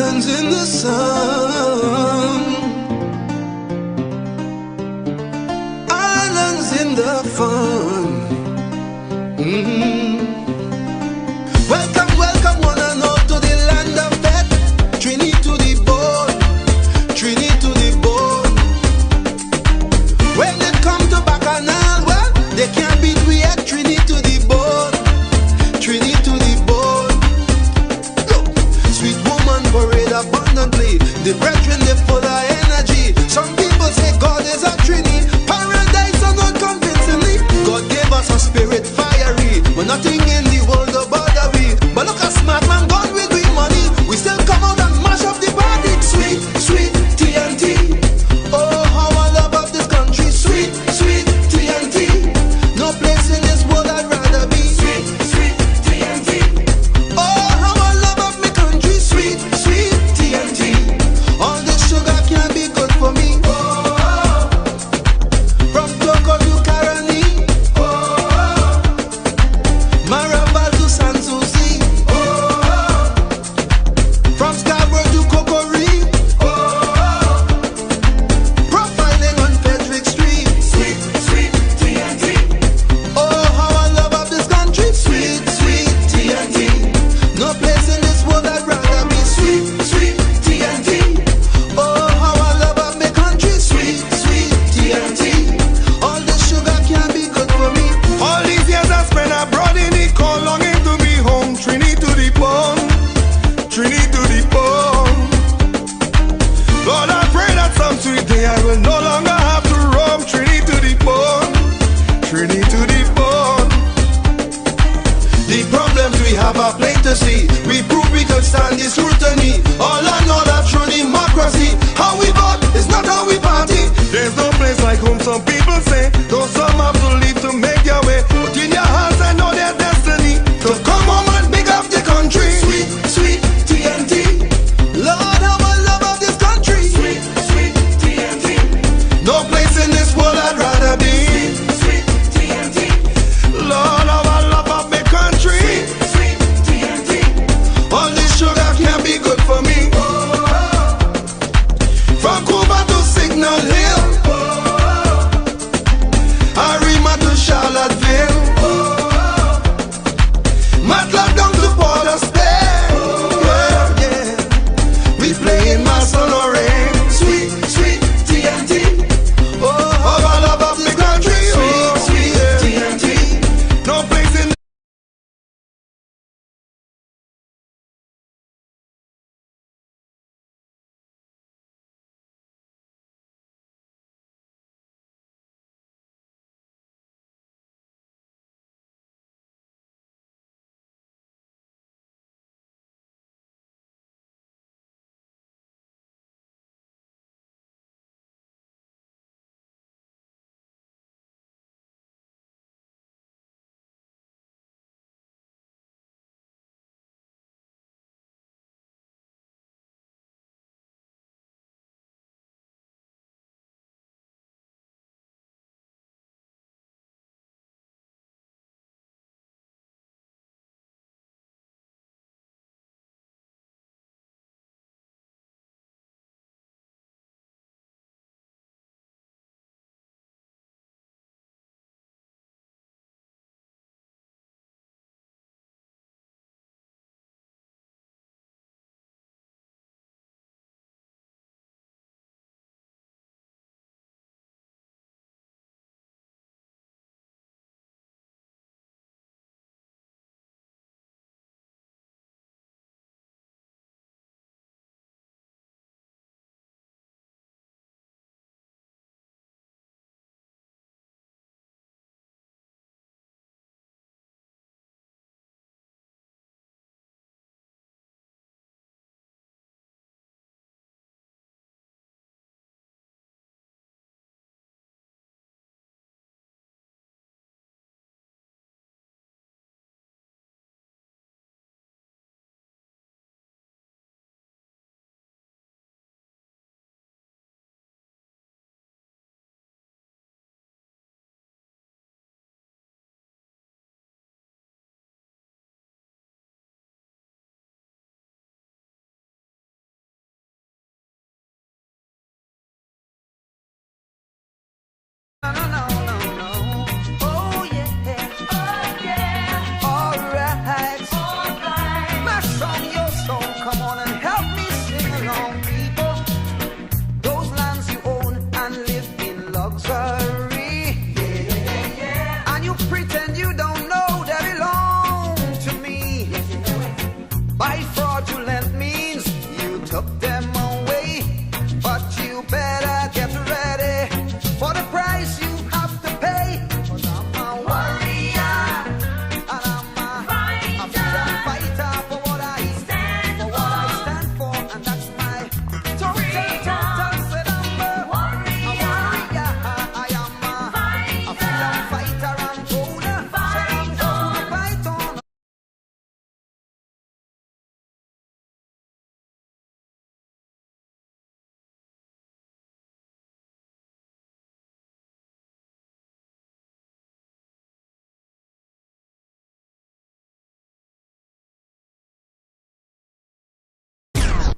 Islands in the sun, islands in the fun. Welcome, welcome one and all to the land of death. Trini to the bone, Trini to the bone. When they come to Bacchanal, well, they can't beat we at Trini to the bone, Trini to the bone. Look, sweet woman parade abundantly. The brethren, they full of energy. Some people say God is a Trini. Paradise or not convincingly. God gave us a spirit fiery, but nothing in the world will bother we. But look at smart man gone with we money. We still come out and mash up the party. Sweet, sweet TNT. Oh, how I love of this country. Sweet, sweet TNT. No place in this world I'd rather be. Sweet, sweet TNT. Oh, how I love of my country. Sweet, sweet TNT. All this sugar can't be good for me. Oh, from Toko to Caroni. Oh, Marabal to San Souci. Oh, from Scarborough to Kokori. Oh, profiling on Frederick Street. Sweet, sweet TNT. Oh, how I love of this country. Sweet, sweet TNT. No place in this world I'd rather be. Sweet, sweet TNT. Oh, how I love of my country. Sweet, sweet TNT. All this sugar can't be good for me. All these years I spent abroad in the cold, longing to be home. Trini to the bone, Trini to the bone. Lord, I pray that some sweet day I will no longer have to roam. Trini to the bone, Trini to the bone. The problems we have are plain to see. We prove we could stand the scrutiny. All I know that true democracy. How we vote is not how we party. There's no place like home, some people say. Though some have to leave to make their way, but in your hands I know their destiny. To come home and big up the country. Sweet, sweet TNT. Lord, how I love of this country. Sweet, sweet TNT. No place in this world I'd rather be. Sweet TNT. Lord, how I love of my country. Sweet TNT. All this sugar can't be good for me. From Cuba to Signal Hill. I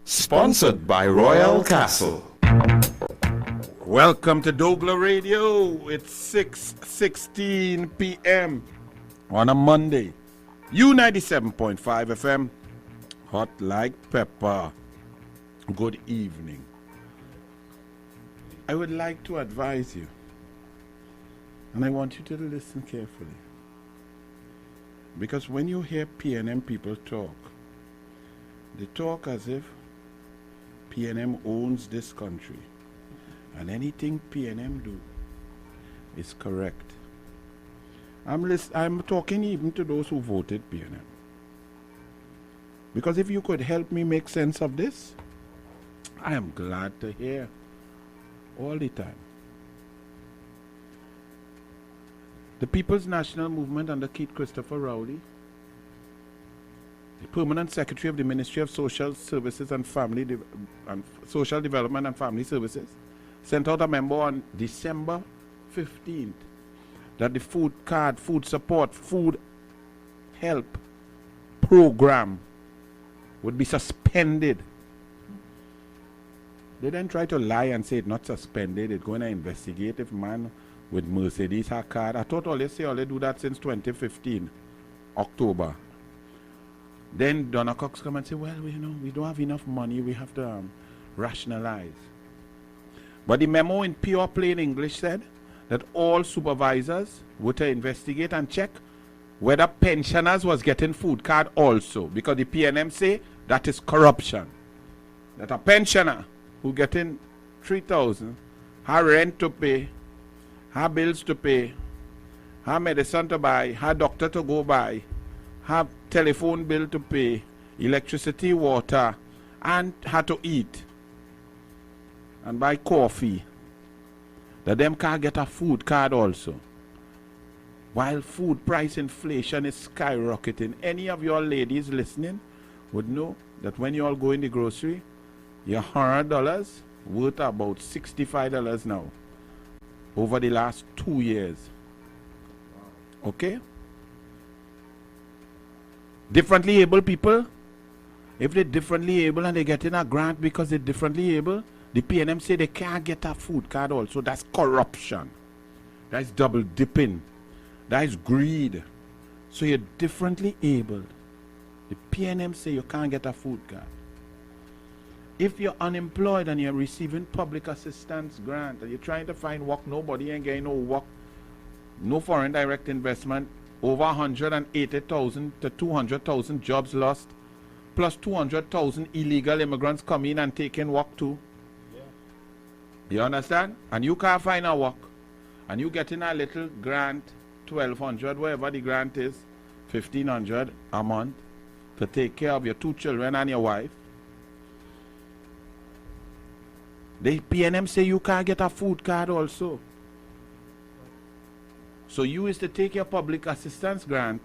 Sponsored by Royal Castle. Welcome to Douglar Radio. It's 6:16 p.m. on a Monday. U97.5 FM. Hot like pepper. Good evening. I would like to advise you, and I want you to listen carefully, because when you hear P&M people talk, they talk as if P&M owns this country, and anything P&M do is correct. I'm talking even to those who voted P&M, because if you could help me make sense of this, I am glad to hear all the time. The People's National Movement under Keith Christopher Rowley, the Permanent Secretary of the Ministry of Social Services and Social Development and Family Services, sent out a memo on December 15th that the food card, food support, food help program would be suspended. They then try to lie and say it's not suspended, it's going to investigate if man with Mercedes her card. I thought all they do that since 2015, October. Then Donna Cox come and say, well, we don't have enough money, we have to rationalize. But the memo in pure plain English said that all supervisors were to investigate and check whether pensioners was getting food card also, because the P&M say that is corruption. That a pensioner who getting 3,000, her rent to pay, her bills to pay, her medicine to buy, her doctor to go buy, her telephone bill to pay, electricity, water, and her to eat and buy coffee, that them can't get a food card also. While food price inflation is skyrocketing, any of your ladies listening would know that when you all go in the grocery, your $100 worth about $65 now over the last 2 years. Okay? Differently able people, if they're differently able and they get in a grant because they're differently able, the P&M say they can't get a food card also. That's corruption. That's double dipping. That's greed. So you're differently able. The P&M say you can't get a food card. If you're unemployed and you're receiving public assistance grant and you're trying to find work, nobody ain't getting no work, no foreign direct investment, over 180,000 to 200,000 jobs lost, plus 200,000 illegal immigrants come in and taking work too. Yeah. You understand? And you can't find a work, and you getting a little grant, 1,200, whatever the grant is, 1,500 a month to take care of your 2 children and your wife. The P&M say you can't get a food card also. So you is to take your public assistance grant,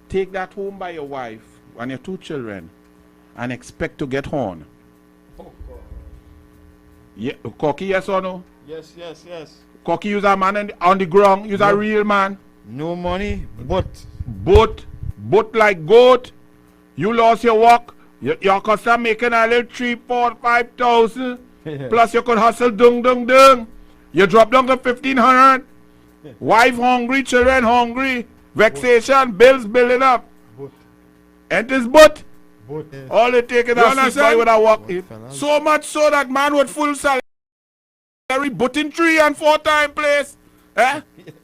take that home by your wife and your 2 children, and expect to get horn. Oh, God. Yeah, Cocky, yes or no? Yes. Cocky, you's a man on the ground, you's a real man. No money, but like goat. You lost your work, your customer making a little 3, 4, 5,000. Plus you could hustle dung. You drop down to 1,500. Wife hungry, children hungry, vexation, bills building up. And this but all they take is a boy with a walk in. So much so that man with full salary butting 3 and 4 time place.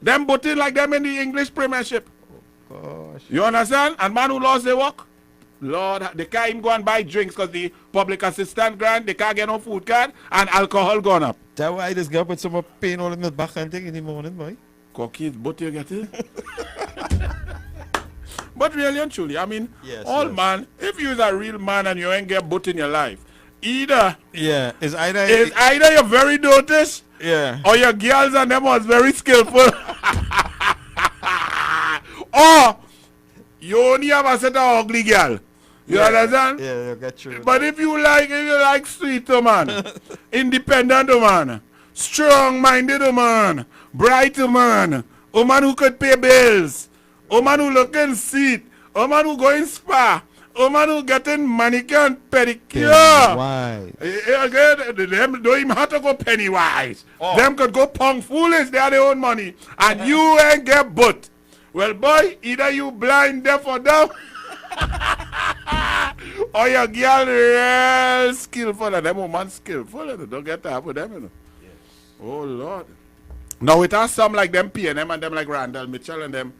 Them butting like them in the English Premiership. You understand? And man who lost their work, Lord, they can't even go and buy drinks because the public assistance grant, they can't get no food card, and alcohol gone up. That's why this guy put some pain all in the back and thing in the morning, boy. Cocky is but you get it. But really and truly, I mean, yes, man, if you're a real man and you ain't get butt in your life, either it's either you're very noticed, or your girls and them was very skillful, or you only have a set of ugly girl. You understand? Yeah, you get true. But if you like sweet man, independent man, strong-minded man, bright man, a man who could pay bills, a man who look in seat, a man who go in spa, woman who getting manicure and pedicure. Why? Again, them don't even have to go pennywise. Oh. Them could go punk foolish. They have their own money. And you ain't get but. Well, boy, either you blind, deaf, or dumb. Or your girl real skillful. And them woman skillful. You know? Don't get tired with them, you know. Yes. Oh, Lord. Now, it has some like them P&M and them like Randall Mitchell and them.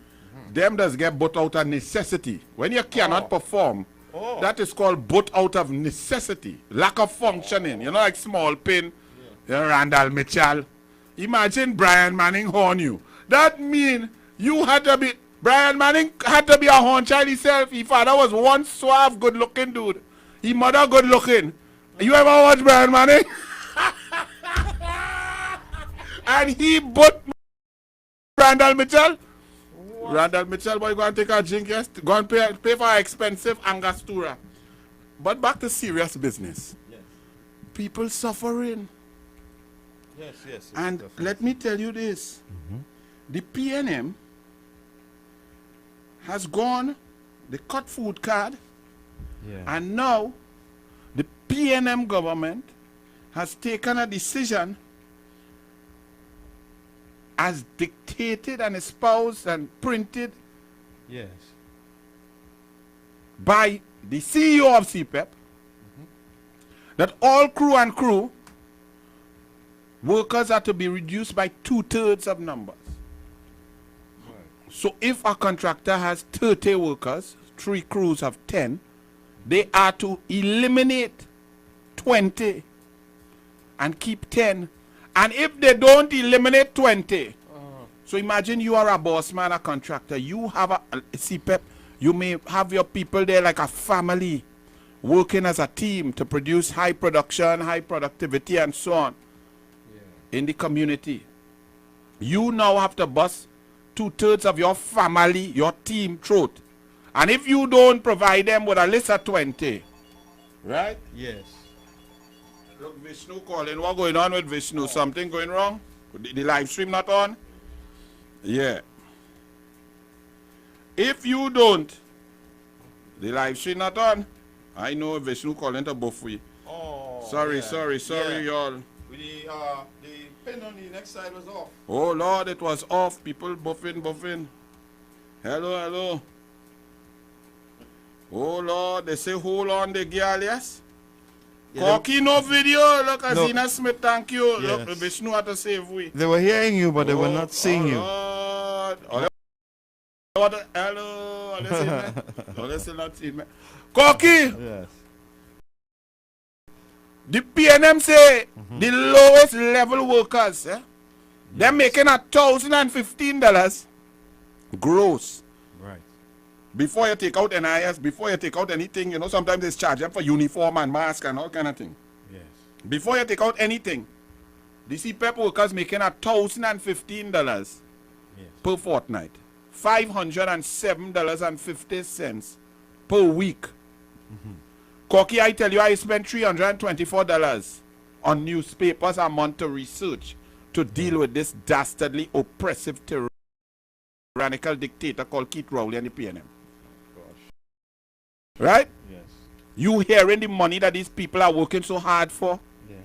Them does get bought out of necessity. When you cannot perform, that is called bought out of necessity. Lack of functioning. You know, like small pin. You know, Randall Mitchell. Imagine Brian Manning horn you. That mean you had to be... Brian Manning had to be a horn child himself. His father was one suave, good-looking dude. His mother good-looking. You ever watch Brian Manning? And he bought Randall Mitchell. What? Randall Mitchell, boy, go and take a drink, yes? Go and pay for an expensive Angostura. But back to serious business. Yes. People suffering. Yes. And let me tell you this. The P&M has gone, they cut food card, and now the P&M government has taken a decision as dictated and espoused and printed by the CEO of CPEP that all crew workers are to be reduced by 2/3 of numbers. So if a contractor has 30 workers, 3 crews have 10, they are to eliminate 20 and keep 10. And if they don't eliminate 20, so imagine you are a boss man, a contractor, you have a CPEP, you may have your people there like a family, working as a team to produce high production, high productivity and so on in the community. You now have to bust 2/3 of your family, your team throat. And if you don't provide them with a list of 20, right? Yes. Look, Vishnu calling. What going on with Vishnu? Something going wrong? The live stream not on? Yeah. If you don't, the live stream not on. I know Vishnu calling to buff we. Oh. Sorry, y'all. The pin on the next side was off. Oh Lord, it was off. People buffing. Hello. Oh Lord, they say hold on the girl, yes? Corky, no video. Look, Azina Smith, thank you. Yes. Look, Vishnu had to save we. They were hearing you, but they were not seeing you. Lord. Hello. Let's not see me. Corky, Yes. the P&M say the lowest level workers, they're making $1,015 gross. Right. Before you take out NIS, before you take out anything, you know, sometimes they charge them for uniform and mask and all kind of thing. Yes. Before you take out anything, the CPEP workers making $1,015 per fortnight. $507.50 per week. Corky, I tell you, I spent $324 on newspapers a month to research to deal with this dastardly, oppressive, tyrannical dictator called Keith Rowley and the P&M. Right? Yes. You hearing the money that these people are working so hard for? Yeah.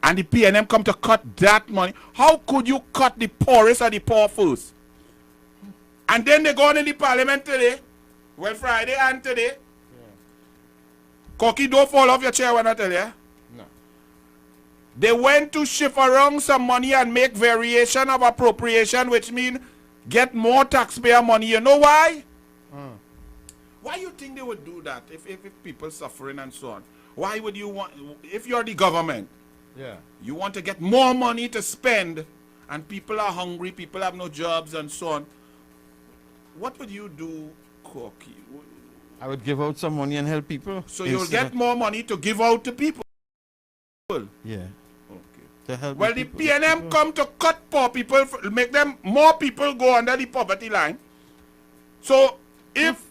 And the P&M come to cut that money. How could you cut the poorest of the poor first? And then they go on in the parliament today. Well, Friday and today. Corky, don't fall off your chair when I tell you. No. They went to shift around some money and make variation of appropriation, which means get more taxpayer money. You know why? Why you think they would do that if people suffering and so on? Why would you want, if you're the government, you want to get more money to spend and people are hungry, people have no jobs and so on. What would you do, Corky? I would give out some money and help people. So you'll get more money to give out to people? Yeah. Okay. To help Well, the people. P&M come to cut poor people, make them, more people go under the poverty line. So if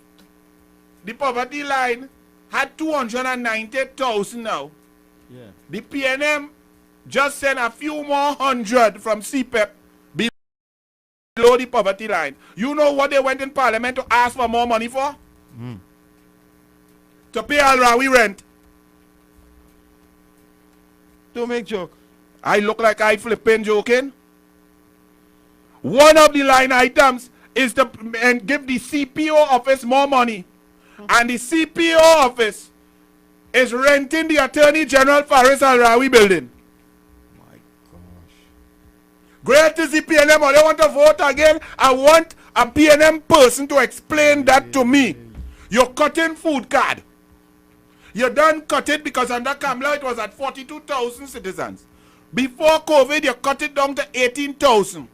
the poverty line had 290,000 now, the P&M just sent a few more hundred from CPEP below the poverty line. You know what they went in parliament to ask for more money for? to pay Al Rawi rent. Don't make joke. I look like I flipping joking. One of the line items is to give the CPO office more money. And the CPO office is renting the Attorney General Faris Al Rawi building. My gosh. Great is the PNM, or they want to vote again. I want a PNM person to explain that to me. You're cutting food card. You done cut it because under Kamla it was at 42,000 citizens. Before COVID, you cut it down to 18,000.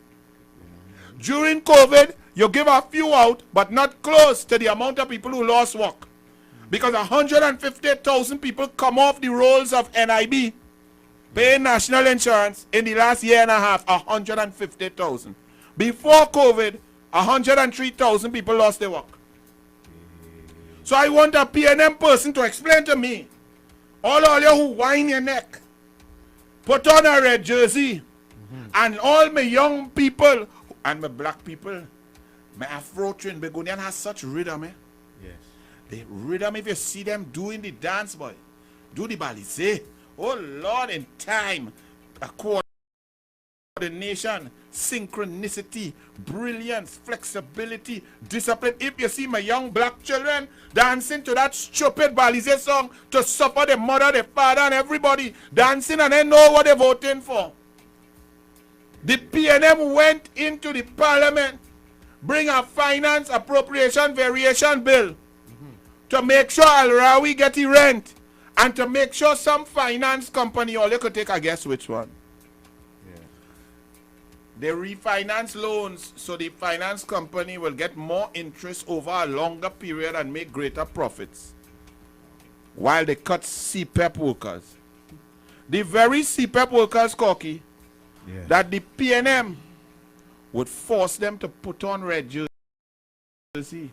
During COVID, you give a few out, but not close to the amount of people who lost work. Because 150,000 people come off the rolls of NIB, paying national insurance in the last year and a half, 150,000. Before COVID, 103,000 people lost their work. So I want a PNM person to explain to me, all you who whine your neck, put on a red jersey, and all my young people, and my black people, my Afro-trained Begonian has such rhythm, eh? Yes. The rhythm, if you see them doing the dance, boy, do the balize. Oh Lord, in time, a coordination, synchronicity, brilliance, flexibility, discipline. If you see my young black children dancing to that stupid balize song to suffer the mother, the father, and everybody dancing and they know what they're voting for. The PNM went into the parliament, bring a finance appropriation variation bill to make sure Al Rawi get the rent and to make sure some finance company, or they could take a guess which one. Yeah. They refinance loans so the finance company will get more interest over a longer period and make greater profits. While they cut CPEP workers. The very CPEP workers, Corky, Yes. that the PNM would force them to put on red jersey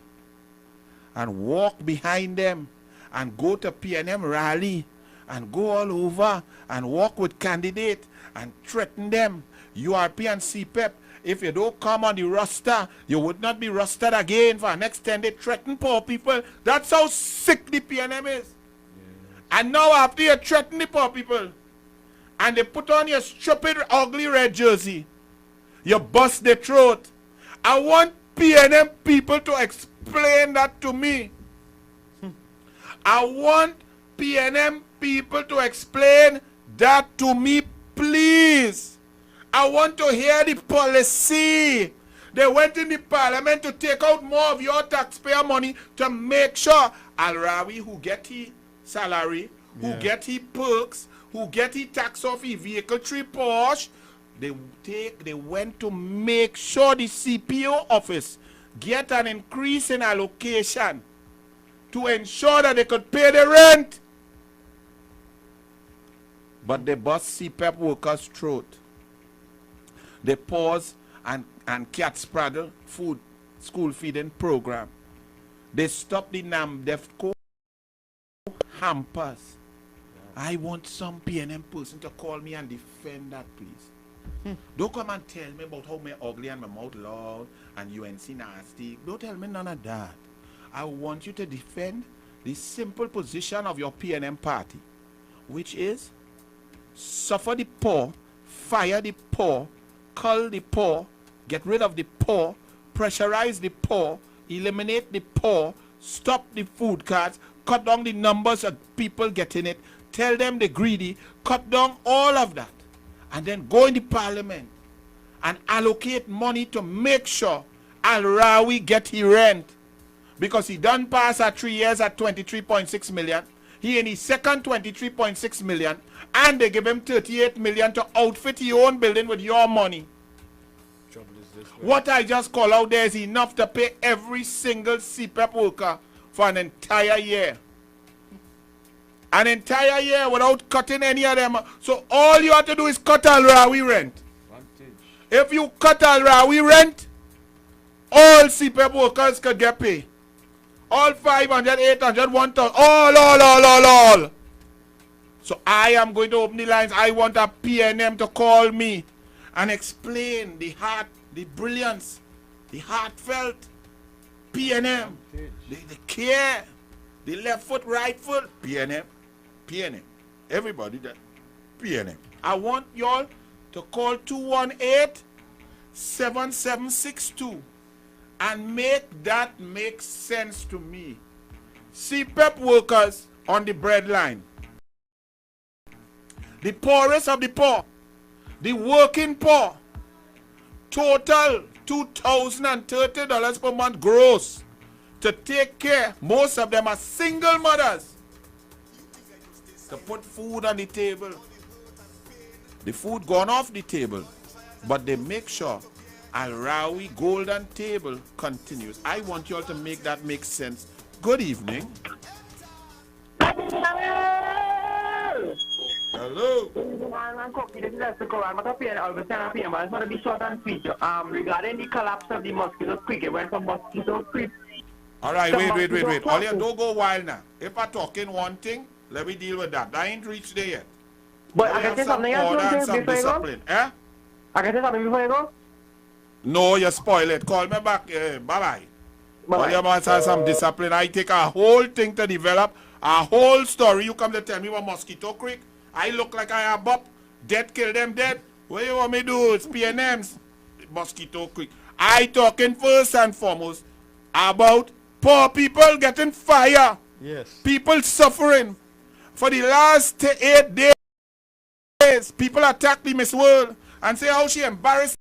and walk behind them and go to PNM rally and go all over and walk with candidate and threaten them. URP and CPEP, if you don't come on the roster, you would not be rostered again for an next 10 days. Threaten poor people. That's how sick the PNM is. Yeah. And now after you threaten the poor people, and they put on your stupid, ugly red jersey, you bust their throat. I want PNM people to explain that to me. I want PNM people to explain that to me, please. I want to hear the policy. They went in the parliament to take out more of your taxpayer money to make sure Al Rawi, who get his salary, who get his perks, who get his tax off his vehicle, 3 Porsche, they went to make sure the CPO office get an increase in allocation to ensure that they could pay the rent. But they bust CPEP workers' throat. They pause and cat spraddle food school feeding program. They stop the NAMDEFCO hampers. I want some PNM person to call me and defend that, please. Don't come and tell me about how me ugly and my mouth loud and UNC nasty. Don't tell me none of that. I want you to defend the simple position of your PNM party, which is suffer the poor, fire the poor, cull the poor, get rid of the poor, pressurize the poor, eliminate the poor, stop the food cards, cut down the numbers of people getting it, tell them they're greedy, cut down all of that, and then go in the parliament and allocate money to make sure Al Rawi get his rent. Because he done pass at 3 years at 23.6 million. He in his second 23.6 million, and they give him 38 million to outfit his own building with your money. What I just call out there is enough to pay every single CPEP worker for an entire year. An entire year without cutting any of them. So all you have to do is cut Al Rawi rent. If you cut Al Rawi rent, all CPEP workers could get paid. All 500, 800, 1,000, all. So I am going to open the lines. I want a PNM to call me and explain the heart, the brilliance, the heartfelt PNM, the care, The left foot, right foot, PNM. PNM. Everybody that PNM. I want y'all to call 218-7762 and make that make sense to me. CPEP workers on the bread line. The poorest of the poor. The working poor. Total $2,030 per month gross to take care. Most of them are single mothers. To put food on the table. The food gone off the table, but they make sure Al-Rawi golden table continues. I want you all to make that make sense. Good evening. Hello. Regarding the collapse of the Mosquito Creek, it went from Mosquito Creek. All right, wait. All you don't go wild now. If I'm talking one thing, let me deal with that. I ain't reached there yet. But I can say something else before you go? Eh? I can say something before you go? No, you spoil it. Call me back. Bye-bye. All you must have some discipline. I take a whole thing to develop, a whole story. You come to tell me about Mosquito Creek. I look like I have up. Dead, kill them dead. What you want me to do? It's PNMs. Mosquito Creek. I talking first and foremost about poor people getting fire. Yes. People suffering. For the last 8 days, people attack the Miss World and say how she embarrassed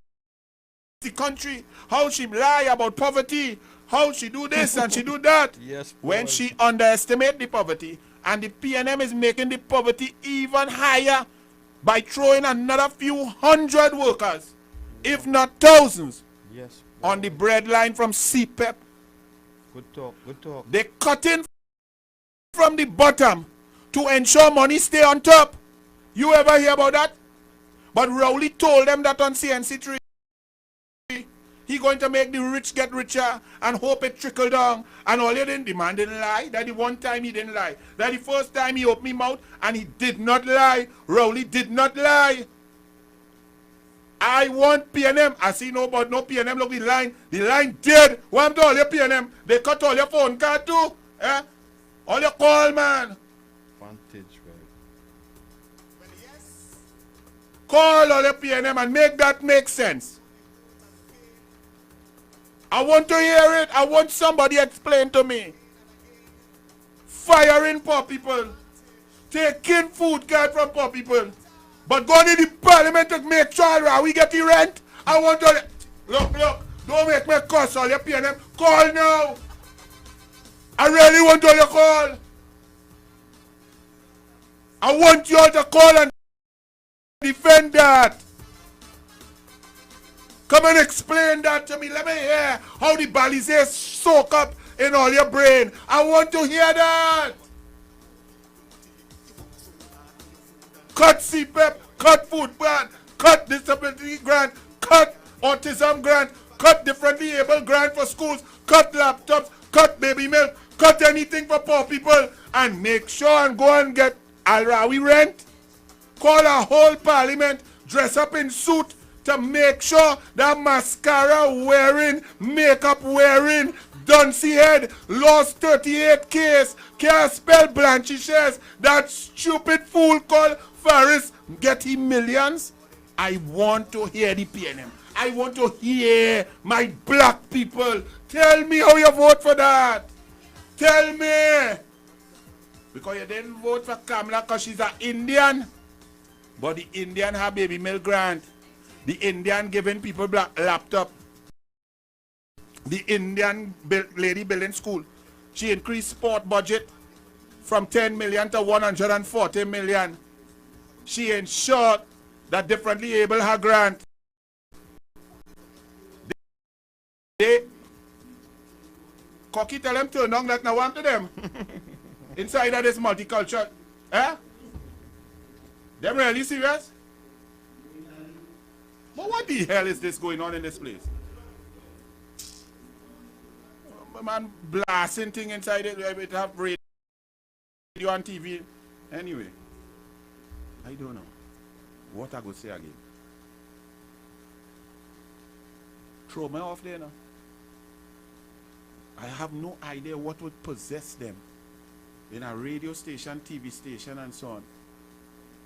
the country, how she lie about poverty, how she do this and she do that. Yes. When she underestimate the poverty, and the PNM is making the poverty even higher by throwing another few hundred workers, if not thousands, Yes. on the bread line from CPEP. Good talk. Good talk. They cutting from the bottom to ensure money stay on top. You ever hear about that? But Rowley told them that on CNC3. He going to make the rich get richer and hope it trickle down. And all you didn't, the man didn't lie. That the one time he didn't lie. That the first time he opened his mouth and he did not lie. Rowley did not lie. I want PNM. I see no PNM. Look, the line dead. What happened to all your PNM? They cut all your phone card too. Eh? All your call, man. Vantage, right? Call all your PNM and make that make sense. I want to hear it. I want somebody explain to me. Firing poor people. Taking food card from poor people. But going in the parliament to make sure we get the rent. I want to... Look. Don't make me cuss all your PNM. Call now. I really want all your call. I want you all to call and defend that. Come and explain that to me. Let me hear how the Balizés soak up in all your brain. I want to hear that. Cut CPEP, cut food grant, cut disability grant, cut autism grant, cut differently able grant for schools, cut laptops, cut baby milk, cut anything for poor people, and make sure and go and get Al-Rawi rent. Call a whole parliament, dress up in suit, to make sure that mascara wearing, makeup wearing, duncy head, lost 38 case, can't spell blanchishes, that stupid fool called Faris get him millions. I want to hear the PNM. I want to hear my black people. Tell me how you vote for that. Tell me. Because you didn't vote for Kamla because she's an Indian. But the Indian have baby milk grant. The Indian giving people black laptop. The Indian lady building school. She increased sport budget from 10 million to 140 million. She ensured that differently able her grant. They Cocky tell them turn on that now want to them. Inside of this multicultural. Eh? Them really serious? But what the hell is this going on in this place? Man blasting thing inside it. It have radio and TV. Anyway. I don't know. What I go say again? Throw me off there now. I have no idea what would possess them in a radio station, TV station, and so on,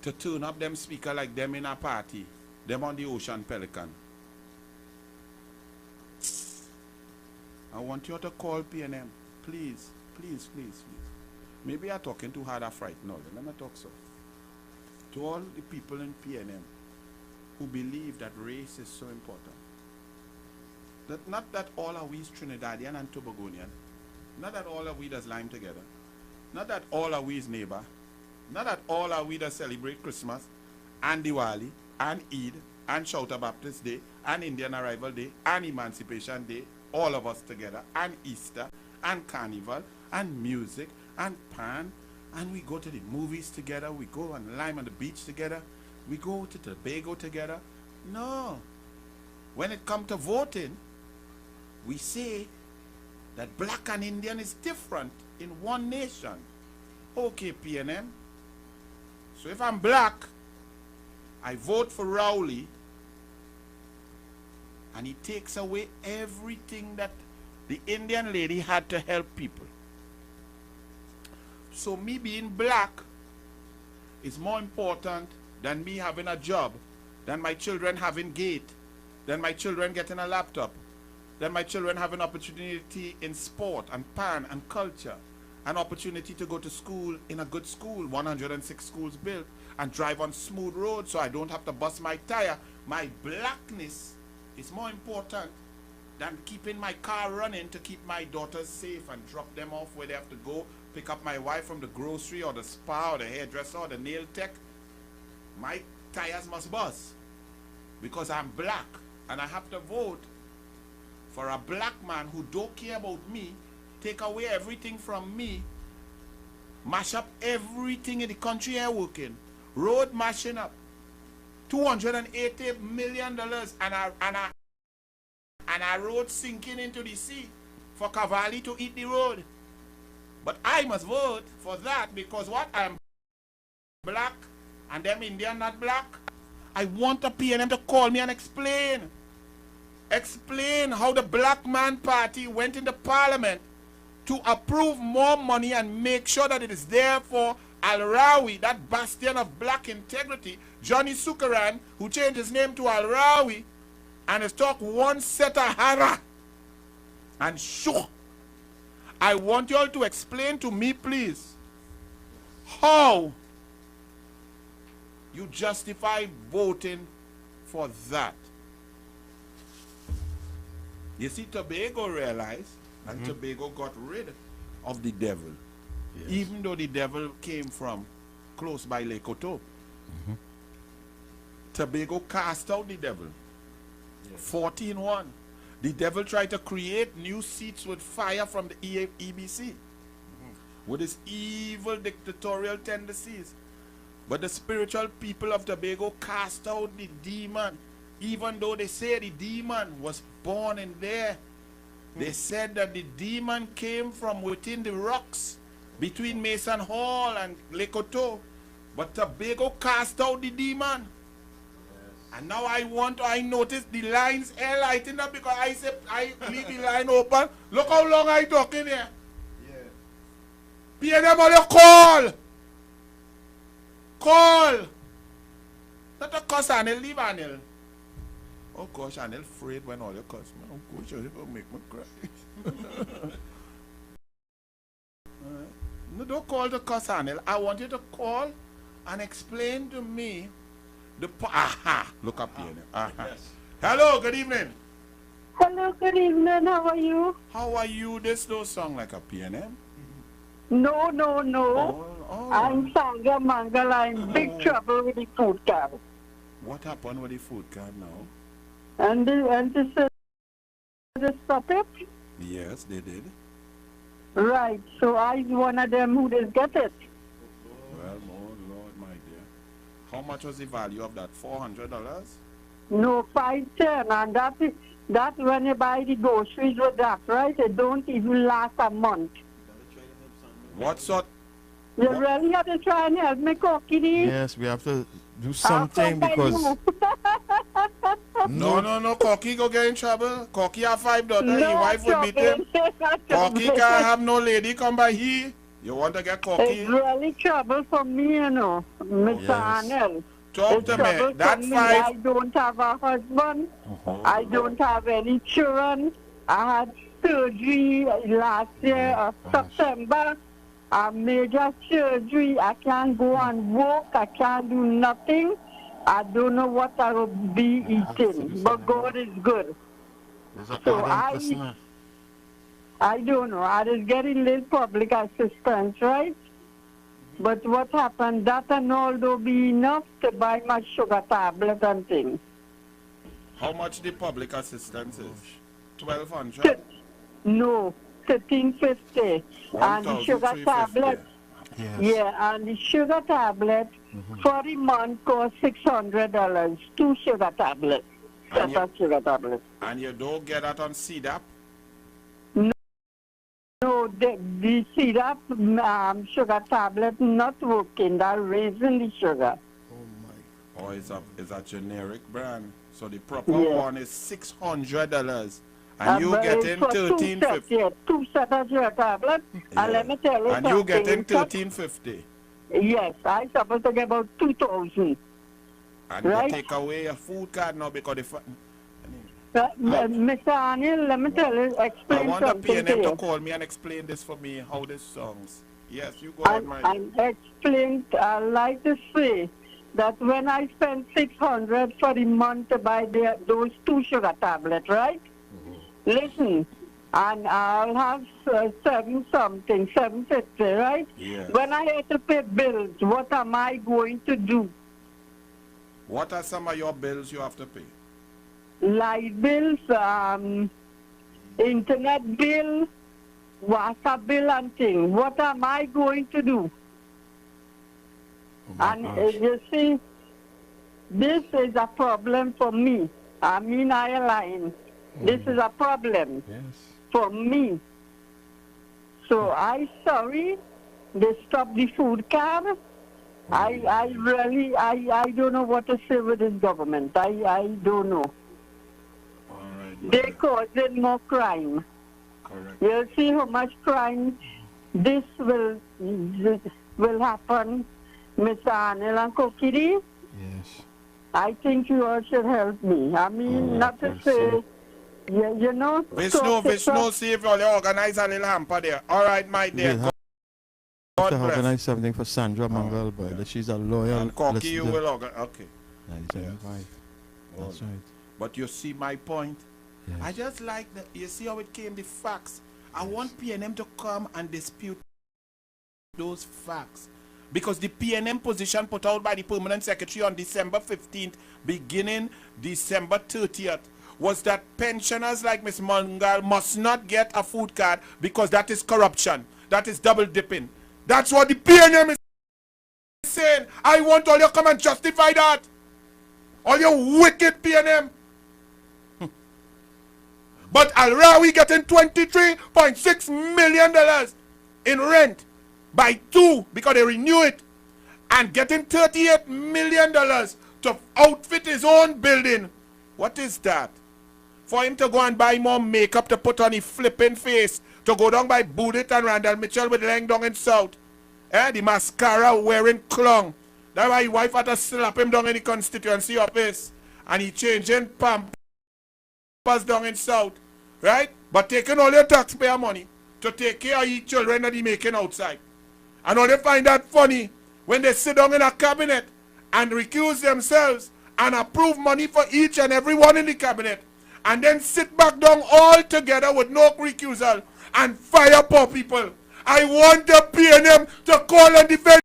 to turn up them speaker like them in a party, them on the Ocean Pelican. I want you to call PNM. Please, please, please, please. Maybe I'm talking too hard or frightened. No, let me talk so. To all the people in PNM who believe that race is so important. That not that all are we Trinidadian and Tobagonian. Not that all are we does lime together. Not that all are we neighbor. Not that all are we that celebrate Christmas and Diwali and Eid and Shouta Baptist Day and Indian Arrival Day and Emancipation Day, all of us together, and Easter and Carnival and music and pan, and we go to the movies together, we go and lime on the beach together, we go to Tobago together. No. When it comes to voting, we say that black and Indian is different in one nation. Okay, PNM. So if I'm black, I vote for Rowley, and he takes away everything that the Indian lady had to help people. So me being black is more important than me having a job, than my children having gate, than my children getting a laptop, than my children having opportunity in sport and pan and culture, an opportunity to go to school in a good school, 106 schools built, and drive on smooth roads so I don't have to bust my tire. My blackness is more important than keeping my car running to keep my daughters safe and drop them off where they have to go, pick up my wife from the grocery or the spa or the hairdresser or the nail tech. My tires must bust because I'm black, and I have to vote for a black man who don't care about me, take away everything from me, mash up everything in the country I work in, road mashing up, $280 million and a road sinking into the sea for Cavalli to eat the road. But I must vote for that because what? I'm black and them Indian not black. I want the PNM to call me and explain how the Black Man Party went into Parliament to approve more money and make sure that it is there for Al-Rawi, that bastion of black integrity, Johnny Sukaran, who changed his name to Al-Rawi, and has talked one set of hara. And sure, I want you all to explain to me, please, how you justify voting for that. You see, Tobago realized, and Tobago got rid of the devil. Yes. Even though the devil came from close by Lake Oto. Tobago cast out the devil. 14-1. The devil tried to create new seats with fire from the EBC. With his evil dictatorial tendencies. But the spiritual people of Tobago cast out the demon. Even though they say the demon was born in there. They said that the demon came from within the rocks between Mason Hall and Lake Oto. But Tobago cast out the demon. And now I notice the lines lighting up because I said I leave the line open. Look how long I talking here. Yeah. PNM on the call. Call. Not a cuss Anil, leave Anil. Oh gosh, Anil afraid when all your cuss. Oh gosh, you're going to make me cry. No, don't call the cuss Anil. I want you to call and explain to me the look up here. Yes. Hello, good evening. Hello, good evening. How are you? How are you? This don't sound like a PNM. No. Oh. I'm Sanga Mangal. I'm in big trouble with the food card. What happened with the food card now? And they said they stop it? Yes, they did. Right. So I'm one of them who didn't get it. Well, oh Lord, my dear. How much was the value of that? $400? No, $510, and that when you buy the groceries with that, right? It don't even last a month. What sort? You really have to try and help me, Cocky. Yes, we have to do something because... No, Cocky go get in trouble. Cocky have 5 daughters, his wife will beat him. Cocky can't have no lady come by here. You want to get It's cocky? really trouble for me, you know, Mr. Yes. Anil. Talk It's to trouble me. for That me. five. I don't have a husband. I don't have any children. I had surgery last year of September. A major surgery. I can't go and work. I can't do nothing. I don't know what I will be eating. But God is good. So I don't know. I was getting little public assistance, right? But what happened, that and all don't be enough to buy my sugar tablet and things. How much the public assistance is? 1,200? No, 1350. And the sugar 1,350. tablet, Yes. yeah, and the sugar tablet for the month cost $600. 2 sugar tablets. And Set of sugar tablets. And you don't get that on CDAP? No, the syrup sugar tablet not working. They're raising the sugar. Or is a generic brand? So the proper Yeah. one is $600. And you But getting it's for 1350. Yeah, 2 sets of sugar tablets. Yeah. And let me tell you And you something. getting 1350. Yes, I supposed to get about 2,000. And Right. you take away your food card now because Mr. Anil, let me tell you, I explain want the something to PNM to you. call me and explain this for me, how this sounds. Yes, you go ahead, my And explain, I like to say that when I spend $600 for the month to buy those 2 sugar tablets, right? Listen, and I'll have 750, right? Yes. When I have to pay bills, what am I going to do? What are some of your bills you have to pay? Light bills, internet bill, water bill and things. What am I going to do? And you see, this is a problem for me. I mean, airline. This is a problem for me. So I sorry they stopped the food card. I really don't know what to say with this government. I don't know. All right. They causing more crime. Correct. You'll see how much crime this will happen, Mr. Anil and Kokiri. Yes. I think you all should help me. I mean, not to say, you know. Vishnu, see if you'll organize a little hamper there. All right, my dear. We'll have God to bless. organize something for Sandra Mangal, but she's a loyal And Cocky, you listener. will organize. Okay. 975. That's right. But you see my point? Yes. I just like that. You see how it came, the facts. I want PNM to come and dispute those facts. Because the PNM position put out by the Permanent Secretary on December 15th, beginning December 30th, was that pensioners like Ms. Mangal must not get a food card because that is corruption. That is double dipping. That's what the PNM is saying. I want all you come and justify that. All you wicked PNM. But Al-Rawi getting $23.6 million in rent by 2 because they renew it, and getting $38 million to outfit his own building. What is that? For him to go and buy more makeup to put on his flipping face, to go down by Budit and Randall Mitchell with laying down in South. The mascara wearing clung. That's why his wife had to slap him down in the constituency office. And he changing pampers down in South. Right? But taking all your taxpayer money to take care of your children that he making outside. And all they find that funny when they sit down in a cabinet and recuse themselves and approve money for each and every one in the cabinet, and then sit back down all together with no recusal and fire poor people. I want the PNM to call and defend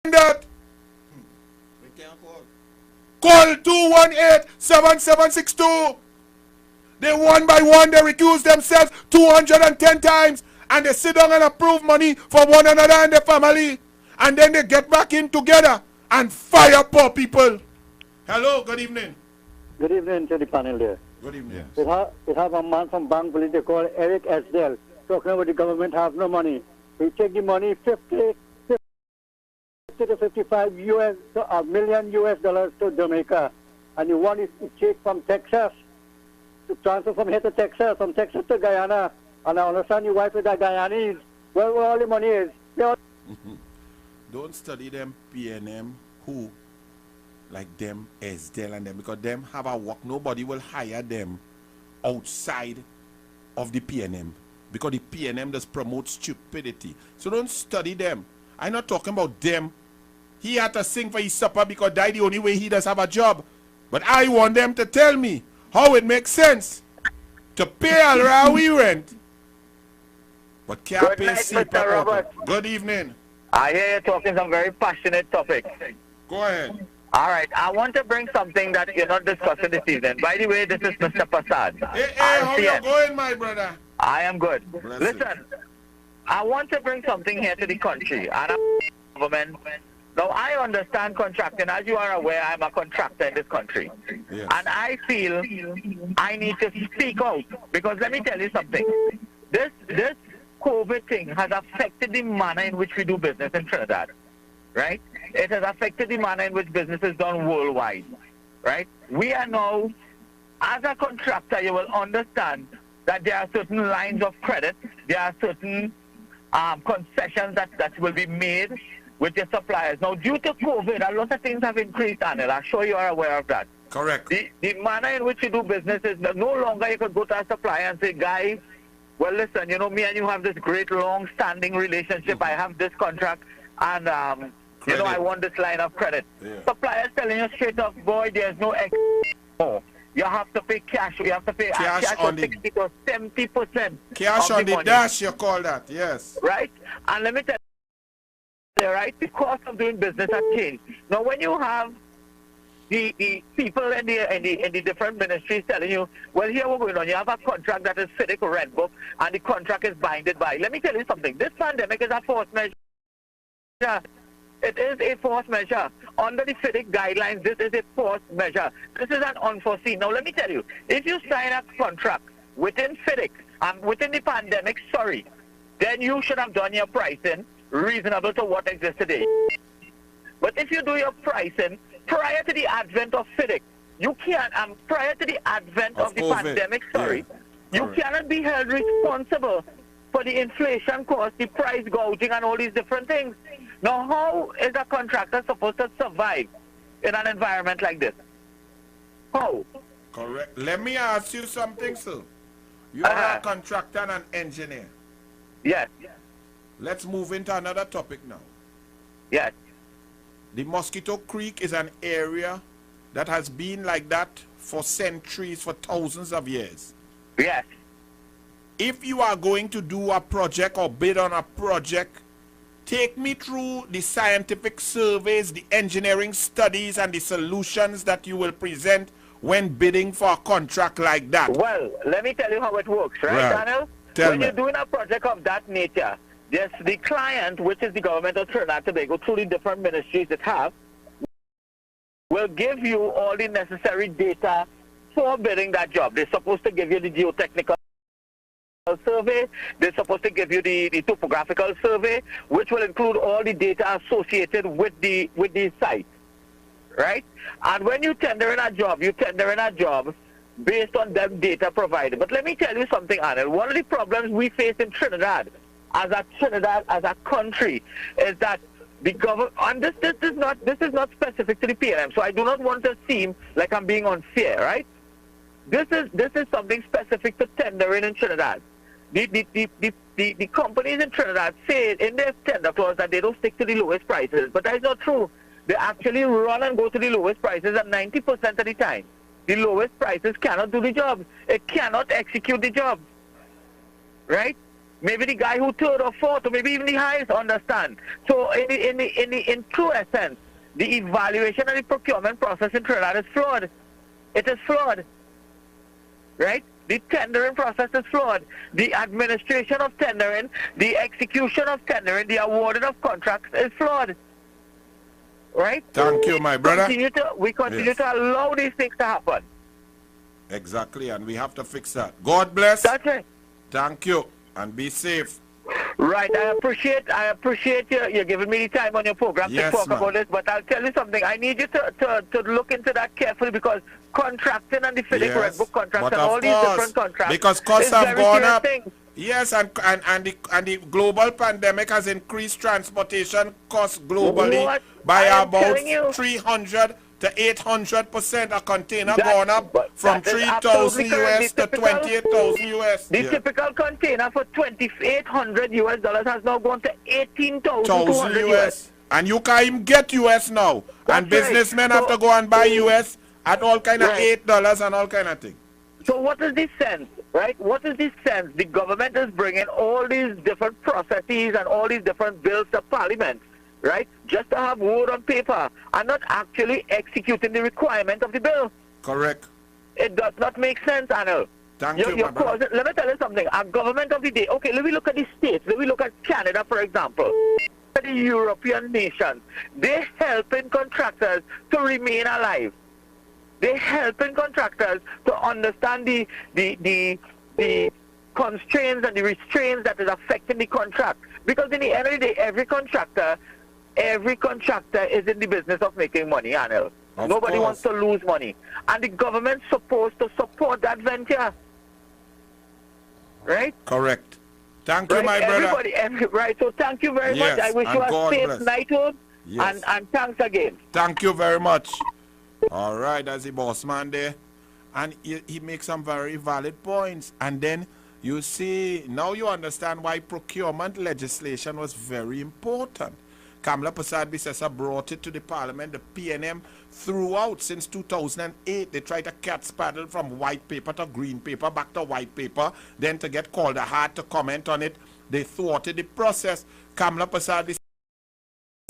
that. Call 218-7762. They one by one, they recuse themselves 210 times, and they sit down and approve money for one another and their family, and then they get back in together and fire poor people. Hello, good evening. Good evening to the panel there. Good evening. We have a man from Bank Police called Eric Esdell talking about the government have no money. We take the money 50 to 55 million US dollars to Jamaica, and the one is to take from Texas, to transfer from here to Texas, from Texas to Guyana, and I understand your wife is a Guyanese, Well, where all the money is. They all Don't study them PNM who like them Esdel and them, because them have a work. Nobody will hire them outside of the PNM because the PNM does promote stupidity. So don't study them. I'm not talking about them. He had to sing for his supper because that's the only way he does have a job. But I want them to tell me how it makes sense to pay all we rent, but can't Good pay night, CPAP. Mr. Robert. Good evening. I hear you talking some very passionate topics. Go ahead. All right, I want to bring something that you're not discussing this evening. By the way, this is Mr. Prasad. Hey, how you going, my brother? I am good. Bless Listen, I want to bring something here to the country. And government. Now, I understand contracting. As you are aware, I'm a contractor in this country. Yes. And I feel I need to speak out. Because let me tell you something. This COVID thing has affected the manner in which we do business in Trinidad. Right? It has affected the manner in which business is done worldwide. Right? We are now, as a contractor, you will understand that there are certain lines of credit, there are certain concessions that will be made with your suppliers. Now, due to COVID, a lot of things have increased, Anil. I'm sure you are aware of that. Correct. The manner in which you do business is no longer you could go to a supplier and say, guy, well, listen, you know, me and you have this great long-standing relationship. I have this contract, and, you know, I want this line of credit. Yeah. Suppliers telling you straight up, boy, there's no more. You have to pay cash. You have to pay cash on the 60 to 70%. cash of on the money. dash, you call that, yes. Right? And let me tell you, right, the cost of doing business has changed. Now, when you have the people in the different ministries telling you, well, here what's going on, you have a contract that is FIDIC red book, and the contract is binded by. Let me tell you something. This pandemic is a force measure. It is a force measure. Under the FIDIC guidelines, this is a force measure. This is an unforeseen. Now, let me tell you, if you sign a contract within FIDIC, within the pandemic, then you should have done your pricing reasonable to what exists today. But if you do your pricing prior to the advent of FIDIC, you can't, prior to the advent of the COVID. pandemic, you Correct. cannot be held responsible for the inflation cost, the price gouging, and all these different things. Now, how is a contractor supposed to survive in an environment like this? How? Correct. Let me ask you something, sir. You are a contractor and an engineer. Yes. Let's move into another topic now. Yes. The Mosquito Creek is an area that has been like that for centuries, for thousands of years. Yes. If you are going to do a project or bid on a project, take me through the scientific surveys, the engineering studies, and the solutions that you will present when bidding for a contract like that. Well, let me tell you how it works, right, Daniel? When you're doing a project of that nature, yes, the client, which is the government of Trinidad and Tobago, through the different ministries it have, will give you all the necessary data for bidding that job. They're supposed to give you the geotechnical survey, they're supposed to give you the topographical survey, which will include all the data associated with the site, right? And when you tender in a job, based on that data provided. But let me tell you something, Anil. One of the problems we face in Trinidad as a country is that the government, and this is not specific to the PLM, so I do not want to seem like I'm being unfair, right? This is something specific to tendering in Trinidad. The companies in Trinidad say in their tender clause that they don't stick to the lowest prices, but that's not true. They actually run and go to the lowest prices at 90% of the time. The lowest prices cannot do the job. It cannot execute the job, right? Maybe the guy who third or fourth, or maybe even the highest understand. So in true essence, the evaluation and the procurement process in Trinidad is flawed. It is flawed, right? The tendering process is flawed. The administration of tendering, the execution of tendering, the awarding of contracts is flawed, right? Thank you, my brother. We continue to allow these things to happen. Exactly, and we have to fix that. God bless. That's it. Thank you, and be safe. Right, I appreciate you giving me the time on your program to talk about this, but I'll tell you something. I need you to look into that carefully, because contracting and the FIDIC Red Book contracts and all these different contracts because costs have gone up. Yes, and the global pandemic has increased transportation costs globally by about 300 to 800%. A container gone up from 3,000 US to 28,000 US. The typical container for $2,800 has now gone to 18,200 US. And you can't even get US now. That's and businessmen have to go and buy US at all kind of $8 and all kind of things. So what is the sense, right? What is the sense? The government is bringing all these different processes and all these different bills to Parliament, right? Just to have word on paper and not actually executing the requirement of the bill. Correct. It does not make sense, Anil. Thank you, my brother. Let me tell you something. Our government of the day, okay, let me look at the states. Let me look at Canada, for example. The European nations, they're helping contractors to remain alive. They're helping contractors to understand the constraints and the restraints that is affecting the contract. Because in the end of the day, every contractor is in the business of making money, Anil. Nobody wants to lose money. And the government's supposed to support that venture. Right? Correct. Thank you, my brother. Right, so thank you very much. I wish you a safe knighthood. Yes. And thanks again. Thank you very much. All right, that's the boss man there. And he makes some very valid points. And then you see, now you understand why procurement legislation was very important. Kamla Prasad Bisesa brought it to the Parliament. The PNM throughout since 2008, they tried to cat's paddle from white paper to green paper, back to white paper, then to get called a heart to comment on it. They thwarted the process. Kamla Prasad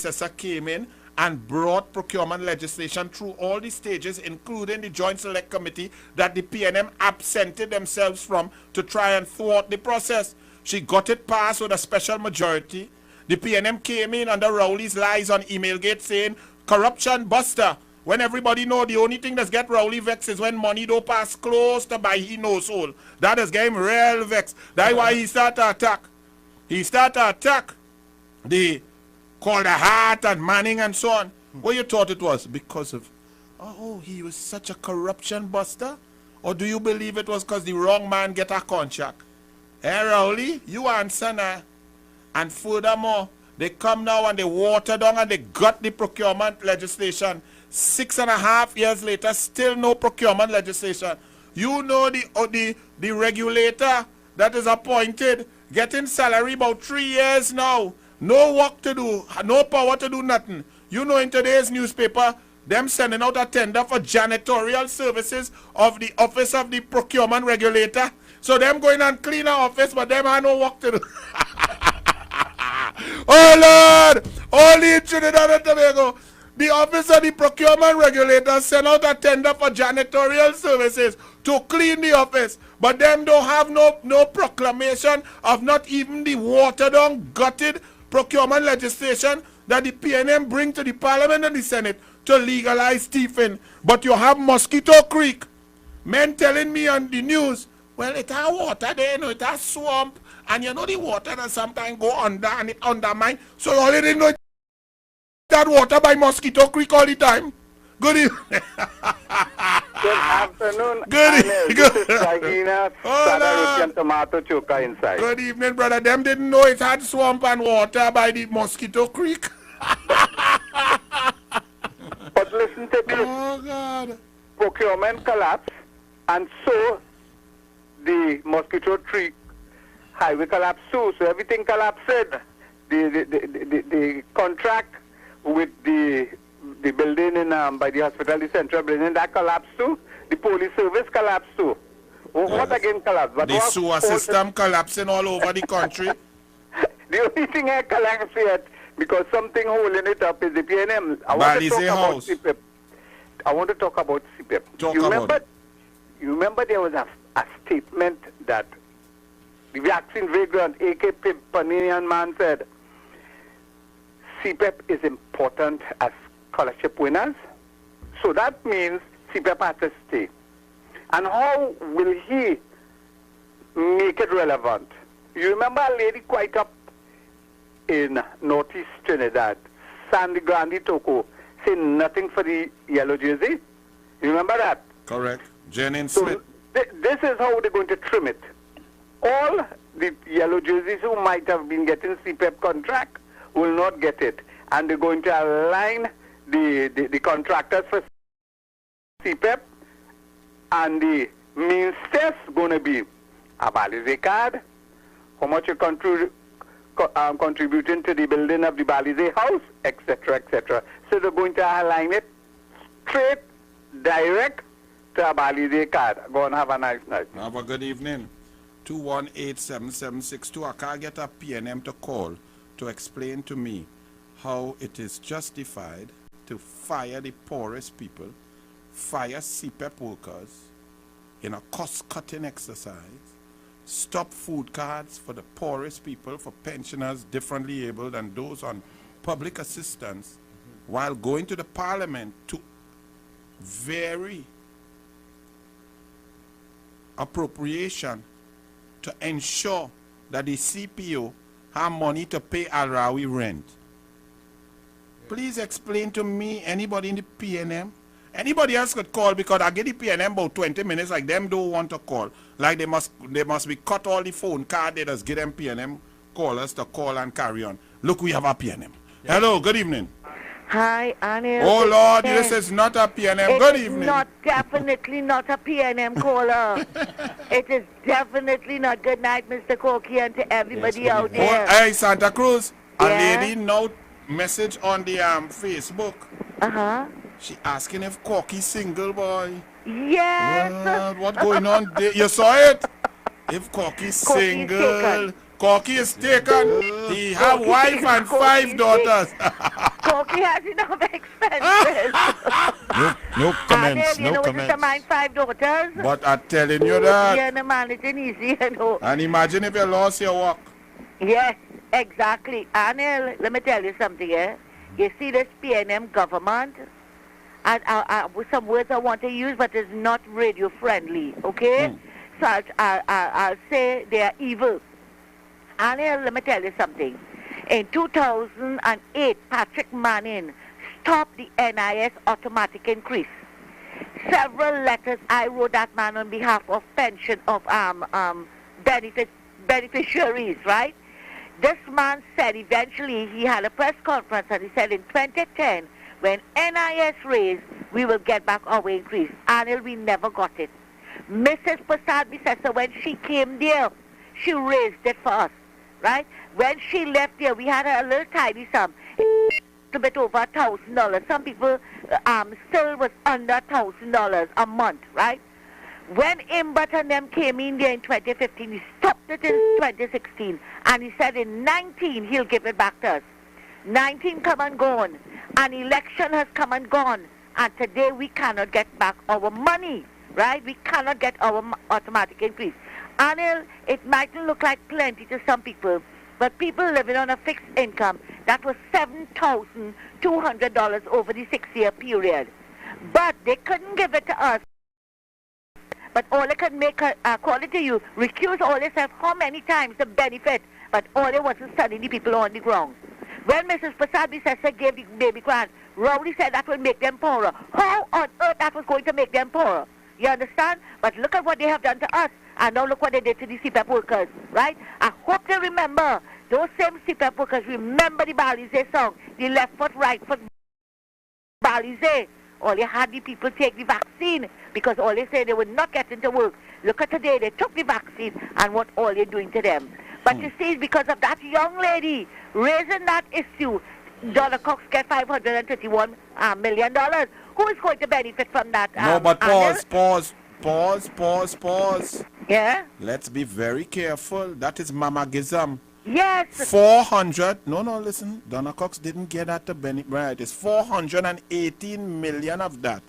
Bisesa came in and brought procurement legislation through all the stages, including the Joint Select Committee that the PNM absented themselves from to try and thwart the process. She got it passed with a special majority. The PNM came in under Rowley's lies on Emailgate saying, corruption buster. When everybody know the only thing that's get Rowley vexed is when money don't pass close to buy he no soul. That is getting real vexed. That's why he start to attack. He start to attack the called the Hart and Manning and so on. What you thought it was? Because of, oh, he was such a corruption buster? Or do you believe it was because the wrong man get a contract? Hey, Rowley, you answer now. And furthermore, they come now and they water down and they got the procurement legislation. 6.5 years later, still no procurement legislation. You know the regulator that is appointed, getting salary about 3 years now. No work to do, no power to do nothing. You know in today's newspaper, them sending out a tender for janitorial services of the office of the procurement regulator. So them going and clean our office, but them have no work to do. Oh Lord, only in Trinidad and Tobago, the office of the procurement regulator sent out a tender for janitorial services to clean the office, but them don't have no proclamation of not even the watered down, gutted procurement legislation that the PNM bring to the Parliament and the Senate to legalize thieving. But you have Mosquito Creek, men telling me on the news, well, it has water there, you know, it has swamp, and you know the water that sometimes go under and it undermine. So you already know that water by Mosquito Creek all the time. Good evening. Good afternoon. Good inside. Good evening, brother. Them didn't know it had swamp and water by the Mosquito Creek. But listen to this. Oh, God. Procurement collapse, and so the Mosquito Creek highway collapsed too. So everything collapsed. The contract with the building in by the hospital, the central building, that collapsed too. The police service collapsed too. What again collapsed? But the sewer system collapsing all over the country. The only thing I collapsed yet, because something holding it up is the PNM. I want to talk about CPEP. You remember there was a statement that the vaccine vagrant, A.K. Paninian man, said CPEP is important as scholarship winners. So that means CPEP has to stay. And how will he make it relevant? You remember a lady quite up in northeast Trinidad, Sandy Grandi Toko, saying nothing for the yellow jersey? You remember that? Correct. Jennings Smith. This is how they're going to trim it. All the yellow jerseys who might have been getting CPEP contract will not get it. And they're going to align the contractors for CPEP, and the means test going to be a Balize card, how much you contributing to the building of the Balize house, etc., etc. So they're going to align it straight, direct to a Balize card. Go and have a nice night. Have a good evening. 218-7762. I can't get a PNM to call to explain to me how it is justified to fire the poorest people, fire CPEP workers in a cost-cutting exercise, stop food cards for the poorest people, for pensioners differently abled and those on public assistance, while going to the parliament to vary appropriation to ensure that the CPO have money to pay Al-Rawi rent. Please explain to me, anybody in the PNM, anybody else could call, because I get the PNM about 20 minutes, like them don't want to call. Like they must be cut all the phone card, they just get them PNM callers to call and carry on. Look, we have a PNM. Yeah. Hello, good evening. Hi, Anil. Oh Lord, this is not a PNM. Good evening. Not definitely not a PNM caller. It is definitely not. Good night, Mr. Corky, and to everybody out there. Oh, hey, Santa Cruz. A lady now message on the Facebook. She asking if Corky's single, boy. Yes. What going on there? You saw it? If Corky's single. Corky is taken. He have wife and 5 daughters. Corky has enough expenses. No comments. Anil, No comments. To mind 5 daughters. But I'm telling you that. Yeah, no man, it's easy, you know. And imagine if you lost your work. Yes, exactly. Anil, let me tell you something, eh? You see this PNM government, and some words I want to use, but it's not radio friendly, okay? So I'll say they are evil. Anil, let me tell you something. In 2008, Patrick Manning stopped the NIS automatic increase. Several letters I wrote that man on behalf of pension of beneficiaries, right? This man said eventually he had a press conference and he said in 2010, when NIS raised, we will get back our increase. Anil, we never got it. Mrs. Prasad Bisesa, when she came there, she raised it for us, right? When she left there, we had a little tiny sum, a bit over $1,000. Some people still was under $1,000 a month, right? When Imbert and them came in there in 2015, he stopped it in 2016, and he said in 19 he'll give it back to us. 19 come and gone, an election has come and gone, and today we cannot get back our money, right? We cannot get our automatic increase. Anil, it mightn't look like plenty to some people, but people living on a fixed income, that was $7,200 over the 6-year period. But they couldn't give it to us. But all they could make, according to you, recuse all themselves how many times the benefit, but all they was to study the people on the ground. When Mrs. Prasad Bisesa gave the baby grant, Rowley said that would make them poorer. How on earth that was going to make them poorer? You understand? But look at what they have done to us, and now look what they did to the CPEP workers, right? I hope they remember, those same CPEP workers remember the Balize song, the left foot, right foot, Balize. All they had the people take the vaccine because all they said they would not get into work. Look at today, they took the vaccine and what all they're doing to them. But you see, because of that young lady raising that issue, Donna Cox get $531 million. Who is going to benefit from that? No, but pause. Yeah? Let's be very careful. That is Mama Gizam. Yes. 400. No, listen. Donna Cox didn't get that to benefit. Right. It's 418 million of that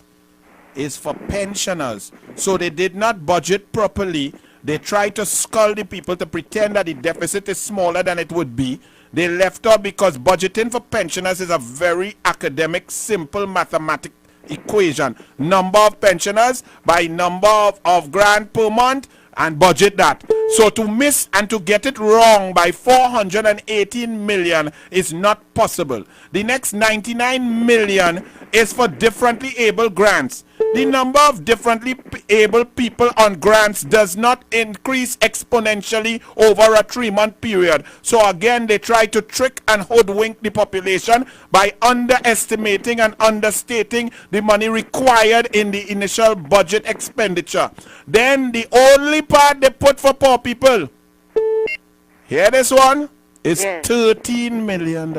is for pensioners. So they did not budget properly. They tried to scull the people to pretend that the deficit is smaller than it would be. They left out because budgeting for pensioners is a very academic, simple mathematical equation. Number of pensioners by number of grant per month, and budget that. So to miss and to get it wrong by 418 million is not possible. The next 99 million is for differently able grants. the number of differently able people on grants does not increase exponentially over a 3-month period. So again, they try to trick and hoodwink the population by underestimating and understating the money required in the initial budget expenditure. Then the only part they put for poor people, hear this one, is $13 million.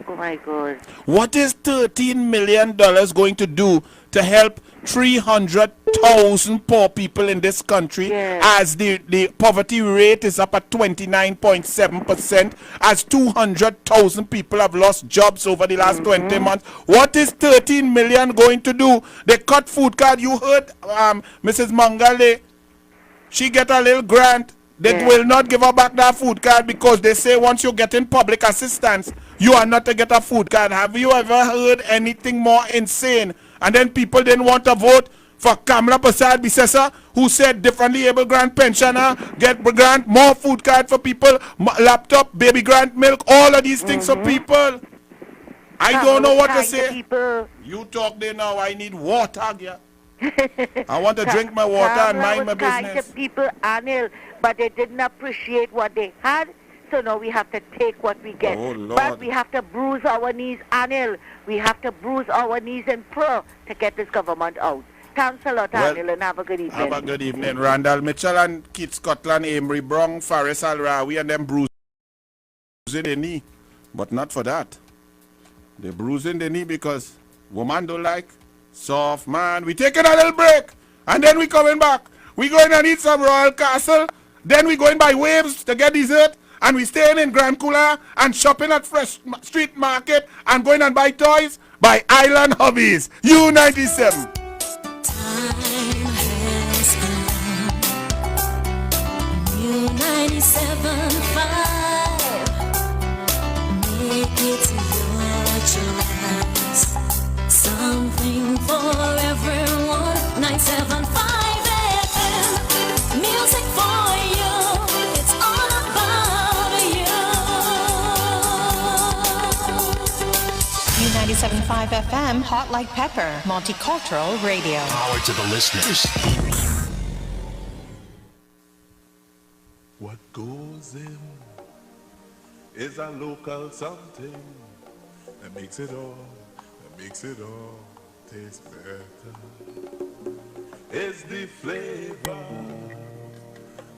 Oh my God. What is $13 million going to do to help 300,000 poor people in this country, as the poverty rate is up at 29.7%, as 200,000 people have lost jobs over the last 20 months? What is 13 million going to do? They cut food card. You heard Mrs. Mangale, she get a little grant. They will not give her back that food card because they say once you get in public assistance, you are not to get a food card. Have you ever heard anything more insane? And then people didn't want to vote for Kamla Bisesa, who said differently able grant pensioner, get grant, more food card for people, laptop, baby grant, milk, all of these things for people. I don't know what to say. You talk there now, I need water here. I want to drink my water and mind my business. To people, Anil, but they didn't appreciate what they had. So now we have to take what we get. Oh, Lord. But we have to bruise our knees, Anil. We have to bruise our knees in prayer to get this government out. Thanks a lot, Anil, and have a good evening. Have a good evening. Randall Mitchell and Keith Scotland, Amory Brown, Faris Al-Rawi, and them bruising their knee. But not for that. They're bruising their knee because woman don't like soft man. We taking a little break, and then we coming back. We going and eat some Royal Castle. Then we going by Waves to get dessert. And we staying in Grand Cooler and shopping at Fresh Street Market and going and buy toys by Island Hobbies. U97. Time has come. U97.5. Make it your choice. Something for everyone. 975 FM. Music for you. It's all about you. U97.5 FM, hot like pepper, multicultural radio. Power to the listeners. What goes in is a local something that makes it all taste better. It's the flavor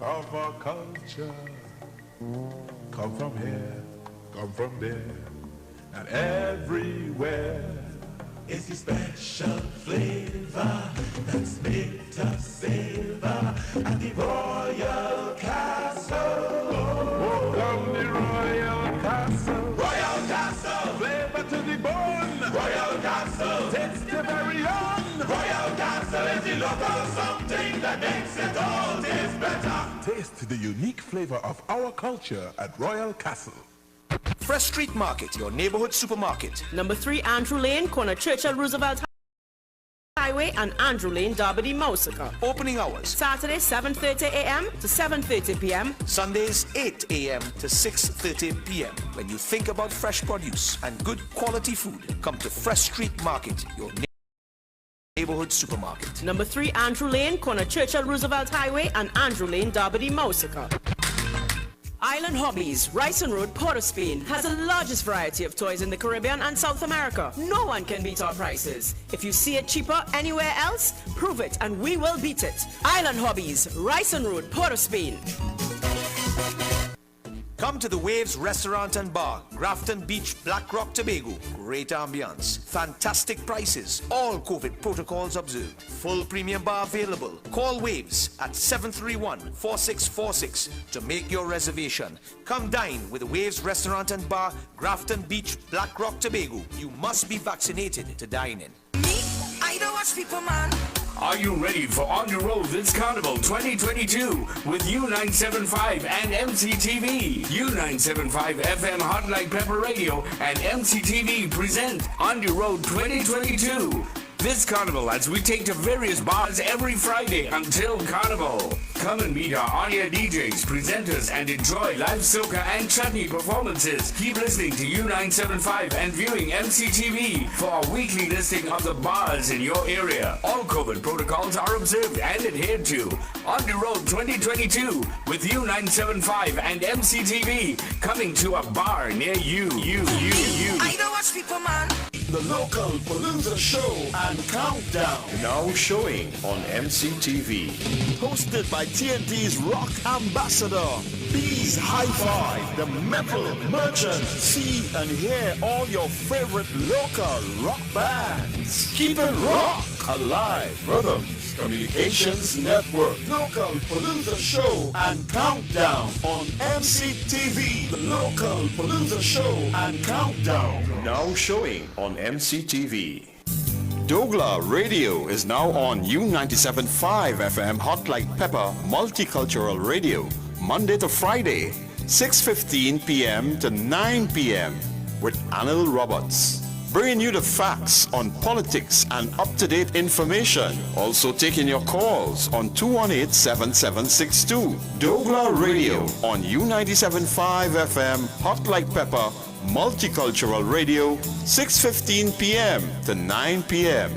of our culture. Come from here, come from there, and everywhere. It's the special flavor that's made us savor at the Royal Castle. Oh, down the Royal Castle. Royal Castle. Flavor to the bone. Royal Castle. Taste the very own. Royal Castle is the local something that makes it all taste better. Taste the unique flavor of our culture at Royal Castle. Fresh Street Market, your neighborhood supermarket. Number 3 Andrew Lane, corner Churchill Roosevelt Highway and Andrew Lane, Derby, Mosquito. Opening hours. Saturday 7:30 a.m. to 7:30 p.m. Sundays 8 a.m. to 6:30 p.m. When you think about fresh produce and good quality food, come to Fresh Street Market, your neighborhood supermarket. Number 3 Andrew Lane, corner Churchill Roosevelt Highway and Andrew Lane, Derby, Mosquito. Island Hobbies, Ryson Road, Port of Spain, has the largest variety of toys in the Caribbean and South America. No one can beat our prices. If you see it cheaper anywhere else, prove it and we will beat it. Island Hobbies, Ryson Road, Port of Spain. Come to the Waves Restaurant and Bar, Grafton Beach, Black Rock, Tobago. Great ambience, fantastic prices, all COVID protocols observed. Full premium bar available. Call Waves at 731-4646 to make your reservation. Come dine with the Waves Restaurant and Bar, Grafton Beach, Black Rock, Tobago. You must be vaccinated to dine in. Me, I don't watch people, man. Are you ready for On the Road This Carnival 2022 with U975 and MCTV? U975 FM Hot Like Pepper Radio and MCTV present On the Road 2022. this carnival as we take to various bars every Friday until carnival. Come and meet our on-air DJs, presenters, and enjoy live soca and chatty performances. Keep listening to U975 and viewing MCTV for our weekly listing of the bars in your area. All COVID protocols are observed and adhered to. On the Road 2022 with U975 and MCTV coming to a bar near you. I don't watch people, man. The local Palooza show and countdown. Now showing on MCTV. Hosted by TNT's rock ambassador, Bees Hi-Fi, the metal merchant. See and hear all your favorite local rock bands. Keep it rock alive. Rhythms Communications Network. Local Palooza show and countdown on MCTV. The local Palooza show and countdown. Now showing on MCTV. Douglar Radio is now on U97.5 FM Hot Like Pepper Multicultural Radio, Monday to Friday, 6:15 p.m. to 9 p.m. with Anil Roberts. Bringing you the facts on politics and up-to-date information. Also taking your calls on 218-7762. Douglar Radio on U97.5 FM Hot Like Pepper Multicultural Radio, 6:15 p.m. to 9 p.m.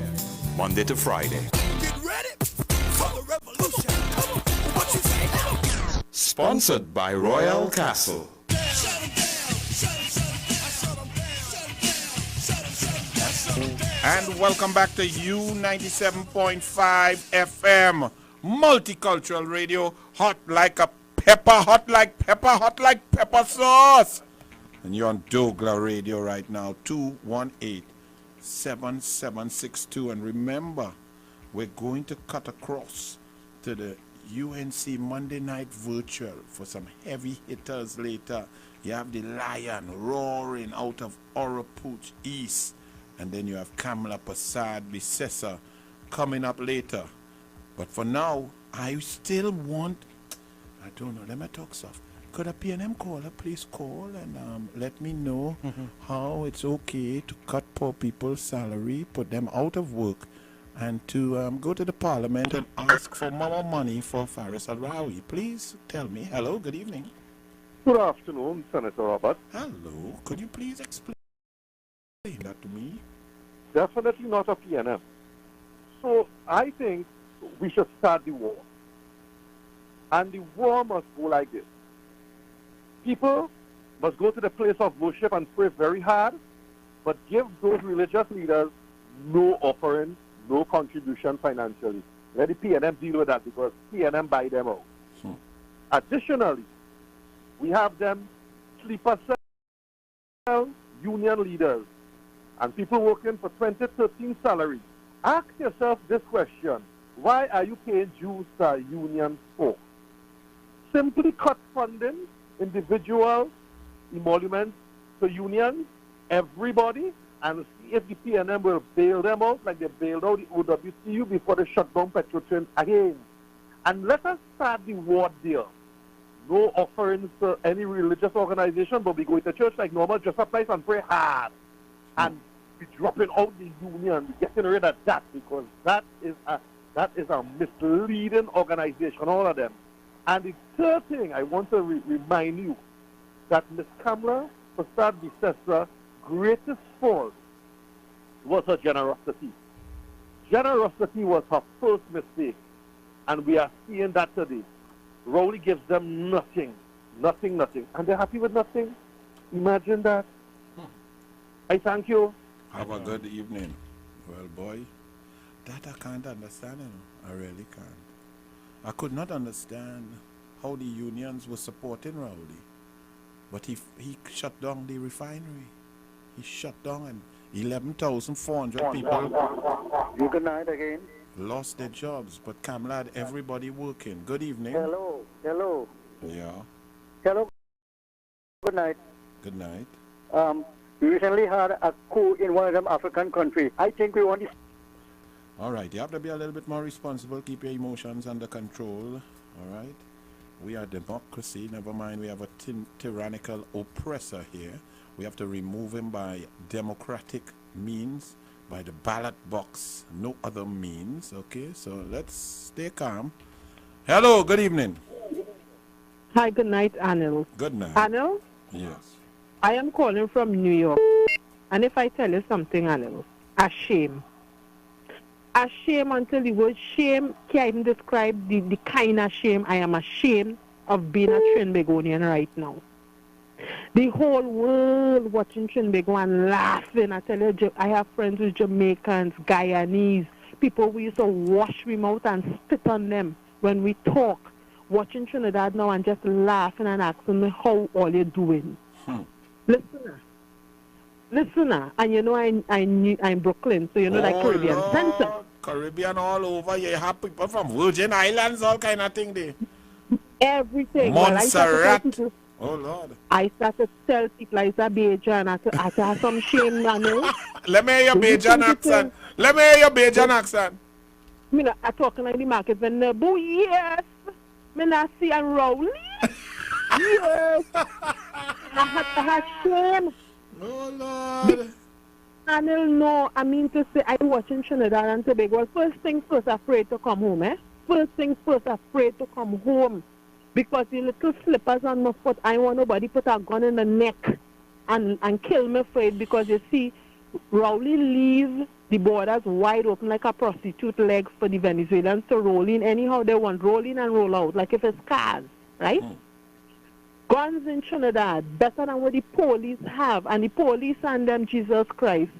Monday to Friday. Get ready for the revolution. What you say? Sponsored by Royal Castle. And welcome back to U97.5 FM Multicultural Radio, hot like a pepper, hot like pepper, hot like pepper sauce. And you're on Douglar Radio right now, 218-7762. And remember, we're going to cut across to the UNC Monday Night Virtual for some heavy hitters later. You have the Lion roaring out of Orapooch East. And then you have Kamla Prasad Bisesa coming up later. But for now, I still want, I don't know, let me talk soft. Could a P&M caller please call and let me know how it's okay to cut poor people's salary, put them out of work, and to go to the parliament and ask for more money for Faris Al-Rawi. Please tell me. Hello, good evening. Good afternoon, Senator Robert. Hello, could you please explain that to me? Definitely not a P&M. So I think we should start the war. And the war must go like this. People must go to the place of worship and pray very hard, but give those religious leaders no offering, no contribution financially. Let the P&M deal with that because P&M buy them out. Additionally, we have them sleeper cell union leaders and people working for 2013 salaries. Ask yourself this question: why are you paying dues to a union for? Simply cut funding, individual emoluments to unions, everybody, and see if the P&M will bail them out like they bailed out the OWCU before they shut down Petrotrain again. And let us start the war deal. No offerings to any religious organization, but we go to church like normal, dress up nice and pray hard. And we dropping out the union, we getting rid of that because that is a misleading organization, all of them. And the third thing I want to remind you that Ms. Kamla Prasad Bisesa greatest fault was her generosity. Generosity was her first mistake, and we are seeing that today. Rowley gives them nothing, and they're happy with nothing. Imagine that. I thank you. Have a good evening. Well, boy, that I can't understand, you know. I really can't. I could not understand how the unions were supporting Rowley. But he shut down the refinery. He shut down and 11,400 people Good night again. lost their jobs. But Kamla had everybody working. Good evening. Hello. Yeah. Hello. Good night. Good night. We recently had a coup in one of them African countries. I think we want this. All right. You have to be a little bit more responsible. Keep your emotions under control. All right. We are democracy. Never mind. We have a tyrannical oppressor here. We have to remove him by democratic means. by the ballot box, no other means. Okay, so let's stay calm. Hello, good evening. Hi, good night, Anil. Good night. Anil? Yes. I am calling from New York. And if I tell you something, Anil, a shame. A shame until the word shame can't even describe the kind of shame. I am ashamed of being a Trinbagonian right now. The whole world watching Trinbago and laughing. I tell you, I have friends with Jamaicans, Guyanese, people who used to wash me mouth and spit on them when we talk. Watching Trinidad now and just laughing and asking me how all you're doing. Listener, and you know I'm Brooklyn, so you know that Caribbean Center. Caribbean all over. You have people from Virgin Islands, all kind of thing there. Everything. Montserrat. Oh Lord. I started to tell people like that Bajan. I have some shame, man. Let me hear your Bajan accent. Let me hear your Bajan accent. I talking like the market when boo, yes. Me not see a Rowley. Yes. I have shame. Oh Lord. Anil, no, I mean to say I watching Trinidad and Tobago. First things first, afraid to come home, eh? First things first, afraid to come home. Because the little slippers on my foot, I want nobody put a gun in the neck and kill me afraid because you see, Rowley leave the borders wide open like a prostitute leg for the Venezuelans to roll in anyhow they want, roll in and roll out, like if it's cars, right? Guns in Trinidad, better than what the police have, and the police and them, Jesus Christ.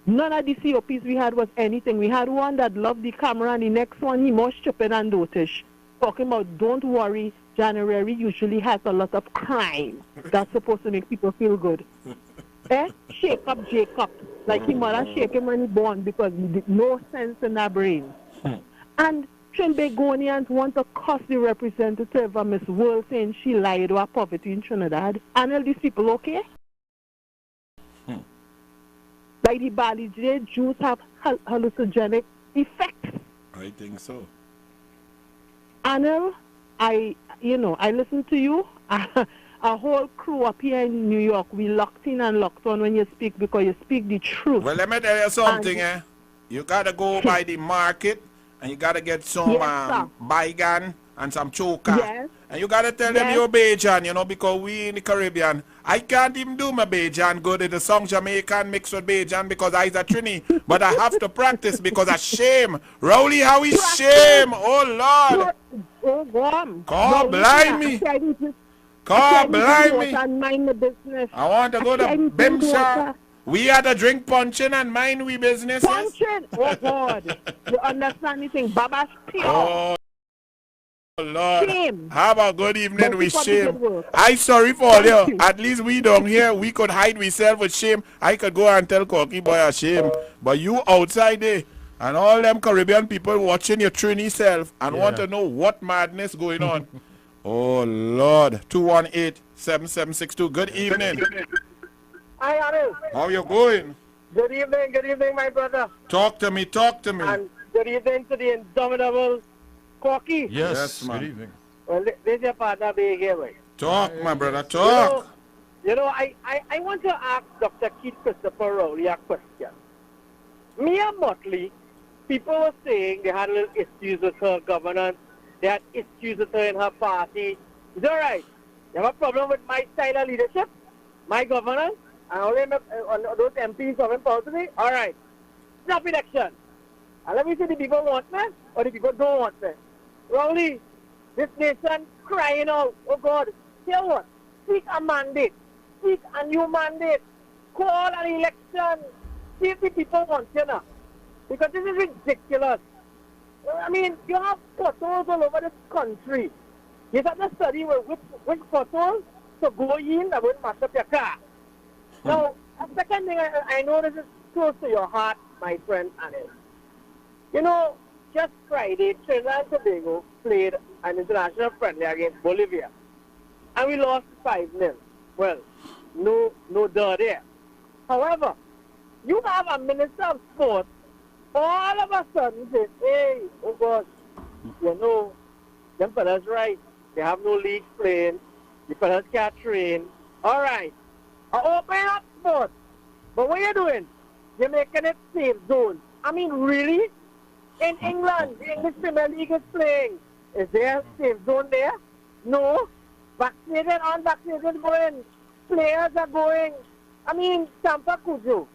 None of the COPs we had was anything. We had one that loved the camera, and the next one, he more stupid and dotish. Talking about, don't worry, January usually has a lot of crime. That's supposed to make people feel good. Shake up Jacob. Like his mother shake him when he born because he did no sense in that brain. And Trinbagonians want to cuss the representative of Miss World saying she lied about poverty in Trinidad. And all these people okay? Like the Bali Jews have hallucinogenic effects. I think so. Anil, I listen to you. A whole crew up here in New York, we locked in and locked on when you speak because you speak the truth. Well, let me tell you something, You gotta go by the market and you gotta get some bygone and some choker. Yes. And you gotta tell them you're Bajan, because we in the Caribbean. I can't even do my Bajan good in the song Jamaican mixed with Bajan because I's a Trini. But I have to practice because of shame. Rowley, how is shame? Oh Lord. Oh God. God blind me. God blind me. And mind the business. I want to go to Bimsha. We had a drink punching and mind we business. Punching? Oh God. You understand anything? Baba's pure. Oh Lord. Shame. Have a good evening with shame. I sorry for all you. At least we down here, we could hide ourselves with shame. I could go and tell Corky boy a shame. But you outside there, and all them Caribbean people watching your Trini self and want to know what madness going on. Oh Lord. 218-7762. Good evening. Hi Anil. How you going? Good evening, my brother. Talk to me. And good evening to the indomitable Corky. Yes, man. Good evening. Well, this is your partner being here, right? Talk, my brother, talk. I want to ask Dr. Keith Christopher Rowley a question. Mia Motley, people were saying they had little issues with her governance. They had issues with her in her party. Is that right? You have a problem with my style of leadership, my governance, and all those MPs coming forward to me? All right. Snap election. And let me see the people want me or the people don't want me. Rowley, this nation crying out, oh God, hear what? Seek a mandate. Seek a new mandate. Call an election. See if the people want you now. Because this is ridiculous. I mean, you have potholes all over this country. You have to study which potholes to go in that won't mess up your car. Now, a second thing, I know this is close to your heart, my friend Anil. Just Friday, Trinidad and Tobago played an international friendly against Bolivia. And we lost 5-0. Well, no duh there. However, you have a minister of sports all of a sudden say, hey, oh God, them fellas right. They have no leagues playing. The fellas can't train. All right. I open up sports. But what you doing? You're making it safe zone. I mean, really? In England, the English Premier League is playing. Is there a safe zone there? No. Vaccinated, unvaccinated going. Players are going. I mean, Champa Kujo.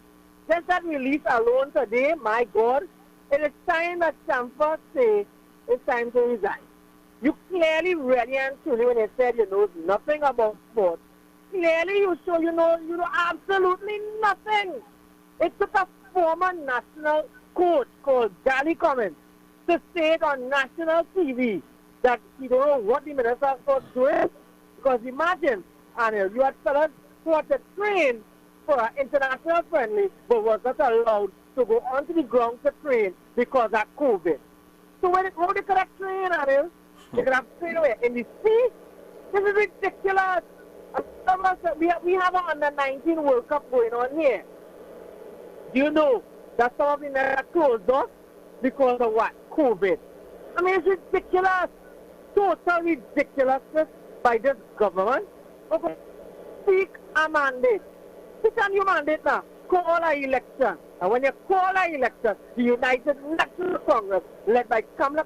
Just that release alone today, my God, it is time that Champa say it's time to resign. You clearly, really and truly, when you said you know nothing about sports, clearly you show you know absolutely nothing. It took a former national coach called Gally Cummins to say it on national TV that he don't know what the Minister of Sports doing. Because imagine, Anil, you had fellas who had to train for an international friendly but was not allowed to go onto the ground to train because of COVID. So how they could have trained, Anil? They could have trained away in the sea? This is ridiculous. We have an under-19 World Cup going on here. Do you know that some of the men are closed off because of what? COVID. I mean, it's ridiculous. Total ridiculousness by this government. Okay. Seek a mandate. Seek a new mandate now. Call an election. And when you call an election, the United National Congress, led by Kamla,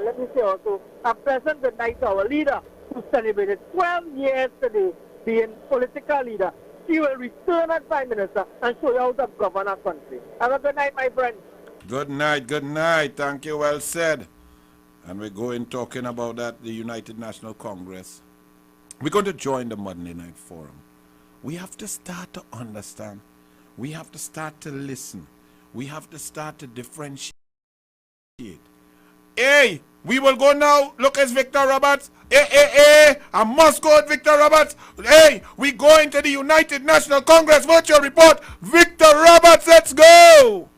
let me say also, a present good night to our leader, who celebrated 12 years today being political leader. She will return as Prime Minister and show you how to govern our country. Have a good night, my friend. Good night, good night. Thank you, well said. And we're going talking about that, the United National Congress. We're going to join the Monday Night Forum. We have to start to understand. We have to start to listen. We have to start to differentiate. Hey, we will go now. Look, it's Victor Roberts. Hey, I must go with Victor Roberts. Hey, we going to the United National Congress virtual report. Victor Roberts, let's go.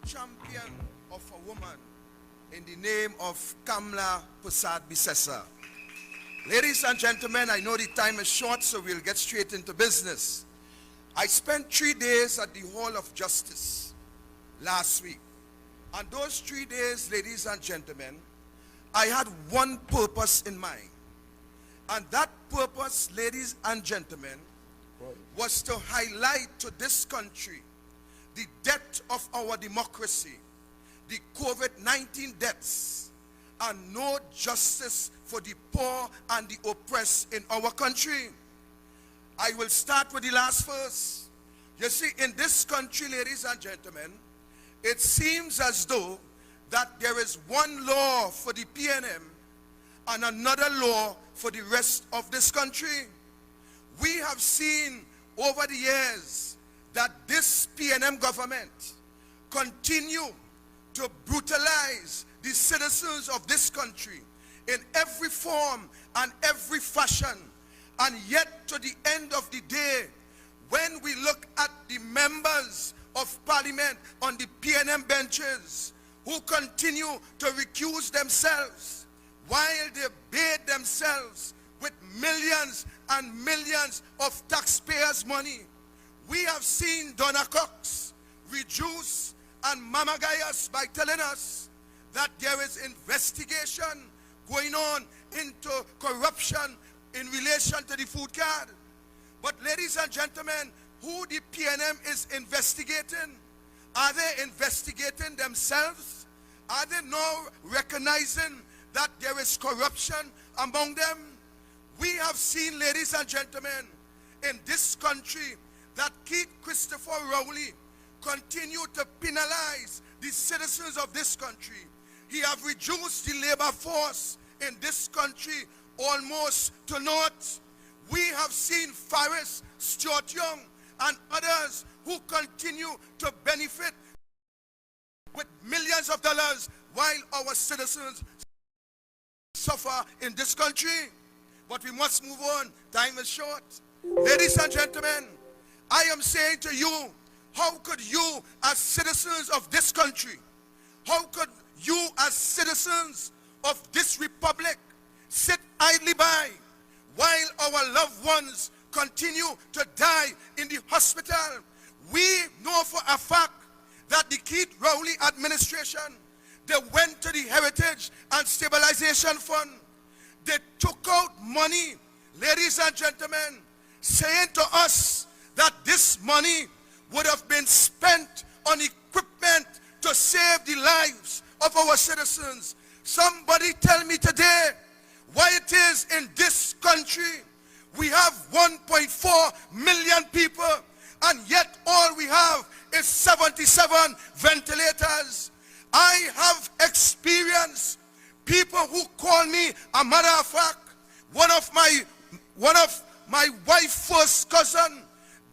Champion of a woman in the name of Kamla Bisesa. Ladies and gentlemen, I know the time is short, so we'll get straight into business. I spent 3 days at the Hall of Justice last week. And those 3 days, ladies and gentlemen, I had one purpose in mind. And that purpose, ladies and gentlemen, was to highlight to this country the death of our democracy, the COVID-19 deaths, and no justice for the poor and the oppressed in our country. I will start with the last verse. You see, in this country, ladies and gentlemen, it seems as though that there is one law for the PNM and another law for the rest of this country. We have seen over the years that this PNM government continue to brutalize the citizens of this country in every form and every fashion. And yet, to the end of the day, when we look at the members of parliament on the PNM benches who continue to recuse themselves while they bathe themselves with millions and millions of taxpayers' money, we have seen Donna Cox reduce and mamagay us by telling us that there is investigation going on into corruption in relation to the food card. But ladies and gentlemen, who the PNM is investigating? Are they investigating themselves? Are they now recognizing that there is corruption among them? We have seen, ladies and gentlemen, in this country that Keith Christopher Rowley continue to penalize the citizens of this country. He have reduced the labor force in this country almost to naught. We have seen Faris, Stuart Young, and others who continue to benefit with millions of dollars while our citizens suffer in this country. But we must move on. Time is short. Ladies and gentlemen, I am saying to you, how could you as citizens of this country, how could you as citizens of this republic sit idly by while our loved ones continue to die in the hospital? We know for a fact that the Keith Rowley administration, they went to the Heritage and Stabilization Fund. They took out money ladies and gentlemen, saying to us that this money would have been spent on equipment to save the lives of our citizens. Somebody tell me today why it is in this country we have 1.4 million people and yet all we have is 77 ventilators. I have experienced people who call me a matter of fact. One of my wife's first cousin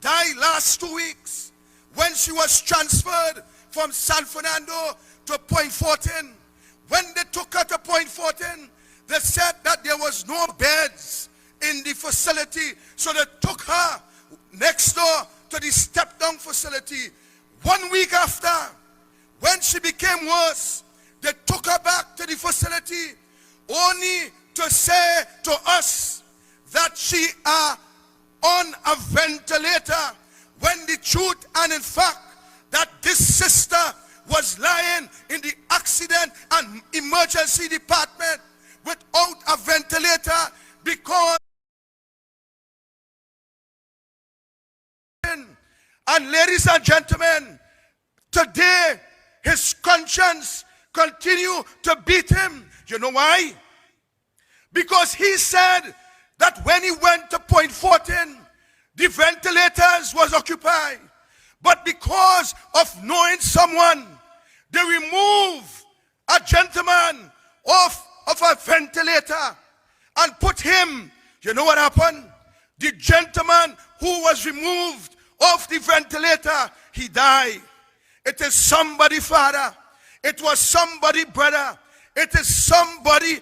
died last 2 weeks when she was transferred from San Fernando to Point 14. When they took her to Point 14, they said that there was no beds in the facility, so they took her next door to the step-down facility. 1 week after, when she became worse, they took her back to the facility only to say to us that she are on a ventilator, when the truth and in fact that this sister was lying in the accident and emergency department without a ventilator because and ladies and gentlemen, today his conscience continue to beat him. You know why? Because he said that when he went to Point 14, the ventilators was occupied. But because of knowing someone, they remove a gentleman off of a ventilator and put him. You know what happened? The gentleman who was removed off the ventilator, he died. It is somebody father. It was somebody brother. It is somebody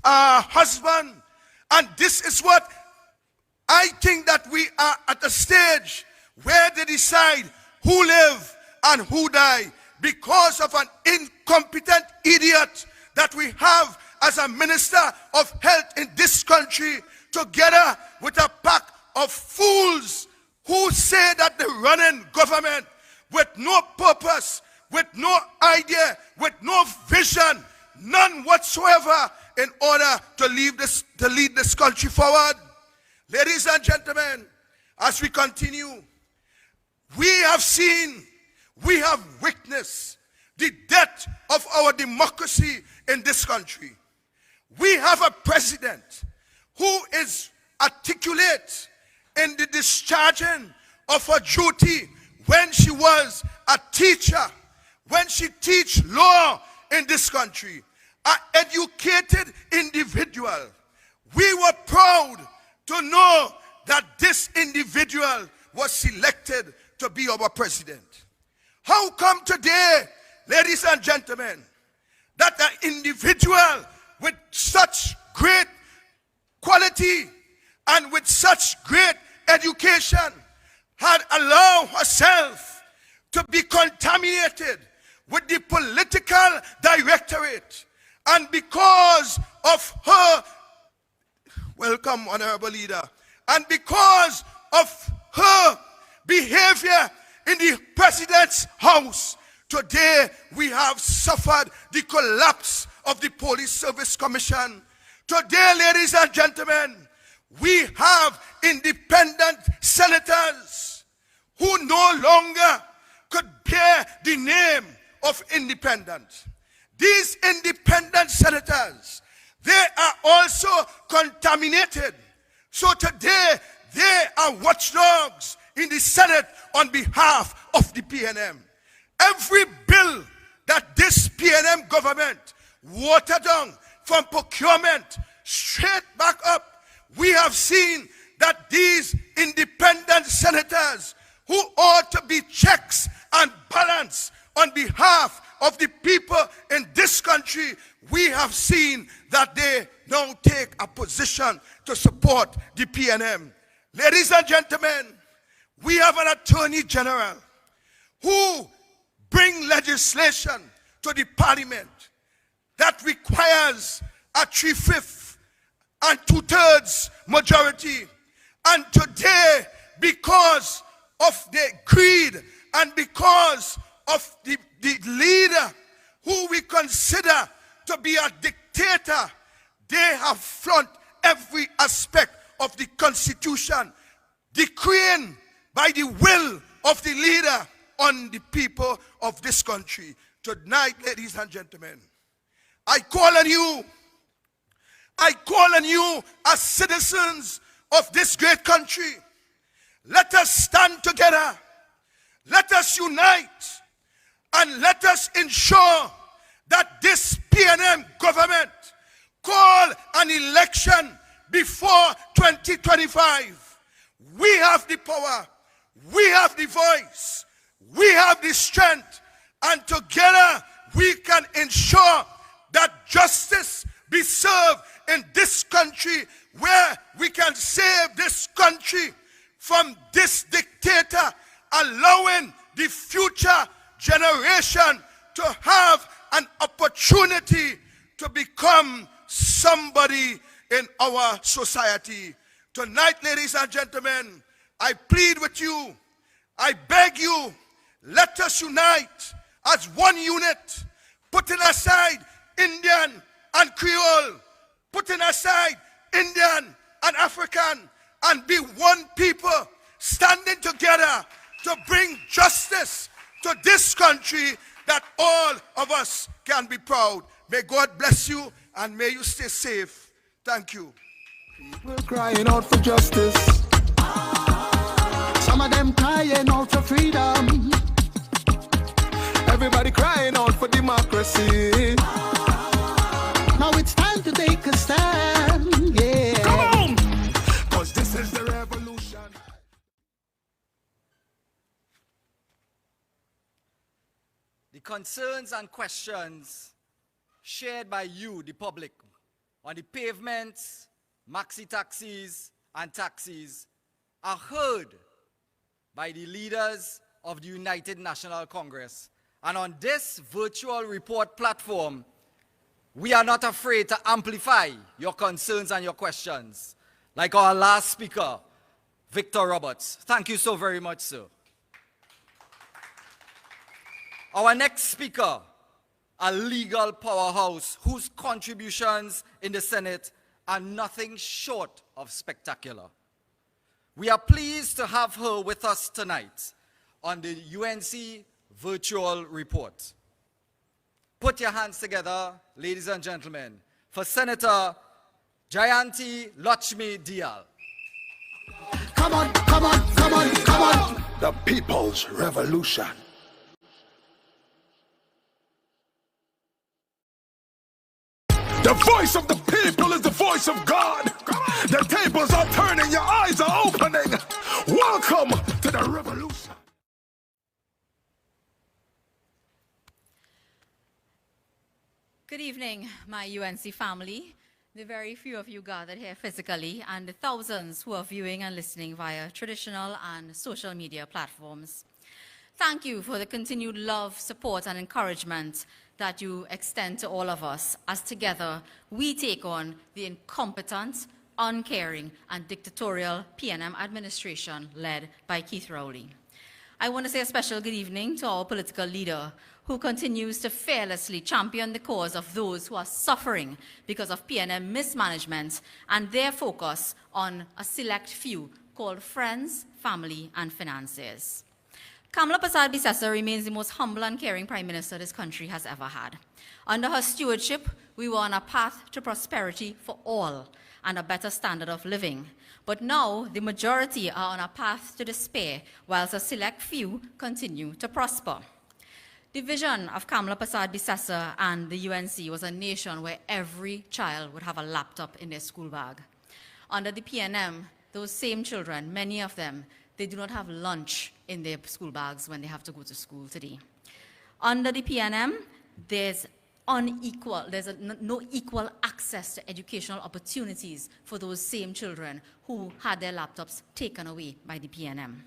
husband. And this is what I think that we are at a stage where they decide who live and who die because of an incompetent idiot that we have as a minister of health in this country, together with a pack of fools who say that they're running government with no purpose, with no idea, with no vision, none whatsoever, in order to lead this country forward. Ladies and gentlemen, as we continue, we have seen, we have witnessed the death of our democracy in this country. We have a president who is articulate in the discharging of her duty when she was a teacher, when she teach law in this country, an educated individual. We were proud to know that this individual was selected to be our president. How come today, ladies and gentlemen, that an individual with such great quality and with such great education had allowed herself to be contaminated with the political directorate, and because of her, welcome honorable leader, and because of her behavior in the president's house, today we have suffered the collapse of the Police Service Commission. Today, ladies and gentlemen, we have independent senators who no longer could bear the name of independent. These independent senators, they are also contaminated. So today, they are watchdogs in the Senate on behalf of the PNM. Every bill that this PNM government watered down from procurement straight back up, we have seen that these independent senators who ought to be checks and balance on behalf of the people in this country, we have seen that they now take a position to support the PNM. Ladies and gentlemen, we have an attorney general who bring legislation to the parliament that requires a 3/5 and 2/3 majority. And today, because of their greed and because of the leader who we consider to be a dictator, they have flouted every aspect of the Constitution, decreeing by the will of the leader on the people of this country. Tonight, ladies and gentlemen, I call on you as citizens of this great country. Let us stand together. Let us unite. And let us ensure that this PNM government call an election before 2025. We have the power. We have the voice. We have the strength. And together we can ensure that justice be served in this country, where we can save this country from this dictator, allowing the future generation to have an opportunity to become somebody in our society. Tonight, ladies and gentlemen, I plead with you, I beg you, let us unite as one unit, putting aside Indian and Creole, putting aside Indian and African, and be one people standing together to bring justice to this country, that all of us can be proud. May God bless you and may you stay safe. Thank you. People crying out for justice. Some of them crying out for freedom. Everybody crying out for democracy. Now it's time to take a stand. Yeah. Come on! Cause this is the revolution. The concerns and questions shared by you, the public, on the pavements, maxi taxis, and taxis are heard by the leaders of the United National Congress. And on this virtual report platform, we are not afraid to amplify your concerns and your questions, like our last speaker, Victor Roberts. Thank you so very much, sir. Our next speaker, a legal powerhouse whose contributions in the Senate are nothing short of spectacular. We are pleased to have her with us tonight on the UNC virtual report. Put your hands together, ladies and gentlemen, for Senator Jayanti Lakshmi Diyal. Come on, come on, come on, come on. The People's Revolution. The voice of the people is the voice of God. The tables are turning, your eyes are opening. Welcome to the revolution. Good evening, my UNC family, the very few of you gathered here physically, and the thousands who are viewing and listening via traditional and social media platforms. Thank you for the continued love, support, and encouragement that you extend to all of us, as together we take on the incompetent, uncaring, and dictatorial PNM administration led by Keith Rowley. I want to say a special good evening to our political leader, who continues to fearlessly champion the cause of those who are suffering because of PNM mismanagement and their focus on a select few called friends, family, and financiers. Kamla Persad-Bissessar remains the most humble and caring Prime Minister this country has ever had. Under her stewardship, we were on a path to prosperity for all and a better standard of living. But now, the majority are on a path to despair, whilst a select few continue to prosper. The vision of Kamla Persad-Bissessar and the UNC was a nation where every child would have a laptop in their school bag. Under the PNM, those same children, many of them, they do not have lunch in their school bags when they have to go to school today. Under the PNM, there's no equal access to educational opportunities for those same children who had their laptops taken away by the PNM.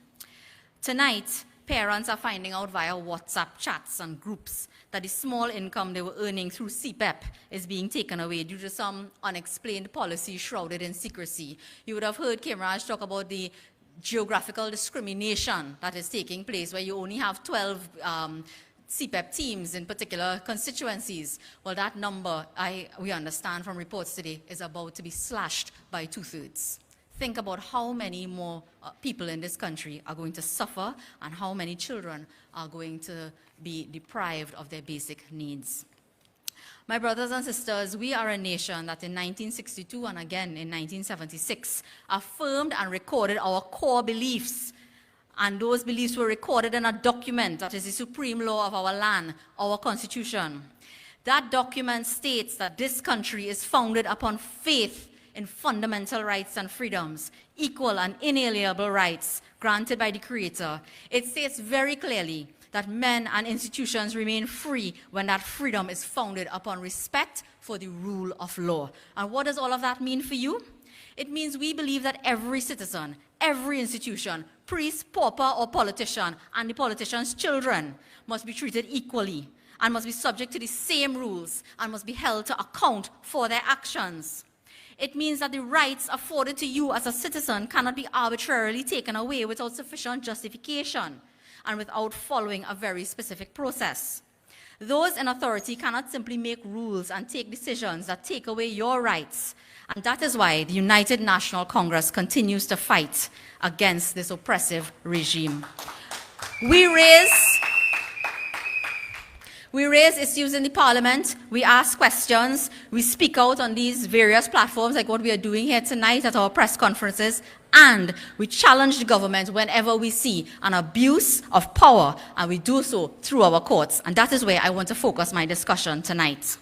Tonight, parents are finding out via WhatsApp chats and groups that the small income they were earning through CPEP is being taken away due to some unexplained policy shrouded in secrecy. You would have heard Kimraj talk about the geographical discrimination that is taking place, where you only have 12 CPEP teams in particular constituencies. Well, that number, we understand from reports today, is about to be slashed by 2/3. think about how many more people in this country are going to suffer and how many children are going to be deprived of their basic needs. My brothers and sisters, we are a nation that in 1962 and again in 1976 affirmed and recorded our core beliefs. And those beliefs were recorded in a document that is the supreme law of our land, our Constitution. That document states that this country is founded upon faith in fundamental rights and freedoms, equal and inalienable rights granted by the Creator. It states very clearly that men and institutions remain free when that freedom is founded upon respect for the rule of law. And what does all of that mean for you? It means we believe that every citizen, every institution, priest, pauper, or politician, and the politician's children must be treated equally and must be subject to the same rules and must be held to account for their actions. It means that the rights afforded to you as a citizen cannot be arbitrarily taken away without sufficient justification and without following a very specific process. Those in authority cannot simply make rules and take decisions that take away your rights. And that is why the United National Congress continues to fight against this oppressive regime. We raise issues in the parliament, we ask questions, we speak out on these various platforms like what we are doing here tonight at our press conferences, and we challenge the government whenever we see an abuse of power, and we do so through our courts. And that is where I want to focus my discussion tonight.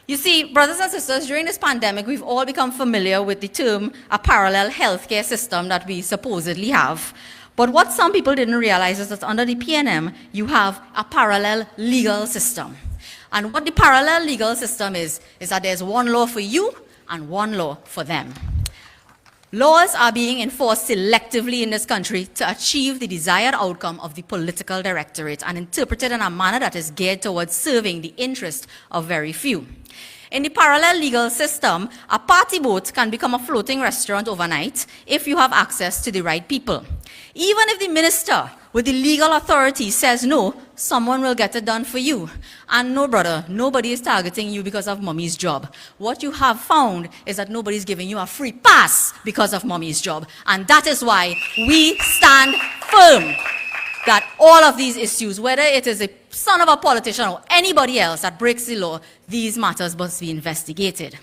You see, brothers and sisters, during this pandemic, we've all become familiar with the term a parallel healthcare system that we supposedly have. But what some people didn't realize is that under the PNM, you have a parallel legal system. And what the parallel legal system is that there's one law for you and one law for them. Laws are being enforced selectively in this country to achieve the desired outcome of the political directorate and interpreted in a manner that is geared towards serving the interest of very few. In the parallel legal system, a party boat can become a floating restaurant overnight if you have access to the right people. Even if the minister with the legal authority says no, someone will get it done for you. And no, brother, nobody is targeting you because of mommy's job. What you have found is that nobody's giving you a free pass because of mommy's job. And that is why we stand firm that all of these issues, whether it is a son of a politician or anybody else that breaks the law, these matters must be investigated.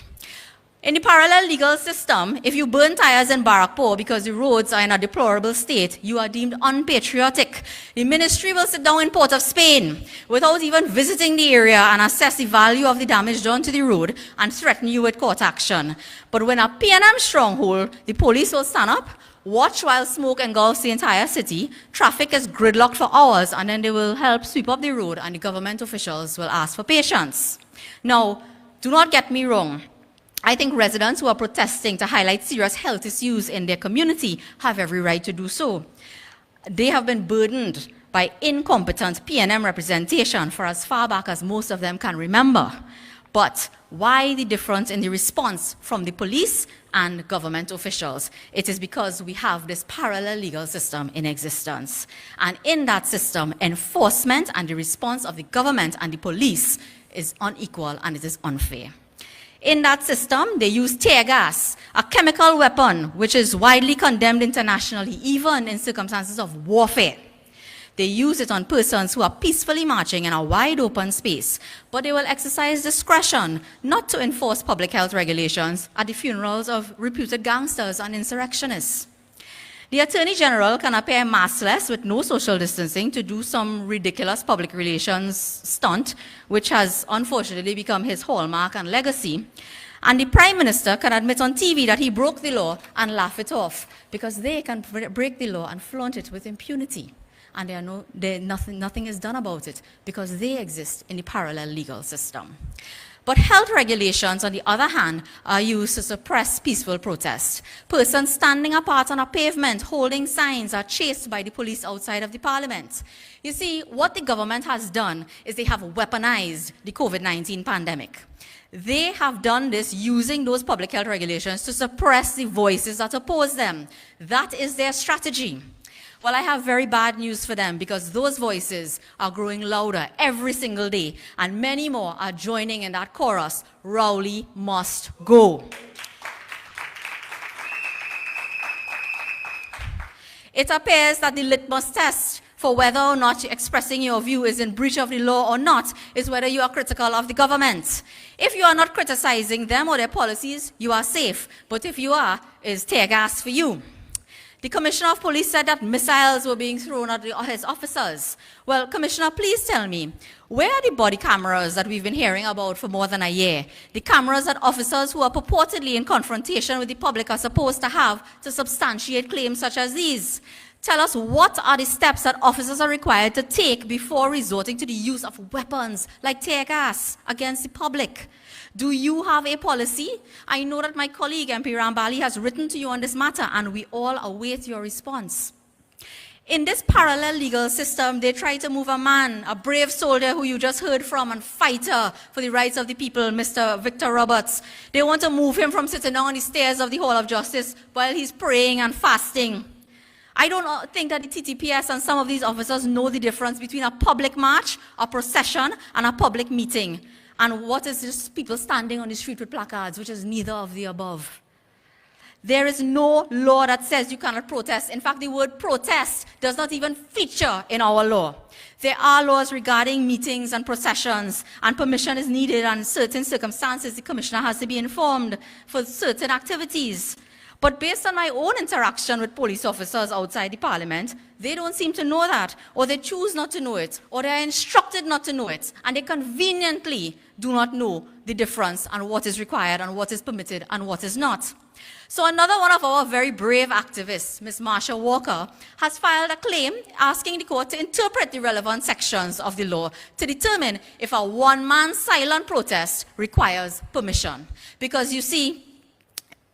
In the parallel legal system, if you burn tires in Barrackpore because the roads are in a deplorable state, you are deemed unpatriotic. The ministry will sit down in Port of Spain without even visiting the area and assess the value of the damage done to the road and threaten you with court action. But when a PNM stronghold, the police will stand up, watch while smoke engulfs the entire city, traffic is gridlocked for hours, and then they will help sweep up the road and the government officials will ask for patience. Now, do not get me wrong. I think residents who are protesting to highlight serious health issues in their community have every right to do so. They have been burdened by incompetent PNM representation for as far back as most of them can remember. But why the difference in the response from the police and government officials? It is because we have this parallel legal system in existence. And in that system, enforcement and the response of the government and the police is unequal and it is unfair. In that system, they use tear gas, a chemical weapon which is widely condemned internationally, even in circumstances of warfare. They use it on persons who are peacefully marching in a wide open space, but they will exercise discretion not to enforce public health regulations at the funerals of reputed gangsters and insurrectionists. The Attorney General can appear maskless with no social distancing to do some ridiculous public relations stunt, which has unfortunately become his hallmark and legacy. And the Prime Minister can admit on TV that he broke the law and laugh it off, because they can break the law and flaunt it with impunity. And nothing is done about it because they exist in the parallel legal system. But health regulations, on the other hand, are used to suppress peaceful protest. Persons standing apart on a pavement holding signs are chased by the police outside of the parliament. You see, what the government has done is they have weaponized the COVID-19 pandemic. They have done this using those public health regulations to suppress the voices that oppose them. That is their strategy. Well, I have very bad news for them because those voices are growing louder every single day, and many more are joining in that chorus, Rowley must go. It appears that the litmus test for whether or not expressing your view is in breach of the law or not is whether you are critical of the government. If you are not criticizing them or their policies, you are safe. But if you are, it's tear gas for you. The Commissioner of Police said that missiles were being thrown at his officers. Well, Commissioner, please tell me, where are the body cameras that we've been hearing about for more than a year? The cameras that officers who are purportedly in confrontation with the public are supposed to have to substantiate claims such as these. Tell us, what are the steps that officers are required to take before resorting to the use of weapons like tear gas against the public? Do you have a policy? I know that my colleague MP Rambali has written to you on this matter, and we all await your response. In this parallel legal system, they try to move a man, a brave soldier who you just heard from, and fighter for the rights of the people, Mr. Victor Roberts. They want to move him from sitting down on the stairs of the Hall of Justice while he's praying and fasting. I don't think that the TTPS and some of these officers know the difference between a public march, a procession, and a public meeting. And what is just people standing on the street with placards, which is neither of the above. There is no law that says you cannot protest. In fact, the word protest does not even feature in our law. There are laws regarding meetings and processions, and permission is needed, and in certain circumstances, the commissioner has to be informed for certain activities. But based on my own interaction with police officers outside the parliament, they don't seem to know that, or they choose not to know it, or they are instructed not to know it, and they conveniently do not know the difference and what is required and what is permitted and what is not. So another one of our very brave activists, Ms. Marsha Walker, has filed a claim asking the court to interpret the relevant sections of the law to determine if a one-man silent protest requires permission. Because you see,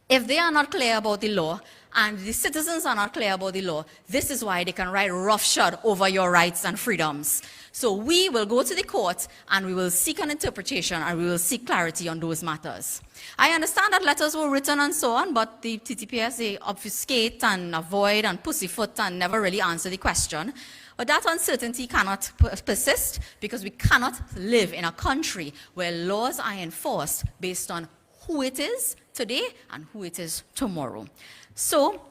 if they are not clear about the law, and the citizens are not clear about the law, this is why they can write roughshod over your rights and freedoms. So we will go to the court, and we will seek an interpretation, and we will seek clarity on those matters. I understand that letters were written and so on, but the TTPS, they obfuscate and avoid and pussyfoot and never really answer the question. But that uncertainty cannot persist, because we cannot live in a country where laws are enforced based on who it is today and who it is tomorrow. So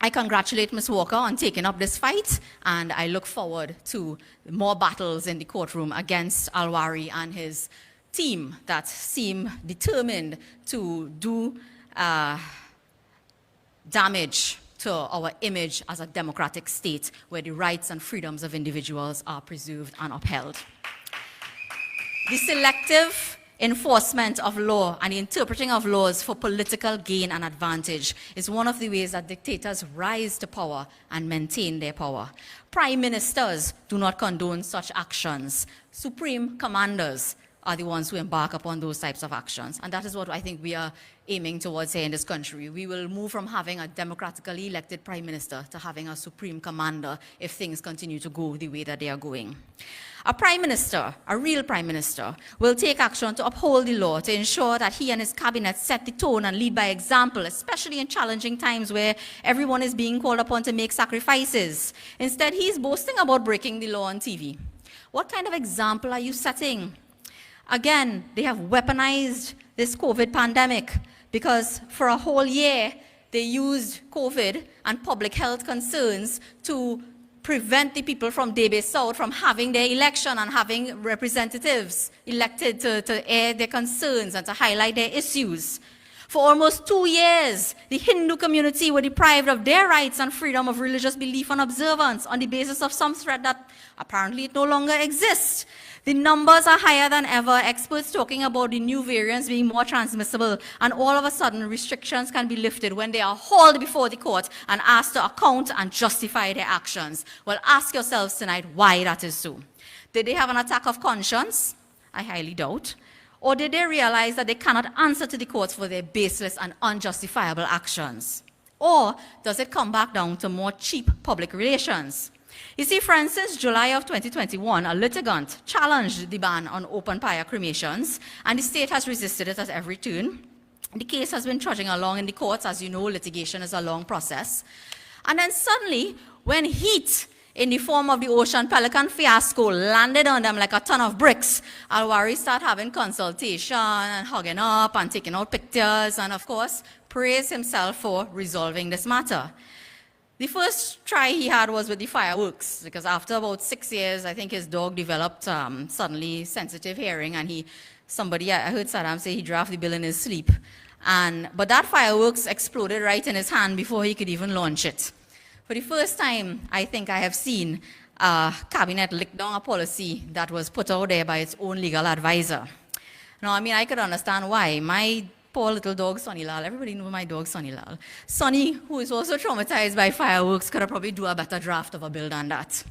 I congratulate Ms. Walker on taking up this fight, and I look forward to more battles in the courtroom against Alwari and his team that seem determined to do damage to our image as a democratic state where the rights and freedoms of individuals are preserved and upheld. The selective enforcement of law and the interpreting of laws for political gain and advantage is one of the ways that dictators rise to power and maintain their power. Prime ministers do not condone such actions. Supreme commanders are the ones who embark upon those types of actions. And that is what I think we are aiming towards here in this country. We will move from having a democratically elected prime minister to having a supreme commander if things continue to go the way that they are going. A prime minister, a real prime minister, will take action to uphold the law, to ensure that he and his cabinet set the tone and lead by example, especially in challenging times where everyone is being called upon to make sacrifices. Instead, he's boasting about breaking the law on TV. What kind of example are you setting? Again, they have weaponized this COVID pandemic, because for a whole year, they used COVID and public health concerns to prevent the people from Debe South from having their election and having representatives elected to air their concerns and to highlight their issues. For almost 2 years, the Hindu community were deprived of their rights and freedom of religious belief and observance on the basis of some threat that apparently it no longer exists. The numbers are higher than ever, experts talking about the new variants being more transmissible, and all of a sudden restrictions can be lifted when they are hauled before the court and asked to account and justify their actions. Well, ask yourselves tonight why that is so. Did they have an attack of conscience? I highly doubt. Or did they realize that they cannot answer to the courts for their baseless and unjustifiable actions? Or does it come back down to more cheap public relations? You see, for instance, July of 2021, a litigant challenged the ban on open pyre cremations, and the state has resisted it at every turn. The case has been trudging along in the courts. As you know, litigation is a long process. And then suddenly, when heat in the form of the Ocean Pelican fiasco landed on them like a ton of bricks, Alwari started having consultation and hugging up and taking out pictures and, of course, praised himself for resolving this matter. The first try he had was with the fireworks, because after about 6 years, I think his dog developed suddenly sensitive hearing, and I heard Saddam say he drafted the bill in his sleep. But that fireworks exploded right in his hand before he could even launch it. For the first time, I think I have seen a cabinet lick down a policy that was put out there by its own legal advisor. Now, I mean, I could understand why. My poor little dog, Sonny Lal, everybody knows my dog, Sonny Lal. Sonny, who is also traumatized by fireworks, could have probably do a better draft of a bill than that.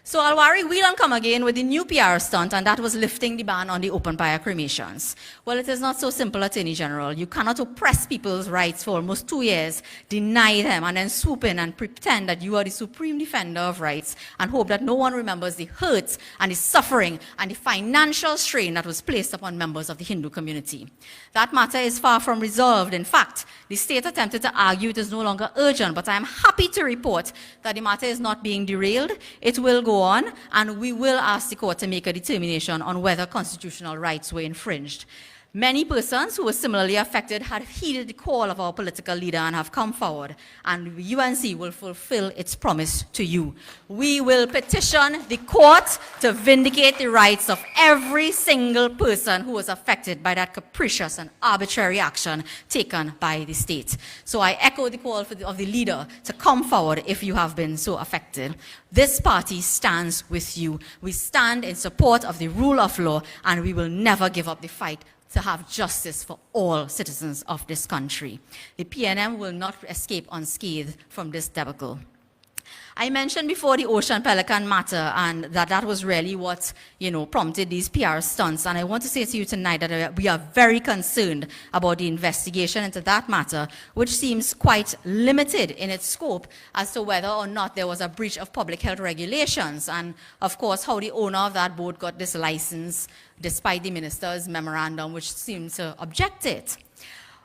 So Alwari, we don't come again with the new PR stunt, and that was lifting the ban on the open fire cremations. Well, it is not so simple, Attorney General. You cannot oppress people's rights for almost 2 years, deny them, and then swoop in and pretend that you are the supreme defender of rights and hope that no one remembers the hurt and the suffering and the financial strain that was placed upon members of the Hindu community. That matter is far from resolved. In fact, the state attempted to argue it is no longer urgent, but I am happy to report that the matter is not being derailed. It will go on, and we will ask the court to make a determination on whether constitutional rights were infringed. Many persons who were similarly affected had heeded the call of our political leader and have come forward, and UNC will fulfill its promise to you. We will petition the court to vindicate the rights of every single person who was affected by that capricious and arbitrary action taken by the state. So I echo the call of the leader to come forward if you have been so affected. This party stands with you. We stand in support of the rule of law, and we will never give up the fight to have justice for all citizens of this country. The PNM will not escape unscathed from this debacle. I mentioned before the Ocean Pelican matter, and that was really what, prompted these PR stunts. And I want to say to you tonight that we are very concerned about the investigation into that matter, which seems quite limited in its scope as to whether or not there was a breach of public health regulations, and of course how the owner of that boat got this license despite the minister's memorandum, which seemed to object it.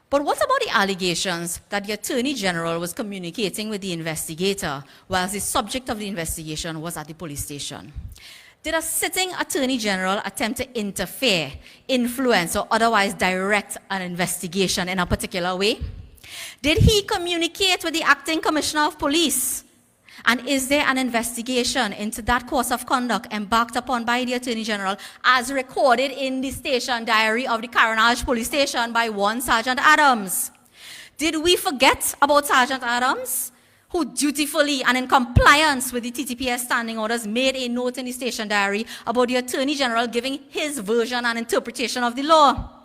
But what about the allegations that the Attorney General was communicating with the investigator whilst the subject of the investigation was at the police station? Did a sitting Attorney General attempt to interfere, influence, or otherwise direct an investigation in a particular way? Did he communicate with the Acting Commissioner of Police? And is there an investigation into that course of conduct embarked upon by the Attorney General as recorded in the station diary of the Caranage Police Station by one Sergeant Adams? Did we forget about Sergeant Adams, who dutifully and in compliance with the TTPS standing orders made a note in the station diary about the Attorney General giving his version and interpretation of the law?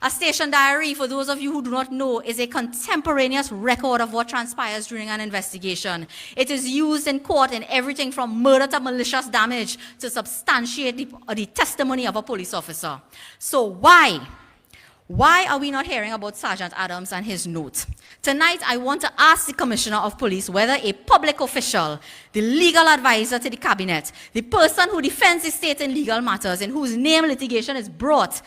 A station diary, for those of you who do not know, is a contemporaneous record of what transpires during an investigation. It is used in court in everything from murder to malicious damage to substantiate the testimony of a police officer. So why are we not hearing about Sergeant Adams and his note? Tonight, I want to ask the Commissioner of Police whether a public official, the legal advisor to the cabinet, the person who defends the state in legal matters, in whose name litigation is brought,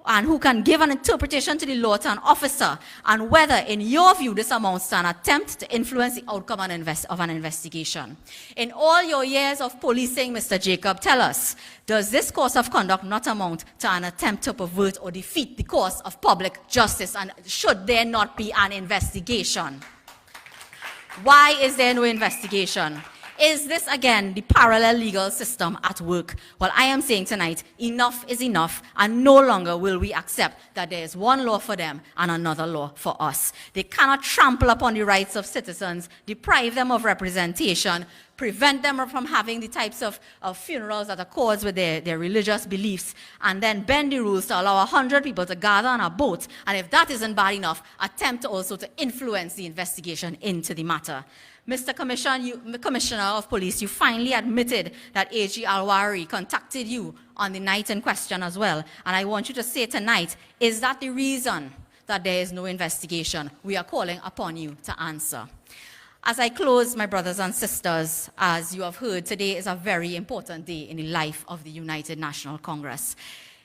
and who can give an interpretation to the law to an officer, and whether, in your view, this amounts to an attempt to influence the outcome of an investigation. In all your years of policing, Mr. Jacob, tell us, does this course of conduct not amount to an attempt to pervert or defeat the cause of public justice, and should there not be an investigation? Why is there no investigation? Is this, again, the parallel legal system at work? Well, I am saying tonight, enough is enough, and no longer will we accept that there is one law for them and another law for us. They cannot trample upon the rights of citizens, deprive them of representation, prevent them from having the types of funerals that accords with their religious beliefs, and then bend the rules to allow 100 people to gather on a boat, and if that isn't bad enough, attempt also to influence the investigation into the matter. Mr. Commissioner of Police, you finally admitted that AG Alwari contacted you on the night in question as well. And I want you to say tonight, is that the reason that there is no investigation? We are calling upon you to answer. As I close, my brothers and sisters, as you have heard, today is a very important day in the life of the United National Congress.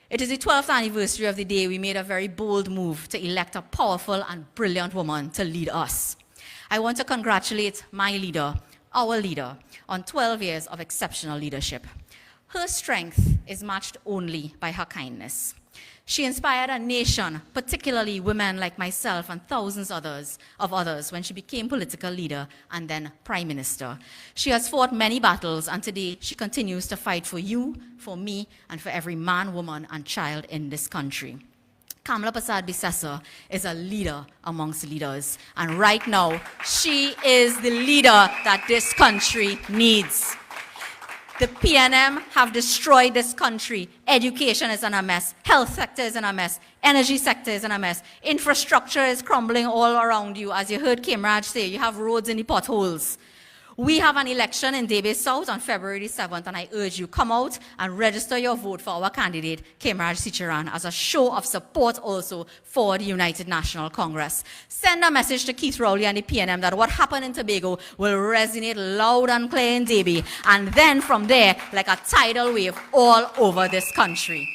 It is the 12th anniversary of the day we made a very bold move to elect a powerful and brilliant woman to lead us. I want to congratulate my leader, our leader, on 12 years of exceptional leadership. Her strength is matched only by her kindness. She inspired a nation, particularly women like myself and thousands of others, when she became political leader and then prime minister. She has fought many battles, and today she continues to fight for you, for me, and for every man, woman, and child in this country. Kamla Persad-Bissessar is a leader amongst leaders, and right now, she is the leader that this country needs. The PNM have destroyed this country. Education is in a mess. Health sector is in a mess. Energy sector is in a mess. Infrastructure is crumbling all around you. As you heard Kimraj say, you have roads in the potholes. We have an election in Debe South on February 7th, and I urge you, come out and register your vote for our candidate, Kimraj Sicharan, as a show of support also for the United National Congress. Send a message to Keith Rowley and the PNM that what happened in Tobago will resonate loud and clear in Debe, and then from there, like a tidal wave all over this country.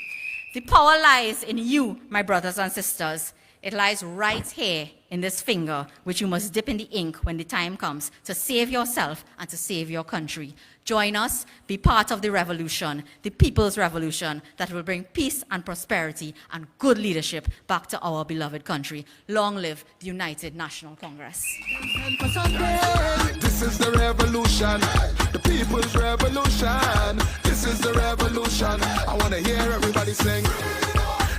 The power lies in you, my brothers and sisters. It lies right here in this finger, which you must dip in the ink when the time comes to save yourself and to save your country. Join us, be part of the revolution, the people's revolution that will bring peace and prosperity and good leadership back to our beloved country. Long live the United National Congress. This is the revolution, the people's revolution. This is the revolution. I want to hear everybody sing.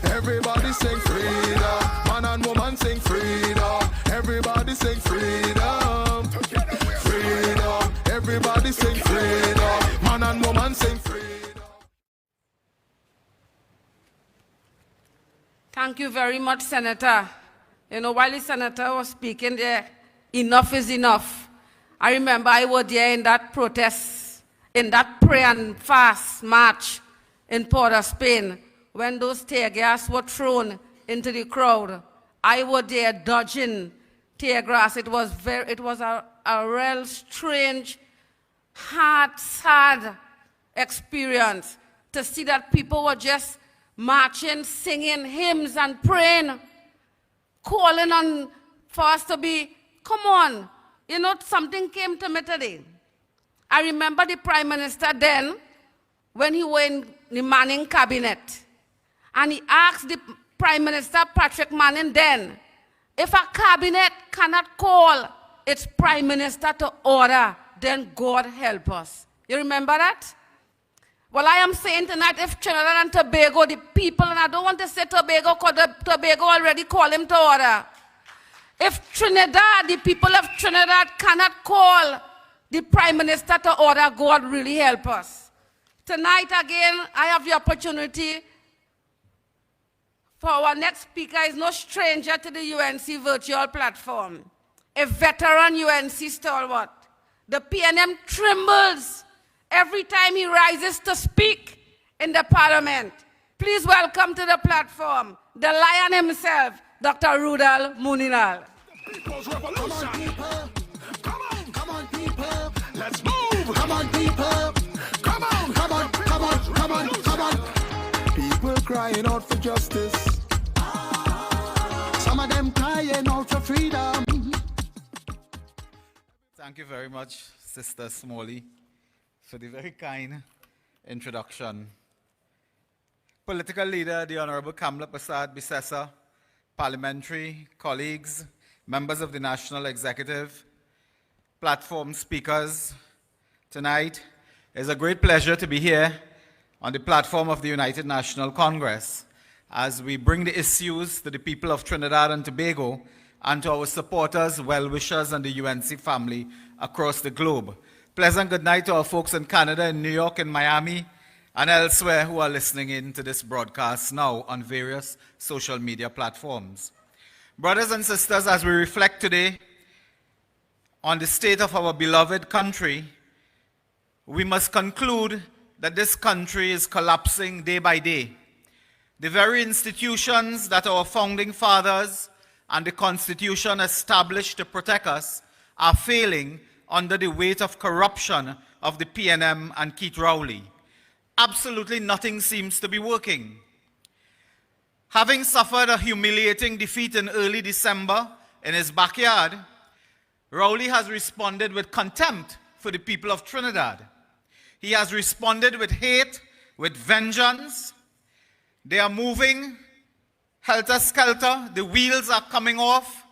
Everybody sing freedom. Man and woman sing freedom. Everybody sing freedom. Freedom. Everybody sing freedom. Man and woman sing freedom. Thank you very much, Senator. You know, while the Senator was speaking there, enough is enough. I remember I was there in that protest, in that pray and fast march in Port of Spain, when those tear gas were thrown into the crowd. I was there dodging tear gas. It was a real strange, hard, sad experience to see that people were just marching, singing hymns and praying, calling on for us to be, come on. You know, something came to me today. I remember the Prime Minister then, when he was in the Manning cabinet, and he asked the Prime Minister, Patrick Manning, then, if a cabinet cannot call its Prime Minister to order, then God help us. You remember that? Well, I am saying tonight, if Trinidad and Tobago, the people, and I don't want to say Tobago, because Tobago already called him to order. If Trinidad, the people of Trinidad cannot call the Prime Minister to order, God really help us. Tonight, again, I have the opportunity for our next speaker is no stranger to the UNC virtual platform, a veteran UNC stalwart. The PNM trembles every time he rises to speak in the parliament. Please welcome to the platform the lion himself, Dr. Rudal Muninal. People's revolution. Come on, people. Let's move. Come on, people. Come on. People crying out for justice. Some of them crying out for freedom. Thank you very much, Sister Smalley, for the very kind introduction. Political leader, the Honorable Kamla Persad-Bissessar, parliamentary colleagues, members of the National Executive, platform speakers, tonight it's a great pleasure to be here on the platform of the United National Congress as we bring the issues to the people of Trinidad and Tobago and to our supporters, well-wishers, and the UNC family across the globe. Pleasant good night to our folks in Canada, in New York, in Miami, and elsewhere who are listening in to this broadcast now on various social media platforms. Brothers and sisters, as we reflect today on the state of our beloved country, we must conclude that this country is collapsing day by day. The very institutions that our founding fathers and the Constitution established to protect us are failing under the weight of corruption of the PNM and Keith Rowley. Absolutely nothing seems to be working. Having suffered a humiliating defeat in early December in his backyard, Rowley has responded with contempt for the people of Trinidad. He has responded with hate, with vengeance. They are moving helter-skelter, the wheels are coming off.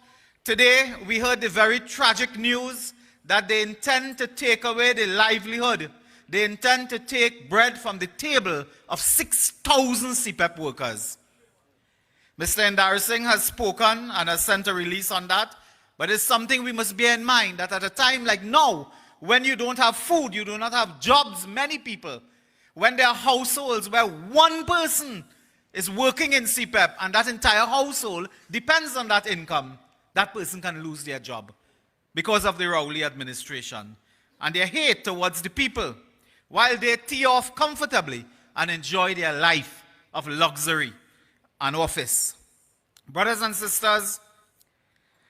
Today, we heard the very tragic news that they intend to take away the livelihood. They intend to take bread from the table of 6,000 CPEP workers. Mr. Endarising has spoken and has sent a release on that, but it's something we must bear in mind that at a time like now, when you don't have food, you do not have jobs, many people, when there are households where one person is working in CPEP and that entire household depends on that income, that person can lose their job because of the Rowley administration and their hate towards the people, while they tee off comfortably and enjoy their life of luxury and office. Brothers and sisters,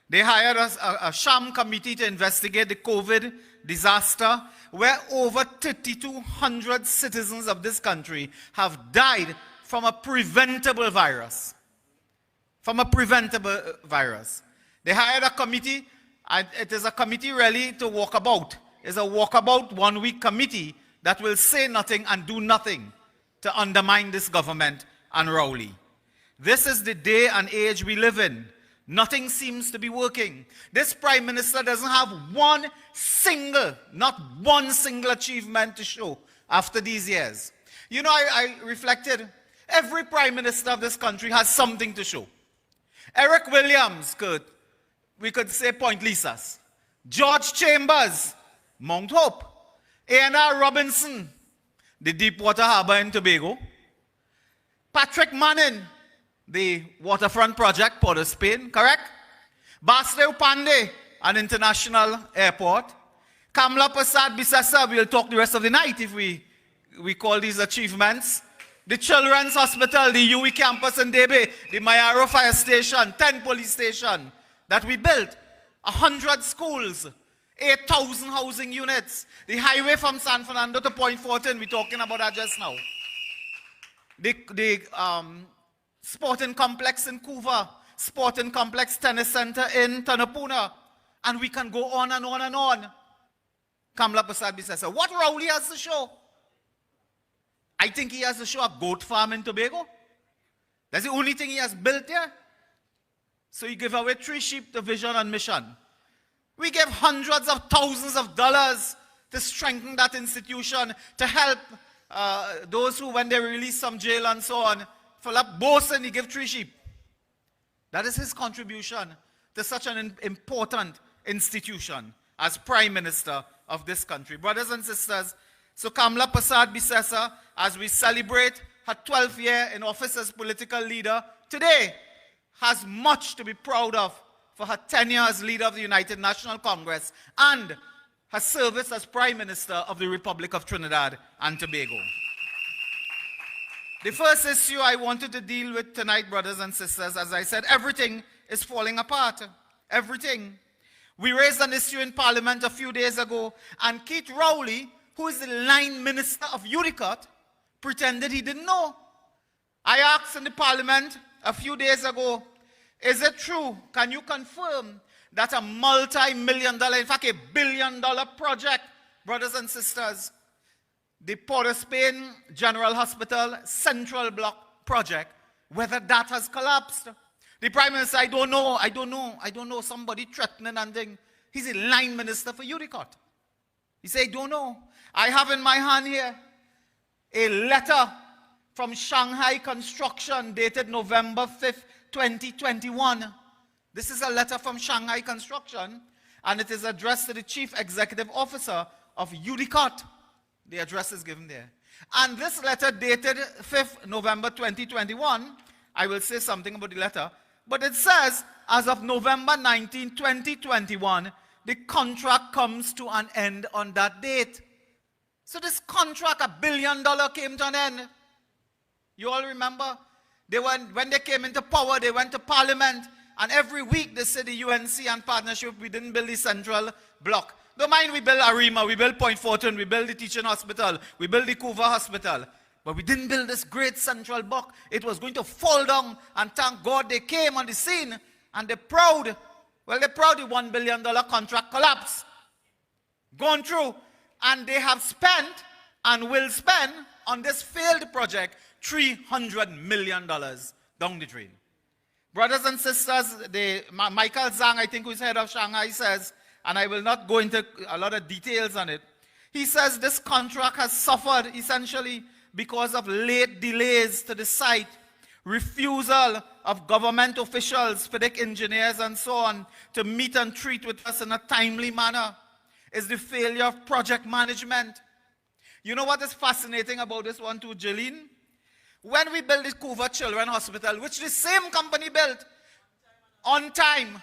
they hired a sham committee to investigate the COVID disaster where over 3,200 citizens of this country have died from a preventable virus. From a preventable virus. They hired a committee, and it is a committee really to walk about. It's a walkabout 1 week committee that will say nothing and do nothing to undermine this government and Rowley. This is the day and age we live in. Nothing seems to be working. This Prime Minister doesn't have not one single achievement to show after these years. You know, I reflected, every Prime Minister of this country has something to show. Eric Williams we could say Point Lisas. George Chambers, Mount Hope. A&R Robinson, the Deepwater Harbor in Tobago. Patrick Manning, the waterfront project, Port of Spain, correct? Basdev Pandey, an international airport. Kamla Prasad Bisesa, we'll talk the rest of the night if we call these achievements. The Children's Hospital, the UE campus in Debe, the Mayaro Fire Station, 10 police station that we built, 100 schools, 8,000 housing units, the highway from San Fernando to Point Fortin, we're talking about that just now. The sporting complex in Couva, sporting complex tennis center in Tanapuna, and we can go on and on and on. Kamla Prasad Bisesa, what Rowley has to show? I think he has to show a goat farm in Tobago. That's the only thing he has built there. So you give away 3 sheep to Vision and Mission. We give hundreds of thousands of dollars to strengthen that institution, to help those who, when they release from jail and so on, fill up boats and he give 3 sheep. That is his contribution to such an important institution as Prime Minister of this country. Brothers and sisters, so Kamla Prasad Bisesa, as we celebrate her 12th year in office as political leader, today has much to be proud of for her tenure as leader of the United National Congress and her service as Prime Minister of the Republic of Trinidad and Tobago. The first issue I wanted to deal with tonight, brothers and sisters, as I said, everything is falling apart. Everything. We raised an issue in Parliament a few days ago, and Keith Rowley, who is the line minister of Unicot, pretended he didn't know. I asked in the Parliament a few days ago, is it true? Can you confirm that a multi-million-dollar, in fact a billion-dollar project, brothers and sisters, the Port of Spain General Hospital Central Block project, whether that has collapsed? The Prime Minister, I don't know, somebody threatening and thing. He's a line minister for Unicot. He said, I don't know. I have in my hand here a letter from Shanghai Construction dated November 5th, 2021. This is a letter from Shanghai Construction, and it is addressed to the Chief Executive Officer of Unicot. The address is given there. And this letter dated 5th November 2021, I will say something about the letter, but it says, as of November 19, 2021, the contract comes to an end on that date. So this contract, $1 billion, came to an end. You all remember? When they came into power, they went to Parliament, and every week they said the UNC and partnership, we didn't build the central block. Don't mind we build Arima, we built Point Fortin, we built the teaching hospital, we built the Couva hospital. But we didn't build this great central block. It was going to fall down, and thank God they came on the scene, and they're proud. Well, they're proud the $1 billion contract collapsed. Gone through. And they have spent and will spend on this failed project $300 million down the drain. Brothers and sisters, Michael Zhang, I think, who's head of Shanghai, says, and I will not go into a lot of details on it, he says this contract has suffered essentially because of late delays to the site, refusal of government officials, FIDIC engineers and so on, to meet and treat with us in a timely manner. It's the failure of project management. You know what is fascinating about this one too, Jillian? When we built the Couva Children's Hospital, which the same company built, on time,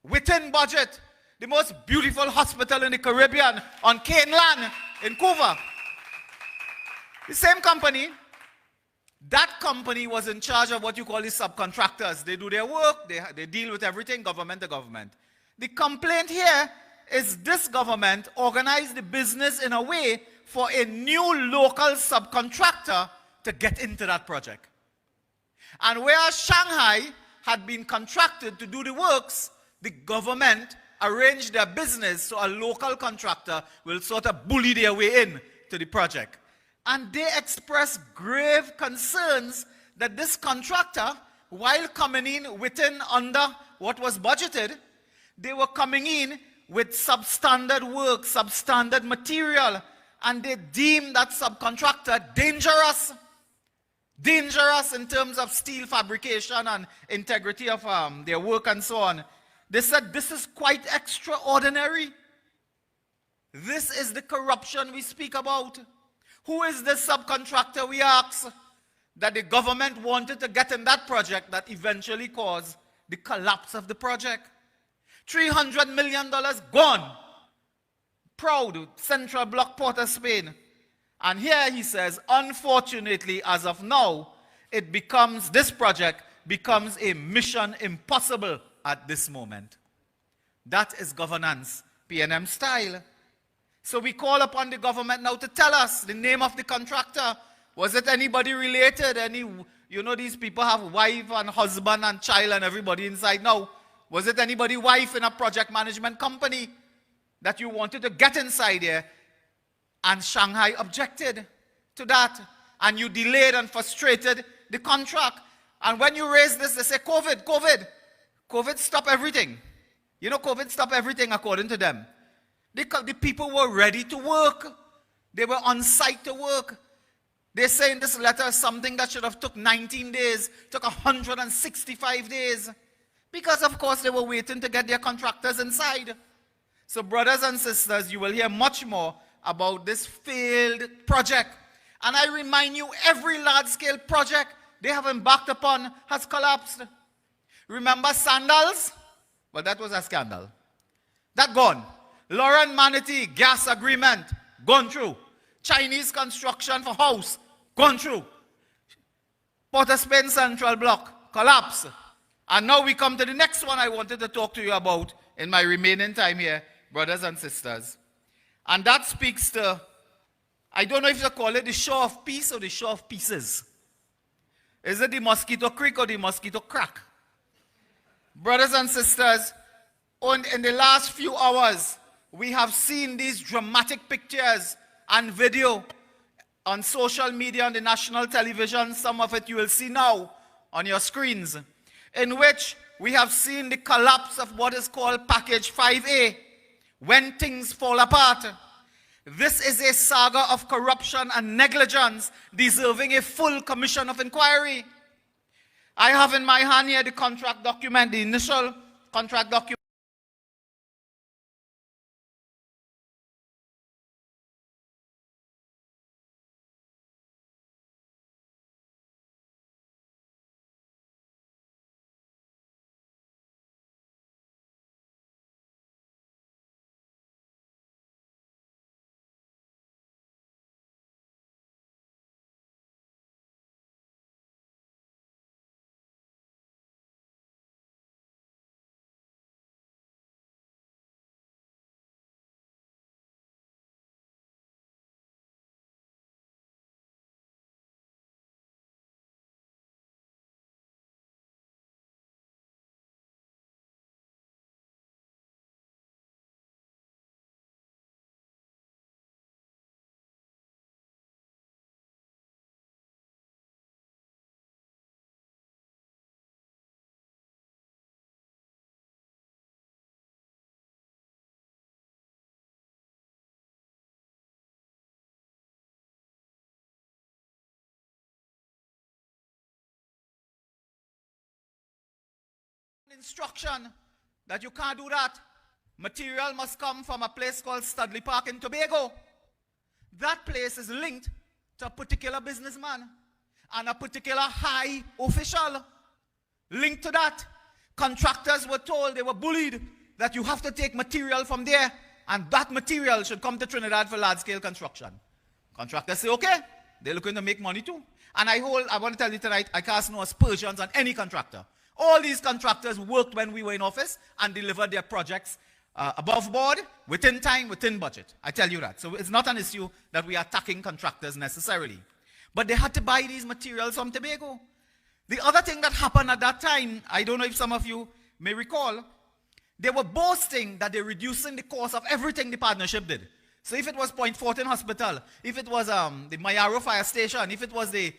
within budget, the most beautiful hospital in the Caribbean, on Cane Land, in Couva. The same company, that company was in charge of what you call the subcontractors. They do their work, they deal with everything, government to government. The complaint here is this government organized the business in a way for a new local subcontractor to get into that project. And whereas Shanghai had been contracted to do the works, the government arranged their business so a local contractor will sort of bully their way in to the project. And they expressed grave concerns that this contractor, while coming in within under what was budgeted, they were coming in with substandard work, substandard material, and they deemed that subcontractor dangerous. Dangerous in terms of steel fabrication and integrity of their work and so on. They said this is quite extraordinary. This is the corruption we speak about. Who is this subcontractor, we ask, that the government wanted to get in that project that eventually caused the collapse of the project? $300 million gone. Proud Central Block Port of Spain. And here he says, unfortunately, as of now, this project becomes a mission impossible at this moment. That is governance, PNM style. So we call upon the government now to tell us the name of the contractor. Was it anybody related? These people have wife and husband and child and everybody inside now. Was it anybody wife in a project management company that you wanted to get inside here? And Shanghai objected to that. And you delayed and frustrated the contract. And when you raise this, they say, COVID stopped everything. You know, COVID stopped everything according to them. The people were ready to work. They were on site to work. They say in this letter something that should have took 19 days, took 165 days. Because, of course, they were waiting to get their contractors inside. So, brothers and sisters, you will hear much more about this failed project. And I remind you, every large-scale project they have embarked upon has collapsed. Remember Sandals? Well, that was a scandal. That gone. Lauren Manatee gas agreement, gone through. Chinese construction for house, gone through. Port of Spain Central Block, collapse. And now we come to the next one I wanted to talk to you about in my remaining time here, brothers and sisters. And that speaks to, I don't know if you call it the show of peace or the show of pieces. Is it the Mosquito Creek or the Mosquito Crack? Brothers and sisters, in the last few hours, we have seen these dramatic pictures and video on social media, on the national television. Some of it you will see now on your screens, in which we have seen the collapse of what is called Package 5A, when things fall apart. This is a saga of corruption and negligence deserving a full commission of inquiry. I have in my hand here the contract document, the initial contract document. instruction that you can't do that. Material must come from a place called Studley Park in Tobago. That place is linked to a particular businessman and a particular high official. Linked to that, contractors were told, they were bullied, that you have to take material from there, and that material should come to Trinidad for large-scale construction. Contractors say, okay, they're looking to make money too. And I want to tell you tonight, I cast no aspersions on any contractor. All these contractors worked when we were in office and delivered their projects above board, within time, within budget. I tell you that. So it's not an issue that we are attacking contractors necessarily. But they had to buy these materials from Tobago. The other thing that happened at that time, I don't know if some of you may recall, they were boasting that they're reducing the cost of everything the partnership did. So if it was Point Fortin Hospital, if it was the Mayaro Fire Station, if it was the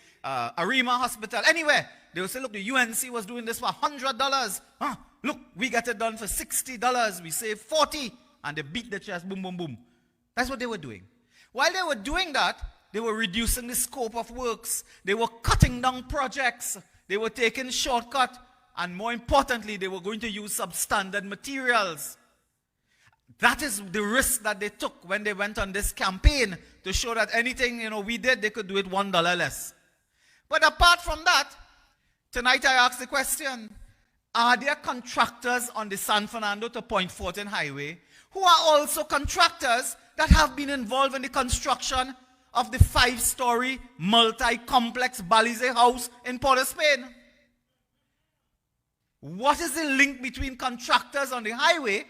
Arima Hospital, anywhere, they would say, look, the UNC was doing this for $100. Look, we get it done for $60. We save 40, and they beat the chest, boom, boom, boom. That's what they were doing. While they were doing that, they were reducing the scope of works. They were cutting down projects. They were taking shortcut. And more importantly, they were going to use substandard materials. That is the risk that they took when they went on this campaign to show that anything we did, they could do it $1 less. But apart from that, tonight I ask the question, are there contractors on the San Fernando to Point Fortin Highway who are also contractors that have been involved in the construction of the 5-story multi-complex Balize house in Port of Spain? What is the link between contractors on the highway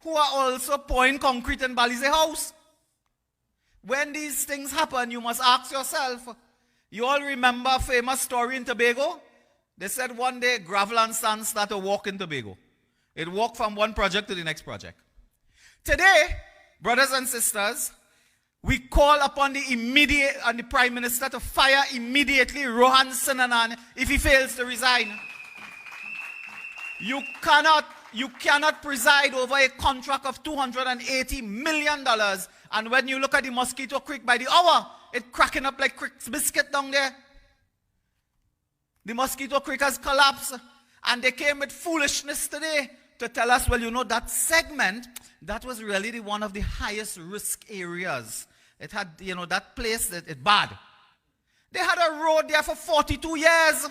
who are also pouring concrete in Balize house? When these things happen, you must ask yourself, you all remember a famous story in Tobago? They said one day gravel and sand started to walk in Tobago. It walked from one project to the next project. Today, brothers and sisters, we call upon the Prime Minister to fire immediately Rohan Sinanan if he fails to resign. You cannot preside over a contract of $280 million, and when you look at the Mosquito Creek by the hour, it's cracking up like Crick's biscuit down there. The Mosquito Creek has collapsed, and they came with foolishness today to tell us, well, that segment, that was really one of the highest risk areas. It had, that place, it's bad. They had a road there for 42 years.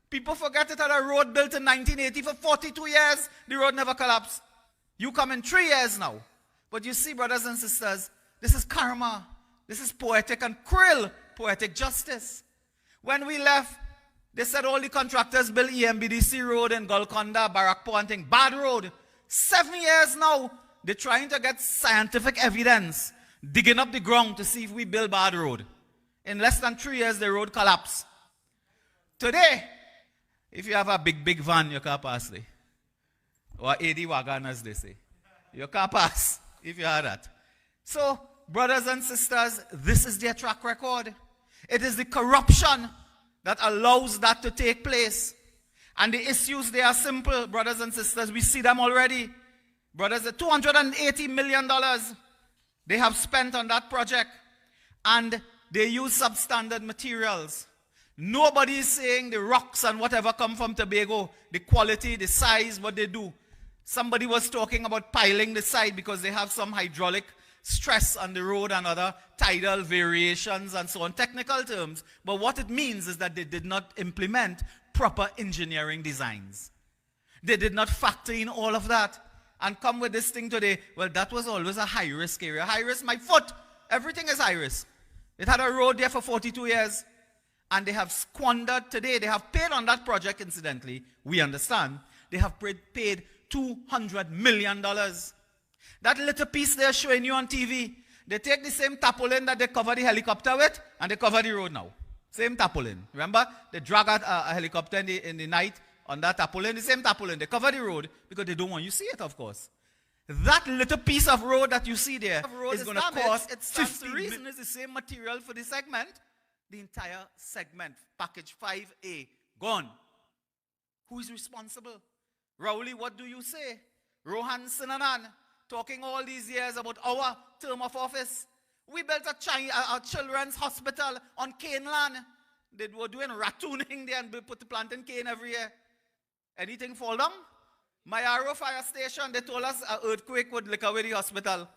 People forget it had a road built in 1980 for 42 years. The road never collapsed. You come in 3 years now. But you see, brothers and sisters, this is karma. This is poetic and cruel poetic justice. When we left, they said all the contractors built EMBDC road in Golconda, Barakpo and thing. Bad road. 7 years now, they're trying to get scientific evidence, digging up the ground to see if we build bad road. In less than 3 years, the road collapsed. Today, if you have a big van, you can't pass there. Or 80 wagon, as they say. You can't pass if you have that. So, brothers and sisters, this is their track record. It is the corruption that allows that to take place. And the issues, they are simple, brothers and sisters. We see them already. Brothers, $280 million they have spent on that project. And they use substandard materials. Nobody is saying the rocks and whatever come from Tobago, the quality, the size, what they do. Somebody was talking about piling the side because they have some hydraulic stress on the road and other tidal variations and so on, technical terms. But what it means is that they did not implement proper engineering designs. They did not factor in all of that and come with this thing today. Well, that was always a high-risk area. High risk, my foot, everything is high risk. It had a road there for 42 years. And they have squandered today. They have paid on that project, incidentally. We understand. They have paid $200 million. That little piece they're showing you on TV, they take the same tarpaulin that they cover the helicopter with, and they cover the road now. Same tarpaulin. Remember? They drag out a helicopter in the night on that tarpaulin, the same tarpaulin. They cover the road because they don't want you to see it, of course. That little piece of road that you see there is going to cost $50 million. The reason is the same material for the segment. The entire segment, package 5A, gone. Who is responsible? Rowley, what do you say? Rohan Sinanan, talking all these years about our term of office. We built a children's hospital on cane land. They were doing rattooning there and put the planting cane every year. Anything fall down? Mayaro Fire Station, they told us an earthquake would lick away the hospital.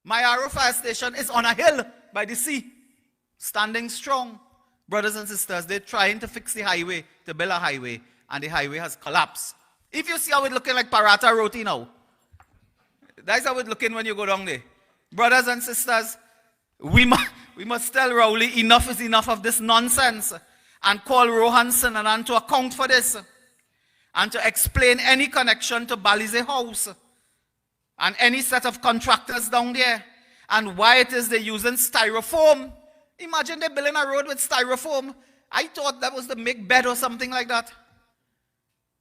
Mayaro Fire Station is on a hill by the sea, standing strong. Brothers and sisters, they're trying to fix the highway, to build a highway, and the highway has collapsed. If you see how it's looking like Parata Roti now, that's how it's looking when you go down there. Brothers and sisters, we must tell Rowley enough is enough of this nonsense and call Rohanson and to account for this and to explain any connection to Balize House and any set of contractors down there and why it is they're using styrofoam. Imagine they're building a road with styrofoam. I thought that was to make bed or something like that.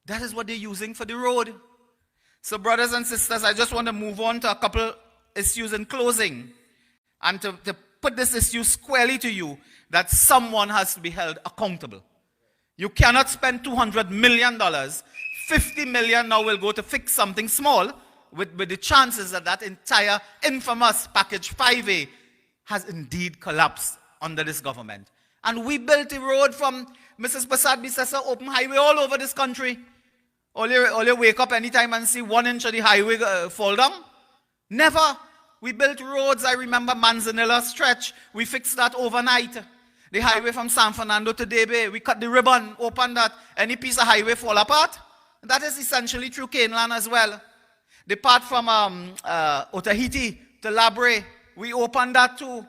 That is what they're using for the road. So brothers and sisters, I just want to move on to a couple issues in closing and to put this issue squarely to you that someone has to be held accountable. You cannot spend $200 million. 50 million now will go to fix something small with the chances that that entire infamous package 5A has indeed collapsed under this government. And we built a road from Mrs. Basad Bisesa open highway all over this country. All you wake up anytime and see 1 inch of the highway fall down? Never. We built roads. I remember Manzanilla stretch. We fixed that overnight. The highway from San Fernando to Debe, we cut the ribbon, opened that. Any piece of highway fall apart? That is essentially through Caneland as well. The part from Otahiti to Labre, we opened that too.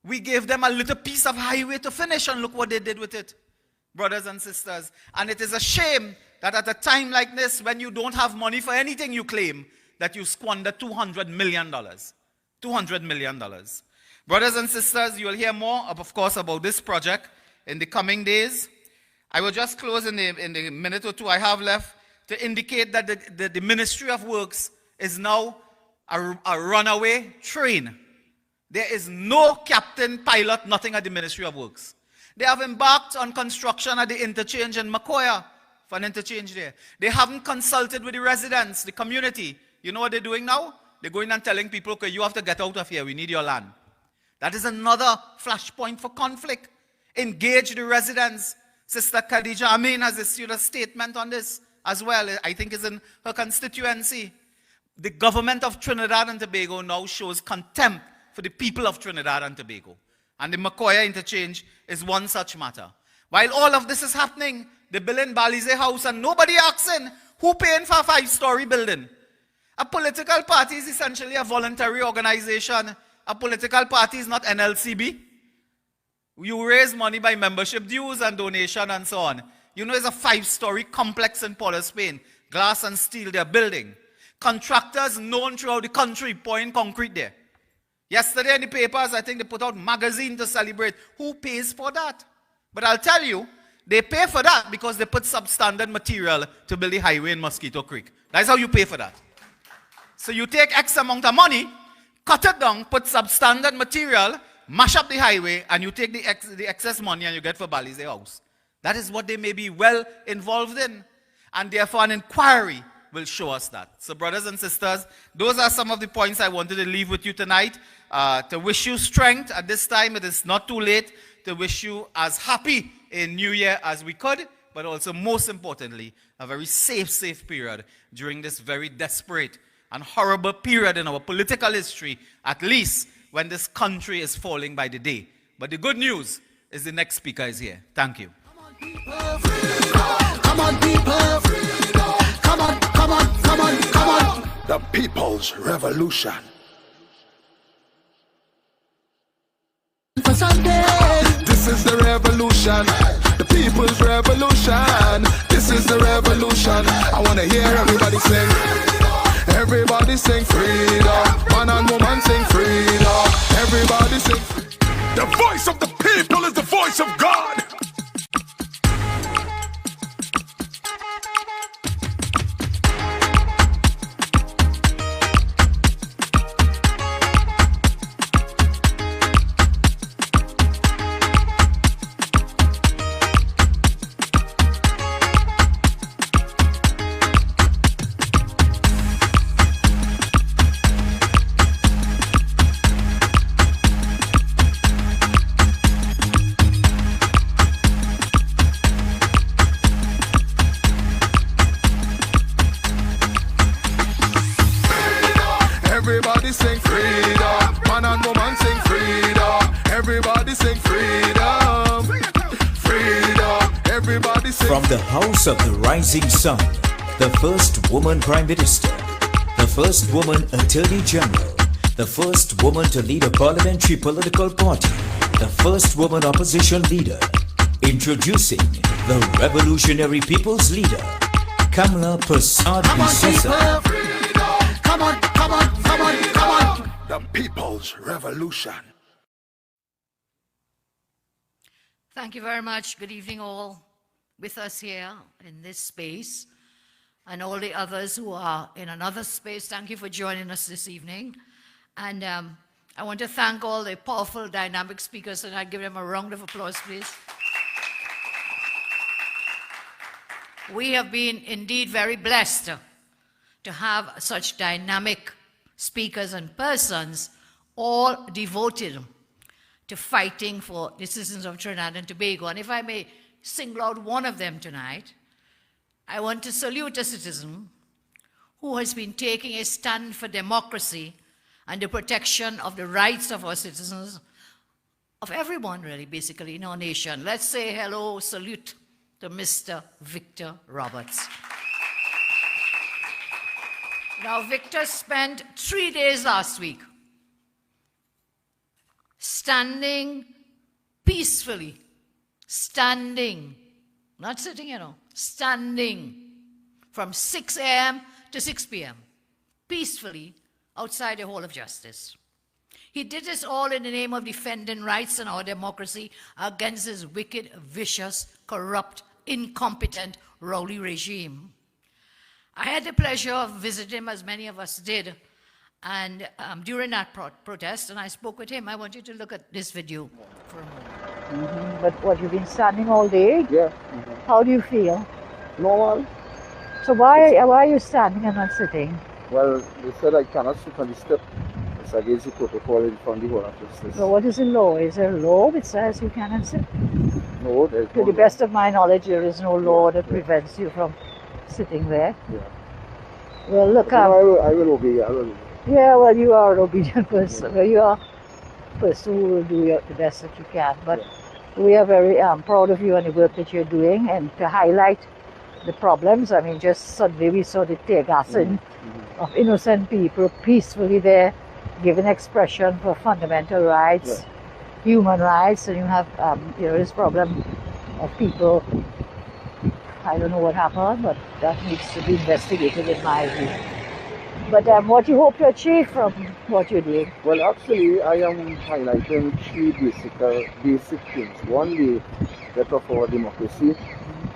We gave them a little piece of highway to finish, and look what they did with it, brothers and sisters. And it is a shame that at a time like this, when you don't have money for anything you claim, that you squander $200 million. $200 million. Brothers and sisters, you will hear more, of course, about this project in the coming days. I will just close in the minute or two I have left to indicate that the Ministry of Works is now a runaway train. There is no captain, pilot, nothing at the Ministry of Works. They have embarked on construction at the interchange in Makoya, for an interchange there. They haven't consulted with the residents, the community. You know what they're doing now? They're going and telling people, okay, you have to get out of here, we need your land. That is another flashpoint for conflict. Engage the residents. Sister Khadija Amin has issued a statement on this as well. I think it's in her constituency. The government of Trinidad and Tobago now shows contempt for the people of Trinidad and Tobago. And the Makoya interchange is one such matter. While all of this is happening, they build in Balize House and nobody asking who paying for a 5-story building. A political party is essentially a voluntary organization. A political party is not NLCB. You raise money by membership dues and donation and so on. You know, it's a 5-story complex in Port of Spain. Glass and steel they're building. Contractors known throughout the country pouring concrete there. Yesterday in the papers, I think they put out magazine to celebrate. Who pays for that? But I'll tell you, they pay for that because they put substandard material to build the highway in Mosquito Creek. That's how you pay for that. So you take X amount of money, cut it down, put substandard material, mash up the highway, and you take the excess money and you get for Balize House. That is what they may be well involved in. And therefore an inquiry will show us that. So brothers and sisters, those are some of the points I wanted to leave with you tonight. To wish you strength at this time. It is not too late to wish you as happy a new year as we could, but also most importantly, a very safe period during this very desperate and horrible period in our political history, at least when this country is falling by the day. But the good news is the next speaker is here. Thank you. Come on, people. Come on, come on, come on, come on. The People's Revolution. For Sunday. This is the revolution, the people's revolution. This is the revolution. I want to hear everybody sing. Everybody sing freedom. Man and woman sing freedom. Everybody sing freedom. The voice of the people is the voice of God. Everybody sing freedom. Man and woman sing freedom. Everybody sing freedom. Freedom. Everybody sing. From the house of the rising sun, the first woman Prime Minister, the first woman Attorney General, the first woman to lead a parliamentary political party, the first woman opposition leader, introducing the revolutionary people's leader, Kamla Prasad Bisesa. Come on, come on, come on, come on. The People's Revolution. Thank you very much. Good evening, all with us here in this space, and all the others who are in another space. Thank you for joining us this evening. And I want to thank all the powerful, dynamic speakers, and I'd give them a round of applause, please. We have been indeed very blessed to have such dynamic speakers and persons, all devoted to fighting for the citizens of Trinidad and Tobago. And if I may single out one of them tonight, I want to salute a citizen who has been taking a stand for democracy and the protection of the rights of our citizens, of everyone really, basically, in our nation. Let's say hello, salute to Mr. Victor Roberts. Now, Victor spent 3 days last week standing peacefully, standing, not sitting, standing from 6 a.m. to 6 p.m., peacefully outside the Hall of Justice. He did this all in the name of defending rights and our democracy against this wicked, vicious, corrupt, incompetent, rowdy regime. I had the pleasure of visiting him, as many of us did, and during that protest, and I spoke with him. I want you to look at this video for a moment. But what, you've been standing all day? Yeah. How do you feel? Normal. So why are you standing and not sitting? Well, they said I cannot sit on the step. It's against the protocol in front of the Hall of Justice. So what is the law? Is there a law that says you cannot sit? No, there's To the best of my knowledge, there is no law that prevents you from sitting there. Yeah. Well, look, I will obey. I will obey. Yeah, well, you are an obedient person. Well, you are a person who will do the best that you can. But we are very proud of you and the work that you're doing, and to highlight the problems. I mean, just Sunday we saw the tear gassing of innocent people peacefully there, giving expression for fundamental rights, human rights, and you have this problem of people. I don't know what happened, but that needs to be investigated in my view. But what you hope to achieve from what you're doing? Well, actually, I am highlighting three basic things. One, the death of our democracy,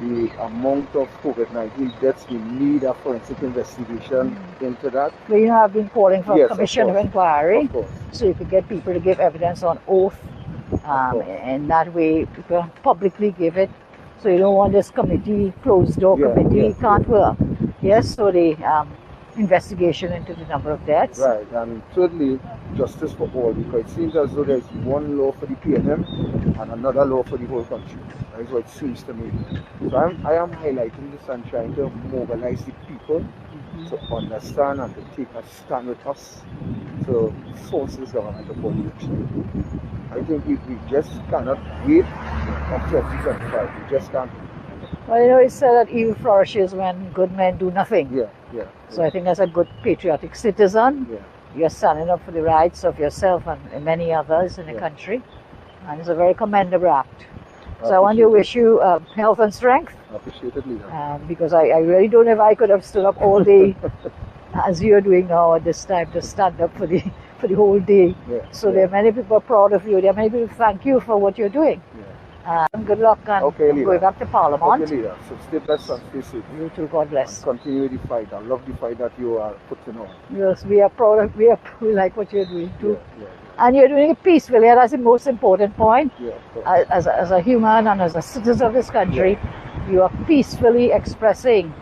the amount of COVID-19 deaths. We need a forensic investigation into that. Well, you have been calling for a commission of inquiry, of course, so you could get people to give evidence on oath, and that way people publicly give it. So you don't want this committee, closed door committee, can't work. Yes, so the investigation into the number of deaths. Right, and thirdly, justice for all, because it seems as though there's one law for the PNM and another law for the whole country. That is what it seems to me. So I am highlighting this and trying to mobilize the people to understand and to take a stand with us to force this government upon you. I think we just cannot wait until 2025. We just can't. Well, it's said that evil flourishes when good men do nothing. Yeah. So I think as a good patriotic citizen, you're standing up for the rights of yourself and many others in the country. And it's a very commendable act. So I want to wish you health and strength. I appreciate it, Leader. Because I really don't know if I could have stood up all day as you're doing now at this time, to stand up for the whole day. So there are many people proud of you. There are many people who thank you for what you're doing. Good luck and going back to Parliament. Okay, Leader. So stay blessed and stay safe. You too, God bless. And continue the fight. I love the fight that you are putting on. Yes, we are proud of, we like what you're doing too. And you're doing it peacefully, and that's the most important point. As a human and as a citizen of this country, you are peacefully expressing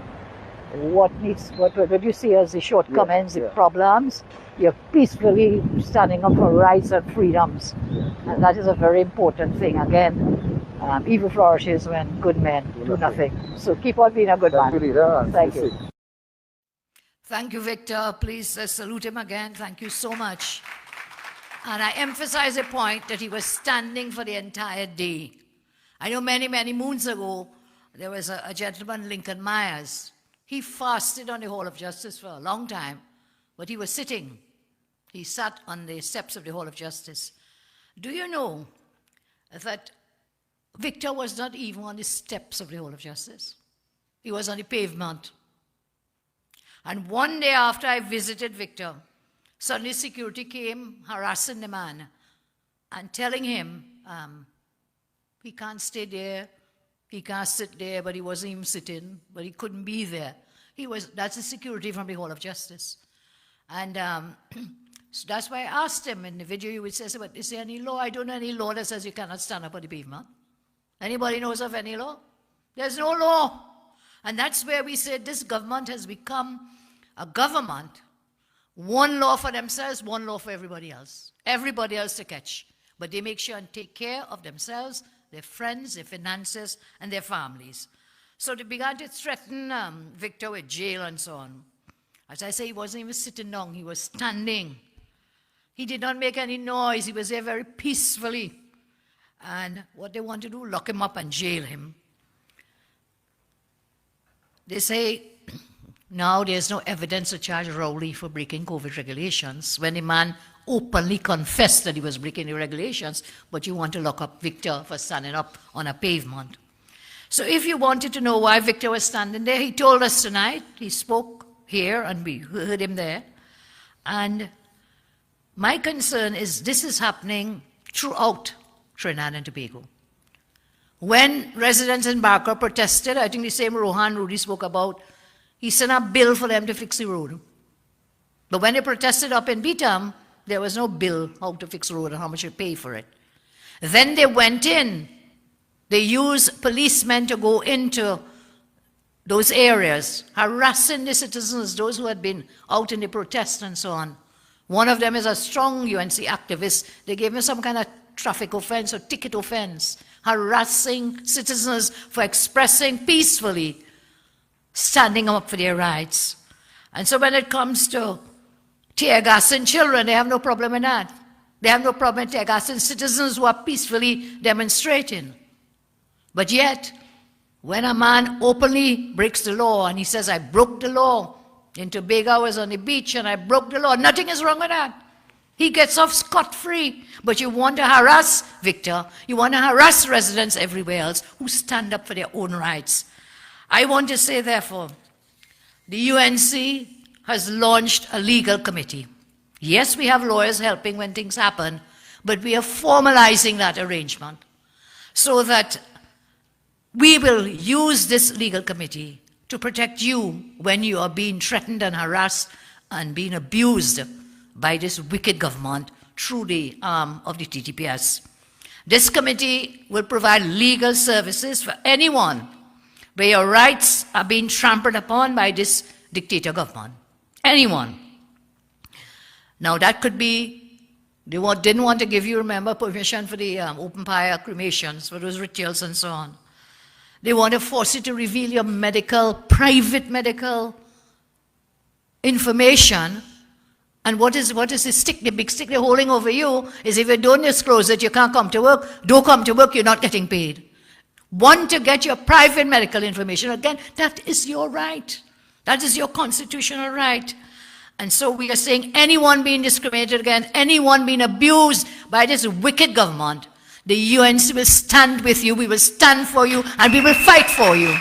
what you see as the shortcomings, the problems. You're peacefully standing up for rights and freedoms. And that is a very important thing. Again, evil flourishes when good men do nothing. So keep on being a good man. Thank you. Thank you, Victor. Please salute him again. Thank you so much. And I emphasize a point that he was standing for the entire day. I know many, many moons ago, there was a gentleman, Lincoln Myers. He fasted on the Hall of Justice for a long time, but he was sitting. He sat on the steps of the Hall of Justice. Do you know that Victor was not even on the steps of the Hall of Justice? He was on the pavement. And one day after I visited Victor, suddenly security came harassing the man and telling him he can't stay there, he can't sit there, but he wasn't even sitting, but he couldn't be there. That's the security from the Hall of Justice. And so that's why I asked him in the video, you would say, but is there any law? I don't know any law that says you cannot stand up on the pavement. Anybody knows of any law? There's no law. And that's where we say this government has become a government, one law for themselves, one law for everybody else. Everybody else to catch. But they make sure and take care of themselves, their friends, their finances, and their families. So they began to threaten Victor with jail and so on. As I say, he wasn't even sitting down, he was standing. He did not make any noise, he was there very peacefully. And what they want to do, lock him up and jail him. They say, now there's no evidence to charge Rowley for breaking COVID regulations when the man openly confessed that he was breaking the regulations, but you want to lock up Victor for standing up on a pavement. So if you wanted to know why Victor was standing there, he told us tonight. He spoke here and we heard him there. And my concern is this is happening throughout Trinidad and Tobago. When residents in Barker protested, I think the same Rohan Rudy spoke about, he sent a bill for them to fix the road. But when they protested up in Beetham, there was no bill how to fix the road and how much you pay for it. Then they went in. They used policemen to go into those areas, harassing the citizens, those who had been out in the protest and so on. One of them is a strong UNC activist. They gave him some kind of traffic offense or ticket offense, harassing citizens for expressing peacefully, standing up for their rights. And so when it comes to tear gassing children, they have no problem in that. They have no problem in tear gassing citizens who are peacefully demonstrating. But yet, when a man openly breaks the law and he says, I broke the law, in Tobago I was on the beach and I broke the law, nothing is wrong with that. He gets off scot-free. But you want to harass Victor, you want to harass residents everywhere else who stand up for their own rights. I want to say, therefore, the UNC has launched a legal committee. Yes, we have lawyers helping when things happen, but we are formalizing that arrangement so that we will use this legal committee to protect you when you are being threatened and harassed and being abused by this wicked government through the arm of the TTPS. This committee will provide legal services for anyone where your rights are being trampled upon by this dictator government. Anyone. Now that could be, they didn't want to give you, remember, permission for the open fire cremations, for those rituals and so on. They want to force you to reveal your private medical information. And what is the stick, the big stick they're holding over you is if you don't disclose it, you can't come to work. Don't come to work, you're not getting paid. Want to get your private medical information, again, that is your right. That is your constitutional right. And so we are saying anyone being discriminated against, anyone being abused by this wicked government, the UNC will stand with you, we will stand for you, and we will fight for you.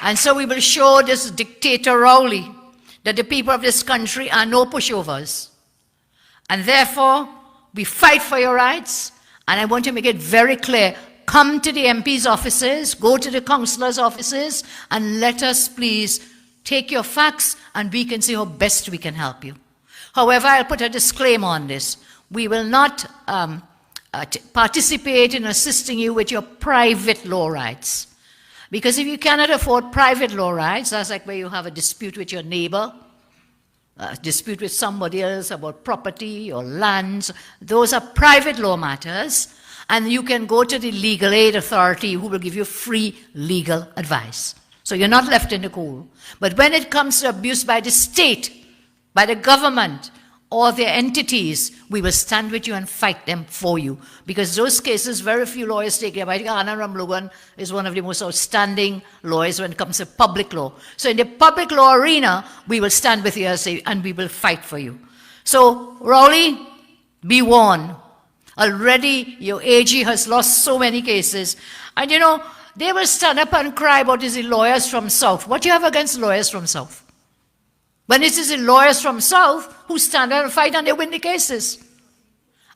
And so we will show this dictator Rowley that the people of this country are no pushovers. And therefore, we fight for your rights, and I want to make it very clear, come to the MP's offices, go to the councillors' offices, and let us please take your facts, and we can see how best we can help you. However, I'll put a disclaimer on this. We will not participate in assisting you with your private law rights. Because if you cannot afford private law rights, that's like where you have a dispute with your neighbor, a dispute with somebody else about property or lands, those are private law matters, and you can go to the legal aid authority who will give you free legal advice. So you're not left in the cold. But when it comes to abuse by the state, by the government, or their entities, we will stand with you and fight them for you. Because those cases, very few lawyers take them. I think Anna Ramlogan is one of the most outstanding lawyers when it comes to public law. So in the public law arena, we will stand with you and we will fight for you. So, Rowley, be warned. Already your AG has lost so many cases. And you know, they will stand up and cry about the lawyers from South. What do you have against lawyers from South? When it is the lawyers from South who stand up and fight and they win the cases.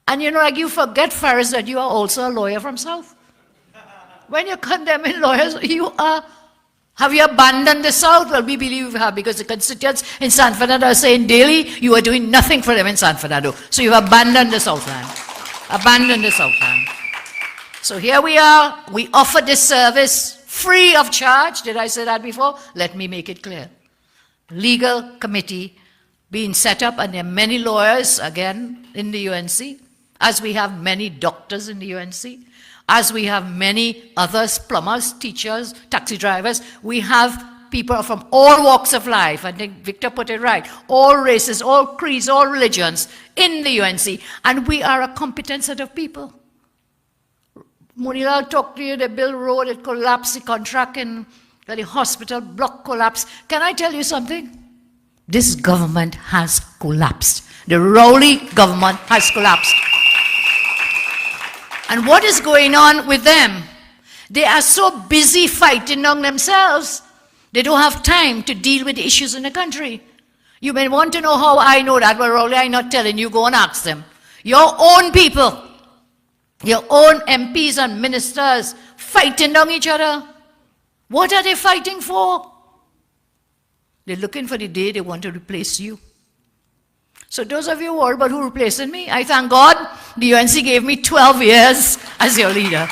And you know, like you forget, Faris, that you are also a lawyer from South. When you're condemning lawyers, have you abandoned the South? Well, we believe you have, because the constituents in San Fernando are saying daily, you are doing nothing for them in San Fernando. So you've abandoned the Southland. Abandoned the Southland. So here we are. We offer this service free of charge. Did I say that before? Let me make it clear. Legal committee being set up, and there are many lawyers, again, in the UNC, as we have many doctors in the UNC, as we have many others, plumbers, teachers, taxi drivers. We have people from all walks of life. I think Victor put it right. All races, all creeds, all religions in the UNC. And we are a competent set of people. Munila talked to you, the Bill Road, it collapsed, the contract in the hospital block collapsed. Can I tell you something? This government has collapsed. The Rowley government has collapsed. And what is going on with them? They are so busy fighting among themselves, they don't have time to deal with the issues in the country. You may want to know how I know that, but Rowley, I'm not telling you, go and ask them. Your own people, your own MPs and ministers fighting among each other. What are they fighting for? They're looking for the day they want to replace you. So those of you who worry about who replacing me, I thank God the UNC gave me 12 years as your leader.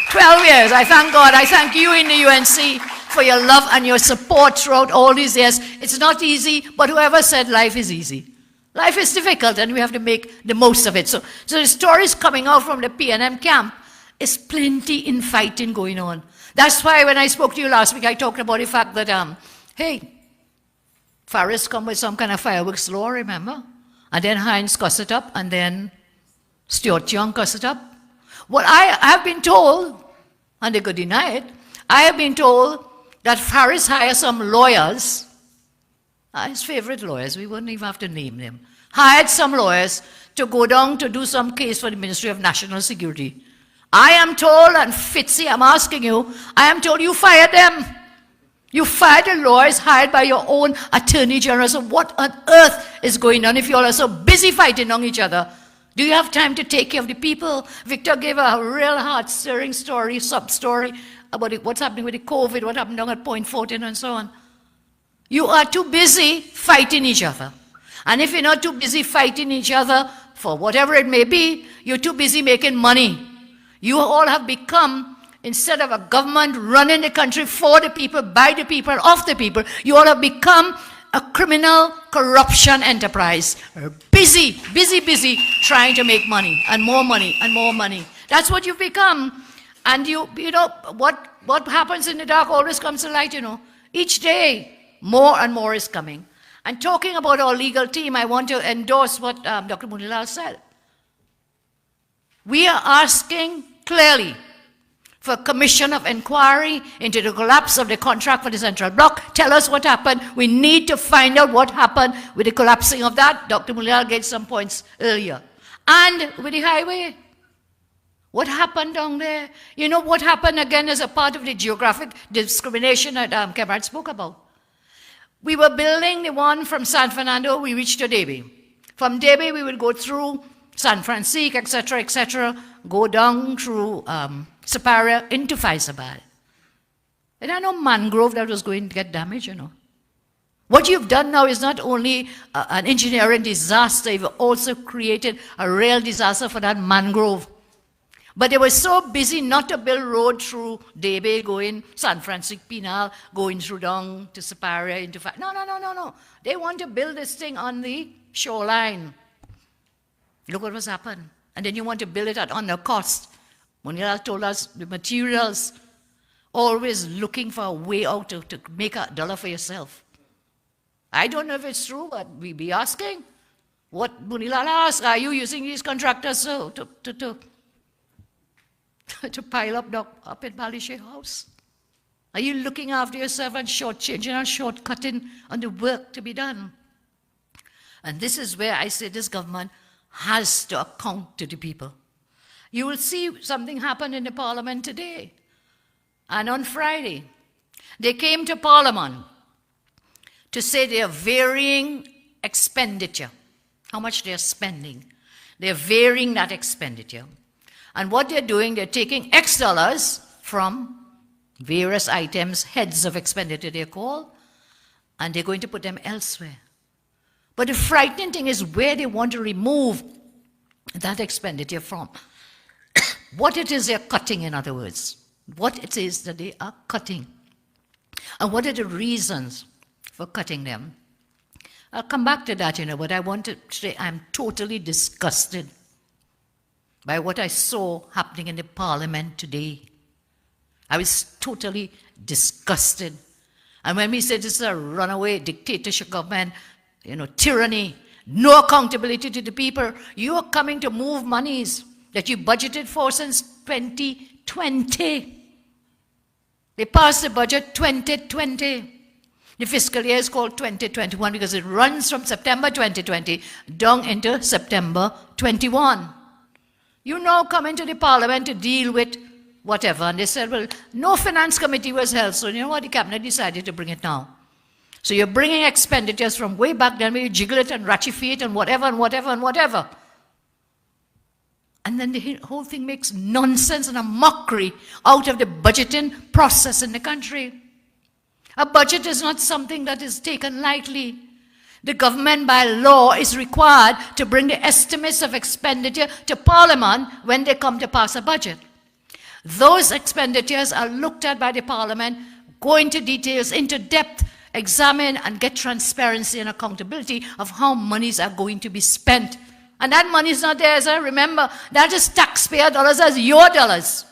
12 years, I thank God. I thank you in the UNC for your love and your support throughout all these years. It's not easy, but whoever said life is easy? Life is difficult and we have to make the most of it. So the stories coming out from the PNM camp is plenty infighting going on. That's why when I spoke to you last week, I talked about the fact that, hey, Faris come with some kind of fireworks law, remember? And then Heinz cussed it up, and then Stuart Young cussed it up. Well, I have been told, and they could deny it, I have been told that Faris hired some lawyers, his favorite lawyers, we wouldn't even have to name them, hired some lawyers to go down to do some case for the Ministry of National Security. I am told, and Fitzy, I'm asking you, I am told you fired them. You fired the lawyers hired by your own Attorney General. So what on earth is going on if you all are so busy fighting on each other? Do you have time to take care of the people? Victor gave a real heart-stirring story, sub-story, about what's happening with the COVID, what happened down at Point 14 and so on. You are too busy fighting each other. And if you're not too busy fighting each other, for whatever it may be, you're too busy making money. You all have become, instead of a government running the country for the people, by the people, of the people, you all have become a criminal corruption enterprise. Busy trying to make money and more money and more money. That's what you've become. And you know, what happens in the dark always comes to light, you know. Each day, more and more is coming. And talking about our legal team, I want to endorse what Dr. Munilal said. We are asking clearly for a commission of inquiry into the collapse of the contract for the Central Block. Tell us what happened. We need to find out what happened with the collapsing of that. Dr. Mulal gave some points earlier. And with the highway, what happened down there? You know what happened again as a part of the geographic discrimination that Kemrat spoke about? We were building the one from San Fernando, we reached to Debe. From Debe, we would go through San Francisco, etc., go down through Superior into Faisabad. And I know mangrove that was going to get damaged, you know. What you've done now is not only an engineering disaster, you've also created a real disaster for that mangrove. But they were so busy not to build road through Debe, going San Francisco, Pinal, going through down to Superior into No. They want to build this thing on the shoreline. Look what was happened. And then you want to build it at under cost. Munilal told us the materials. always looking for a way out to make $1 for yourself. I don't know if it's true, but we be asking. What Bunilal asked, are you using these contractors to pile up in Balishe House? Are you looking after yourself and shortchanging and shortcutting on the work to be done? And this is where I say this government has to account to the people. You will see something happen in the parliament today. And on Friday, they came to parliament to say they are varying expenditure, how much they are spending. They're varying that expenditure. And what they're doing, they're taking X dollars from various items, heads of expenditure they're called, and they're going to put them elsewhere. But the frightening thing is where they want to remove that expenditure from. What it is they're cutting, in other words. What it is that they are cutting. And what are the reasons for cutting them? I'll come back to that, but I want to say I'm totally disgusted by what I saw happening in the parliament today. I was totally disgusted. And when we say this is a runaway dictatorship government, tyranny, no accountability to the people, you are coming to move monies that you budgeted for since 2020. They passed the budget 2020. The fiscal year is called 2021 because it runs from September 2020 down into September 21. You now come into the parliament to deal with whatever. And they said, well, no finance committee was held. So you know what? The cabinet decided to bring it now. So you're bringing expenditures from way back then where you jiggle it and ratify it and whatever and whatever and whatever. And then the whole thing makes nonsense and a mockery out of the budgeting process in the country. A budget is not something that is taken lightly. The government by law is required to bring the estimates of expenditure to Parliament when they come to pass a budget. Those expenditures are looked at by the Parliament, go into details, into depth, examine and get transparency and accountability of how monies are going to be spent. And that money is not theirs. Remember, that is taxpayer dollars, that's your dollars.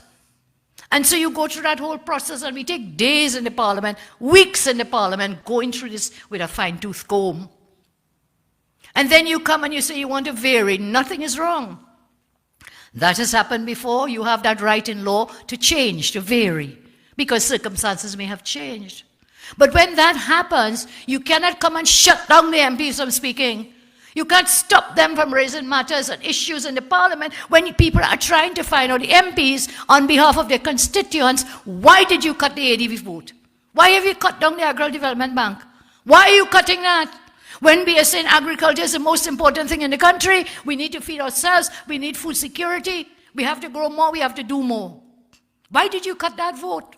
And so you go through that whole process, and we take days in the parliament, weeks in the parliament, going through this with a fine-tooth comb. And then you come and you say you want to vary. Nothing is wrong. That has happened before. You have that right in law to change, to vary, because circumstances may have changed. But when that happens, you cannot come and shut down the MPs from speaking. You can't stop them from raising matters and issues in the parliament when people are trying to find out, the MPs, on behalf of their constituents, why did you cut the ADB vote? Why have you cut down the Agro Development Bank? Why are you cutting that? When we are saying agriculture is the most important thing in the country, we need to feed ourselves, we need food security, we have to grow more, we have to do more. Why did you cut that vote?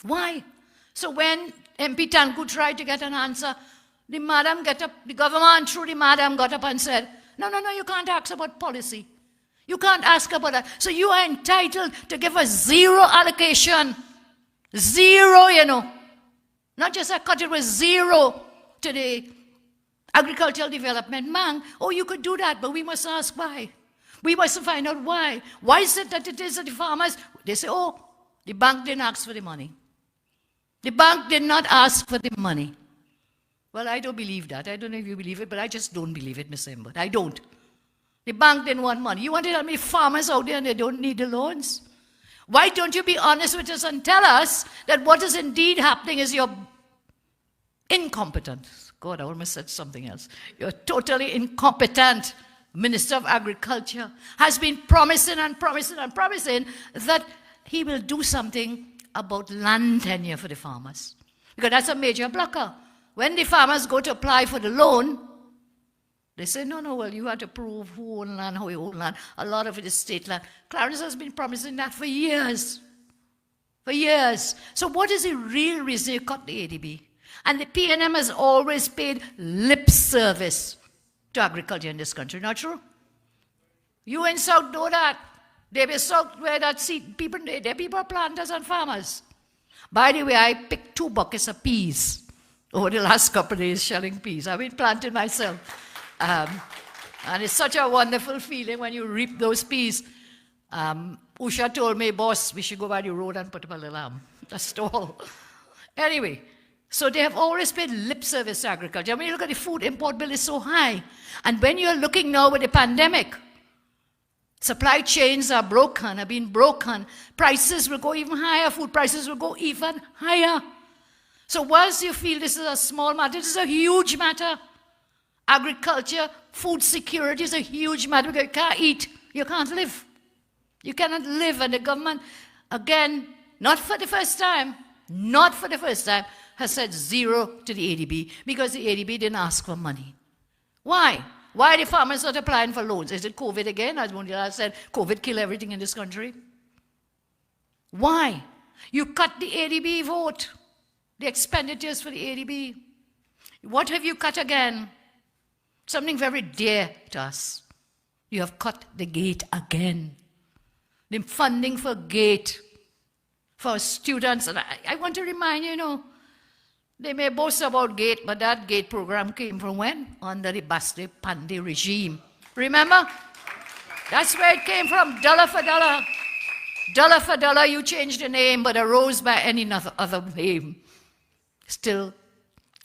Why? So when MP Tanku tried to get an answer, the madam got up, the government through the madam got up and said, no, you can't ask about policy. You can't ask about that. So you are entitled to give us zero allocation. Zero, Not just a cut, it was zero to the Agricultural Development Bank. Oh, you could do that, but we must ask why. We must find out why. Why is it that it is that the farmers, they say, oh, the bank didn't ask for the money. The bank did not ask for the money. Well, I don't believe that. I don't know if you believe it, but I just don't believe it, Mr. Embert. I don't. The bank didn't want money. You want to tell me farmers out there and they don't need the loans? Why don't you be honest with us and tell us that what is indeed happening is you're incompetent. God, I almost said something else. You're totally incompetent. Minister of Agriculture has been promising and promising and promising that he will do something about land tenure for the farmers. Because that's a major blocker. When the farmers go to apply for the loan, they say, no, well, you have to prove who owns land, how you own land. A lot of it is state land. Clarence has been promising that for years. For years. So what is the real reason you cut the ADB? And the PNM has always paid lip service to agriculture in this country, not true? You in South know that. They be South where that people are planters and farmers. By the way, I picked 2 buckets of peas over the last couple of days, shelling peas. I've been planting myself. And it's such a wonderful feeling when you reap those peas. Usha told me, boss, we should go by the road and put up a little a stall. Anyway, so they have always paid lip service to agriculture. When you look at the food import bill is so high. And when you're looking now with the pandemic, supply chains are broken, have been broken. Prices will go even higher. Food prices will go even higher. So whilst you feel this is a small matter, this is a huge matter. Agriculture, food security is a huge matter because you can't eat, you can't live. You cannot live, and the government, again, not for the first time, has said zero to the ADB because the ADB didn't ask for money. Why? Why are the farmers not applying for loans? Is it COVID again? As Mundial said, COVID killed everything in this country. Why? You cut the ADB vote, the expenditures for the ADB. What have you cut again? Something very dear to us. You have cut the gate again. The funding for GATE for students. And I want to remind you, they may boast about GATE, but that GATE program came from when? Under the Baste Pandey regime. Remember? That's where it came from, dollar for dollar. Dollar for dollar, you changed the name, but arose by any other name. Still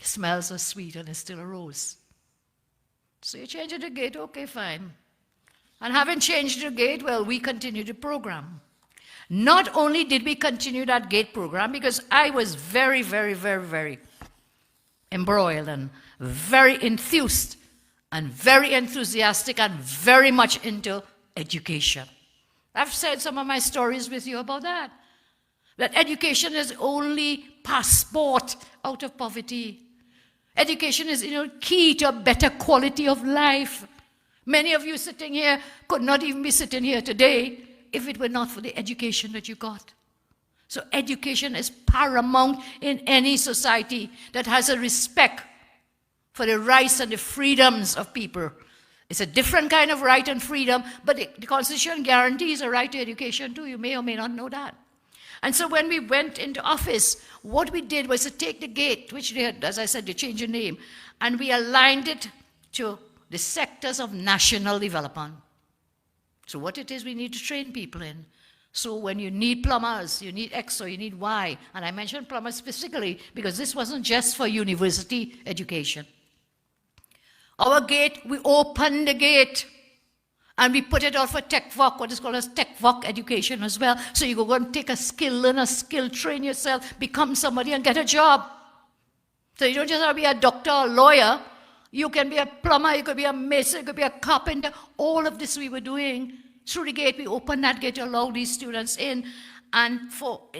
smells so sweet and it's still a rose. So you change the GATE, okay, fine. And having changed the GATE, well, we continue the program. Not only did we continue that GATE program, because I was very, very, very, very embroiled and very enthused and very enthusiastic and very much into education. I've said some of my stories with you about that. That education is the only passport out of poverty. Education is key to a better quality of life. Many of you sitting here could not even be sitting here today if it were not for the education that you got. So education is paramount in any society that has a respect for the rights and the freedoms of people. It's a different kind of right and freedom, but the Constitution guarantees a right to education too. You may or may not know that. And so when we went into office, what we did was to take the GATE, which they had, as I said, they changed the name, and we aligned it to the sectors of national development. So what it is we need to train people in. So when you need plumbers, you need X or you need Y. And I mentioned plumbers specifically because this wasn't just for university education. Our GATE, we opened the GATE and we put it out for TechVoc, what is called as TechVoc education as well. So you go and take a skill, learn a skill, train yourself, become somebody and get a job. So you don't just have to be a doctor or lawyer. You can be a plumber, you could be a mason, you could be a carpenter. All of this we were doing through the GATE. We opened that GATE to allow these students in, and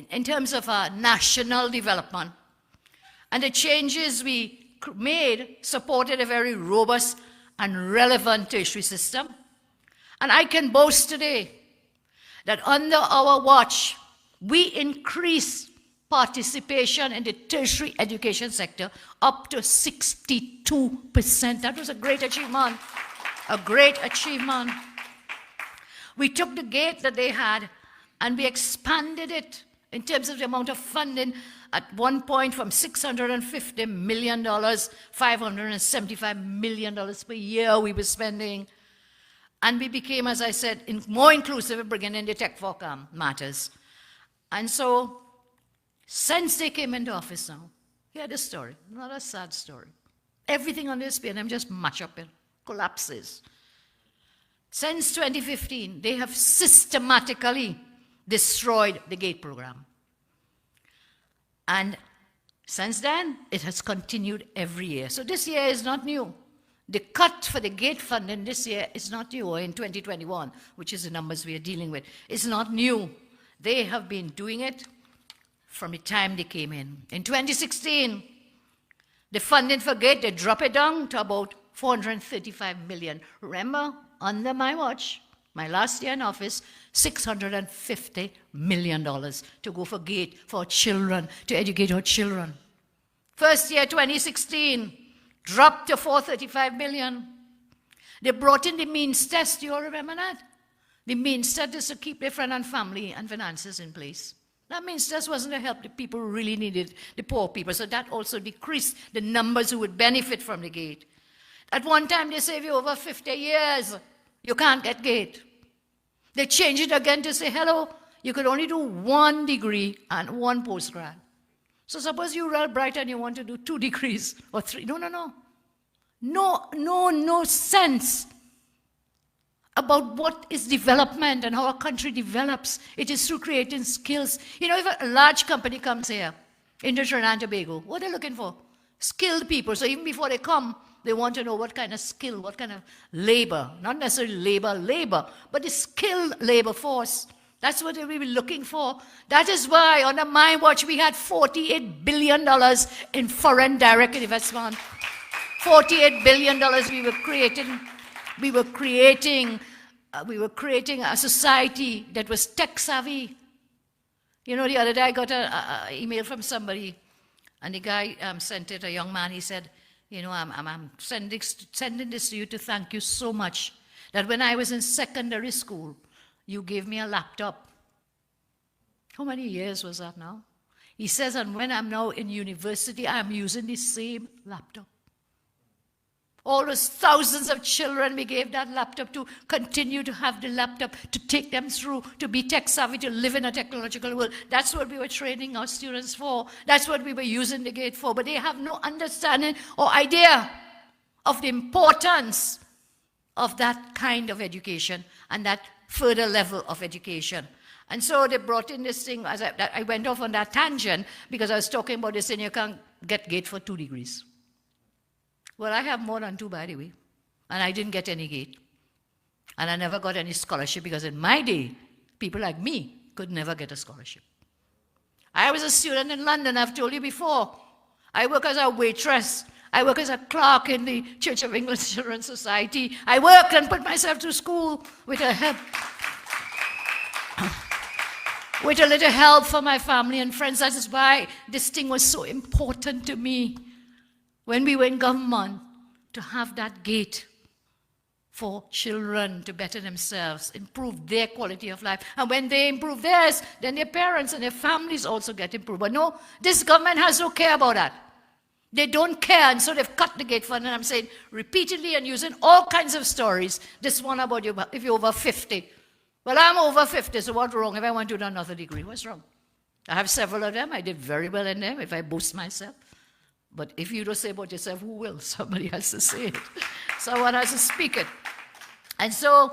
in terms of national development. And the changes we made supported a very robust and relevant tertiary system. And I can boast today that under our watch, we increased participation in the tertiary education sector up to 62%. That was a great achievement. A great achievement. We took the GATE that they had and we expanded it in terms of the amount of funding at one point from $650 million, $575 million per year we were spending. And we became, as I said, more inclusive, bringing in the TechVoc matters. And so, since they came into office now, hear the story, not a sad story. Everything on this PNM just mash up and collapses. Since 2015, they have systematically destroyed the GATE program. And since then, it has continued every year. So this year is not new. The cut for the GATE funding this year is not new, or in 2021, which is the numbers we are dealing with. It's not new. They have been doing it from the time they came in. In 2016, the funding for GATE, they dropped it down to about $435 million. Remember, under my watch, my last year in office, $650 million to go for GATE for children, to educate our children. First year, 2016, dropped to $435 million. They brought in the means test. Do you all remember that? The means test is to keep their friend and family and finances in place. That means test wasn't to help the people who really needed, the poor people. So that also decreased the numbers who would benefit from the GATE. At one time, they say if you're over 50 years, you can't get GATE. They changed it again to say, hello, you could only do 1 degree and 1 postgrad. So suppose you're real bright and you want to do 2 degrees or 3. No. No sense about what is development and how a country develops. It is through creating skills. You know, if a large company comes here into Trinidad and Tobago, what are they looking for? Skilled people. So even before they come, they want to know what kind of skill, what kind of labor, not necessarily labor, but the skilled labor force. That's what they will be looking for. That is why under my watch we had $48 billion in foreign direct investment. $48 billion we were creating a society that was tech savvy. You know, the other day I got an email from somebody, and the guy sent it, a young man. He said, you know, I'm sending this to you to thank you so much that when I was in secondary school, you gave me a laptop. How many years was that now? He says, and when I'm now in university, I'm using the same laptop. All those thousands of children we gave that laptop to continue to have the laptop, to take them through, to be tech savvy, to live in a technological world. That's what we were training our students for. That's what we were using the gate for. But they have no understanding or idea of the importance of that kind of education and that further level of education. And so they brought in this thing, as I went off on that tangent because I was talking about this, and you can't get gate for 2 degrees. Well, I have more than 2, by the way, and I didn't get any gate. And I never got any scholarship because in my day, people like me could never get a scholarship. I was a student in London, I've told you before. I work as a waitress. I work as a clerk in the Church of England Children's Society. I worked and put myself through school with a little help from my family and friends. That is why this thing was so important to me when we were in government, to have that gate for children to better themselves, improve their quality of life. And when they improve theirs, then their parents and their families also get improved. But no, this government has no care about that. They don't care, and so they've cut the gate fund. And I'm saying repeatedly and using all kinds of stories. This one about you, if you're over 50. Well, I'm over 50, so what's wrong if I want to do another degree? What's wrong? I have several of them. I did very well in them, if I boast myself. But if you don't say about yourself, who will? Somebody has to say it. Someone has to speak it. And so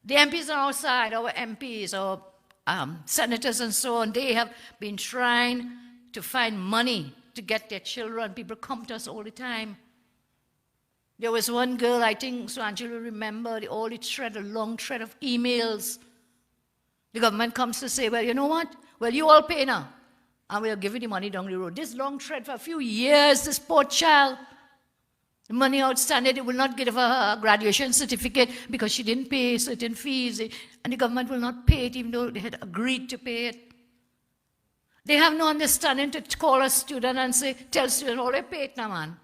the MPs on our side, our MPs, our senators and so on, they have been trying to find money to get their children. People come to us all the time. There was one girl, I think, so Angela will remember, a long thread of emails. The government comes to say, well, you know what? Well, you all pay now, and we'll give you the money down the road. This long thread for a few years, this poor child, the money outstanding, they will not give her a graduation certificate because she didn't pay certain fees, and the government will not pay it even though they had agreed to pay it. They have no understanding to call a student and say, tell student, all they pay it now, man.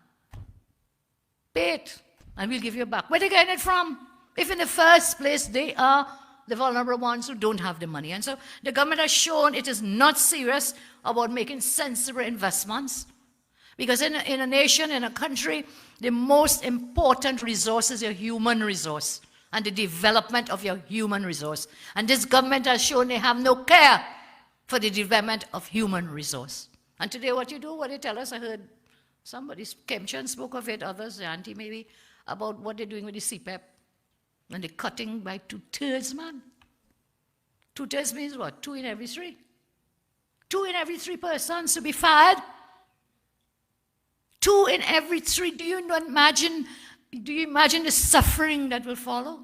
Pay it, and we'll give you back. Where are they getting it from? If in the first place they are the vulnerable ones who don't have the money. And so the government has shown it is not serious about making sensible investments. Because in a nation, in a country, the most important resource is your human resource and the development of your human resource. And this government has shown they have no care for the development of human resource. And today what you do, what they tell us, I heard somebody, Kemchan spoke of it, others, the auntie maybe, about what they're doing with the CPEP. And they're cutting by 2/3, man. 2/3 means what? 2 in every 3. 2 in every 3 persons to be fired. 2 in every 3. Do you imagine the suffering that will follow?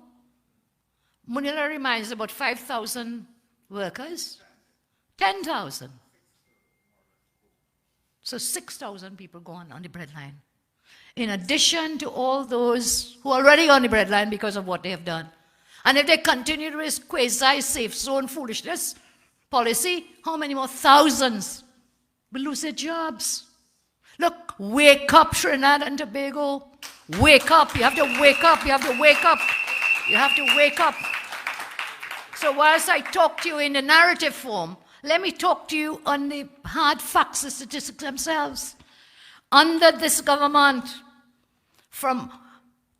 Manila reminds about 5,000 workers. 10,000. So 6,000 people go on the breadline. In addition to all those who are already on the breadline because of what they have done. And if they continue to this quasi-safe zone foolishness policy, how many more thousands will lose their jobs? Look, wake up, Trinidad and Tobago. Wake up. You have to wake up. You have to wake up. You have to wake up. So whilst I talk to you in the narrative form, let me talk to you on the hard facts, the statistics themselves. Under this government, from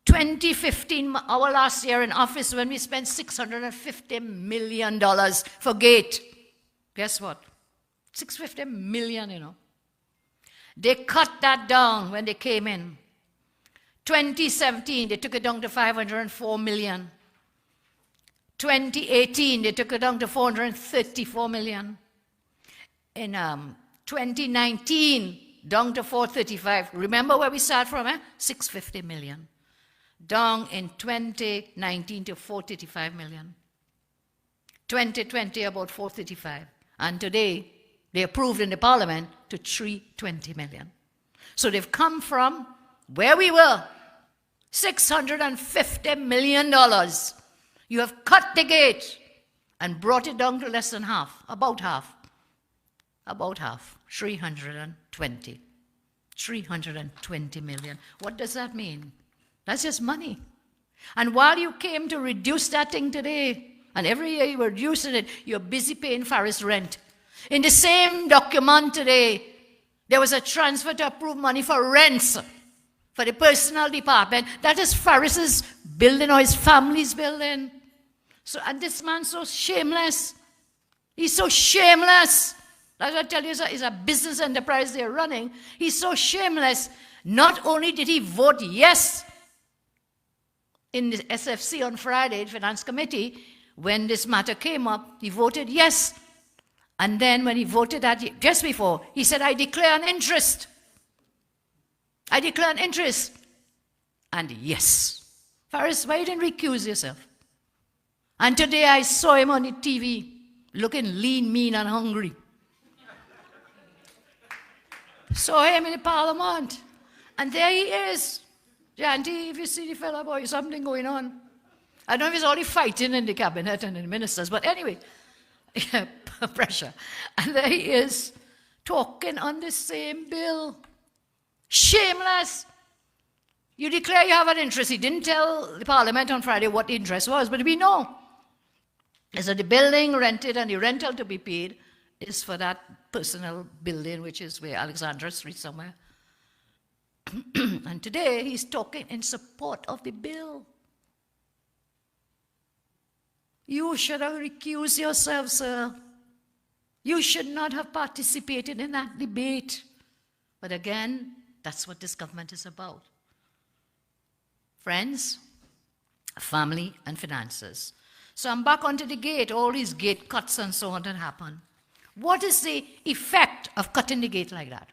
2015, our last year in office, when we spent $650 million for gate. Guess what? $650 million, you know. They cut that down when they came in. 2017, they took it down to $504 million. 2018, they took it down to $434 million. In 2019, down to $435. Remember where we started from, eh? $650 million. Down in 2019 to $435 million. 2020, about $435. And today, they approved in the parliament to $320 million. So they've come from where we were, $650 million. You have cut the gate and brought it down to less than half, about half. About half, 320. 320 million. What does that mean? That's just money. And while you came to reduce that thing today, and every year you were reducing it, you're busy paying Faris rent. In the same document today, there was a transfer to approve money for rents for the personnel department. That is Faris's building or his family's building. So, and this man's so shameless. He's so shameless. Like I tell you, it's a business enterprise they're running. He's so shameless. Not only did he vote yes in the SFC on Friday, the Finance Committee, when this matter came up, he voted yes. And then when he voted that just before, he said, I declare an interest. I declare an interest. And yes. Faris, why you didn't recuse yourself? And today I saw him on the TV, looking lean, mean, and hungry. Saw him in the parliament. And there he is. Janty, if you see the fellow boy, something going on. I don't know if it's already fighting in the cabinet and in the ministers, but anyway, pressure. And there he is, talking on the same bill. Shameless. You declare you have an interest. He didn't tell the parliament on Friday what the interest was, but we know. So the building rented and the rental to be paid is for that personal building, which is where Alexandra Street somewhere. And today he's talking in support of the bill. You should have recused yourself, sir. You should not have participated in that debate. But again, that's what this government is about. Friends, family, and finances. So I'm back onto the gate, all these gate cuts and so on that happen. What is the effect of cutting the gate like that?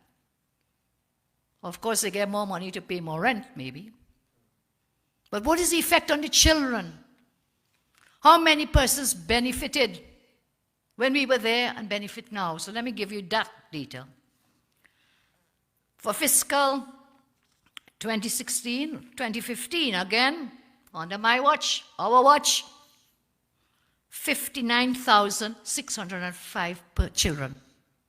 Of course, they get more money to pay more rent, maybe. But what is the effect on the children? How many persons benefited when we were there and benefit now? So let me give you that data. For fiscal 2016, 2015, again, under my watch, our watch, 59,605 per children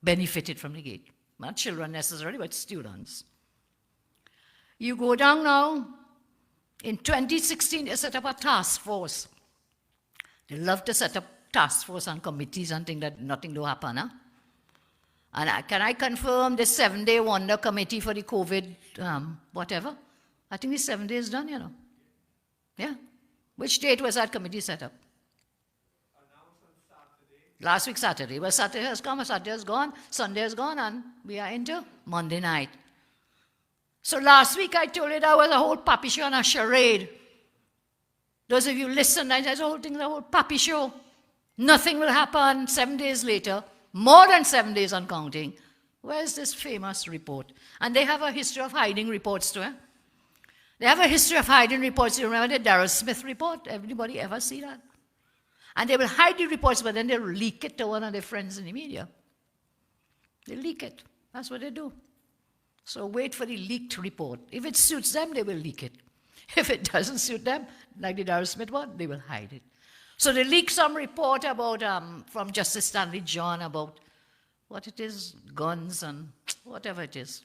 benefited from the gate. Not children necessarily, but students. You go down now, in 2016, they set up a task force. They love to set up task force and committees and think that nothing will happen. Huh? And can I confirm the 7-day wonder committee for the COVID, whatever? I think the 7 days done, you know. Yeah. Which date was that committee set up? Last week, Saturday. Well, Saturday has come, Saturday has gone, Sunday has gone, and we are into Monday night. So last week I told you that was a whole puppy show and a charade. Those of you listen, that's the whole thing, the whole puppy show. Nothing will happen 7 days later, more than 7 days on counting. Where's this famous report? And they have a history of hiding reports too. Eh? They have a history of hiding reports. You remember the Darrell Smith report? Everybody ever see that? And they will hide the reports, but then they'll leak it to one of their friends in the media. They leak it. That's what they do. So wait for the leaked report. If it suits them, they will leak it. If it doesn't suit them, like the Darrell Smith one, they will hide it. So they leaked some report about, from Justice Stanley John about what it is, guns and whatever it is.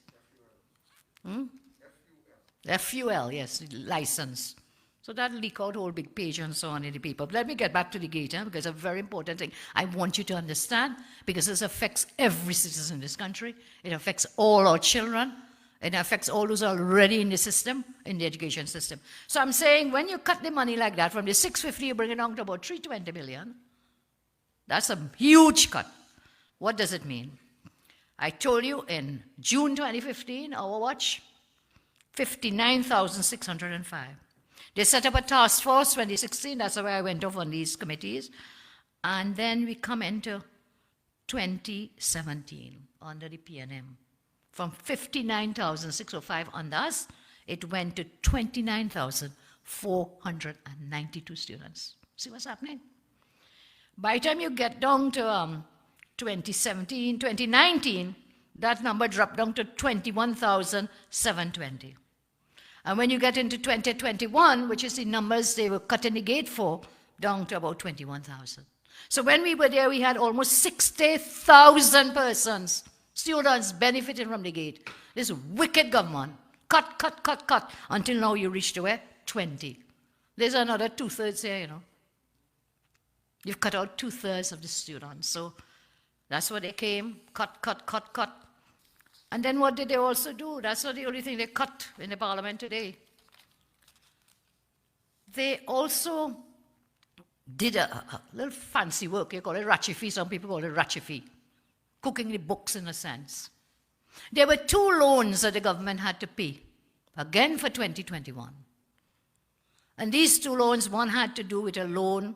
FUL, yes, license. So that leak out a whole big page and so on in the paper. But let me get back to the gate, because it's a very important thing I want you to understand, because this affects every citizen in this country. It affects all our children. It affects all those already in the system, in the education system. So I'm saying when you cut the money like that, from the 650, you bring it down to about 320 million. That's a huge cut. What does it mean? I told you in June 2015, our watch, 59,605. They set up a task force 2016, that's why I went off on these committees. And then we come into 2017 under the PNM. From 59,605 under us, it went to 29,492 students. See what's happening? By the time you get down to 2017, 2019, that number dropped down to 21,720. And when you get into 2021, which is the numbers they were cutting the gate for, down to about 21,000. So when we were there, we had almost 60,000 persons, students benefiting from the gate. This wicked government, cut, until now you reach to where? 20. There's another 2/3 here, you know. You've cut out 2/3 of the students. So that's what they came, cut. And then what did they also do? That's not the only thing they cut in the parliament today. They also did a little fancy work. You call it ratchifi. Some people call it ratchifi. Cooking the books in a sense. There were 2 loans that the government had to pay, again for 2021. And these 2 loans, one had to do with a loan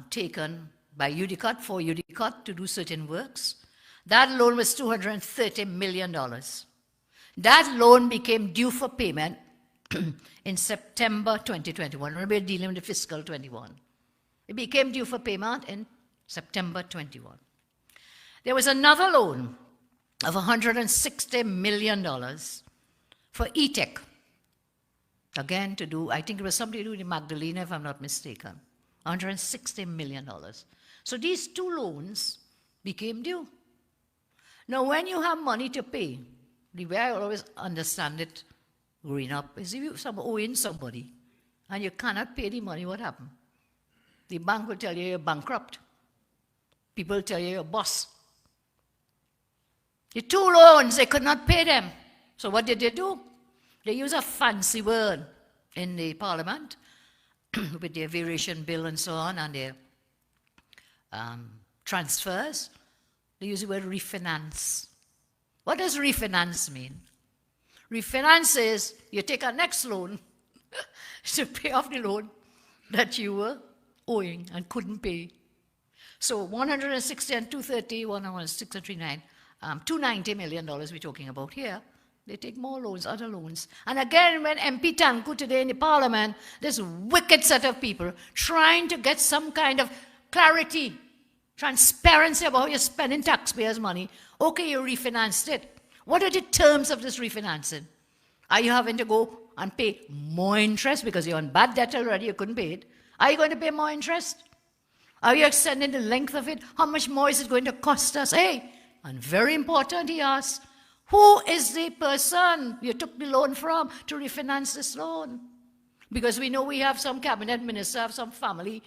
taken by UDCOT for UDCOT to do certain works. That loan was $230 million. That loan became due for payment in September 2021. Remember, we're dealing with the fiscal 21. It became due for payment in September 21. There was another loan of $160 million for E-Tech. Again, to do, I think it was something to do with Magdalena, if I'm not mistaken. $160 million. So these 2 loans became due. Now, when you have money to pay, the way I always understand it growing up is if you owing somebody and you cannot pay the money, what happens? The bank will tell you you're bankrupt. People tell you you're a boss. The 2 loans, they could not pay them. So what did they do? They use a fancy word in the parliament with their variation bill and so on and their transfers. They use the word refinance. What does refinance mean? Refinance is you take a next loan to pay off the loan that you were owing and couldn't pay. So 160 and 230, 106 and $290 million we're talking about here. They take more loans, other loans. And again, when MP Tanku today in the parliament, this wicked set of people trying to get some kind of clarity, transparency about how you're spending taxpayers' money. Okay, you refinanced it. What are the terms of this refinancing? Are you having to go and pay more interest because you're on bad debt already, you couldn't pay it? Are you going to pay more interest? Are you extending the length of it? How much more is it going to cost us? Hey, and very important, he asks, who is the person you took the loan from to refinance this loan? Because we know we have some cabinet minister, have some family,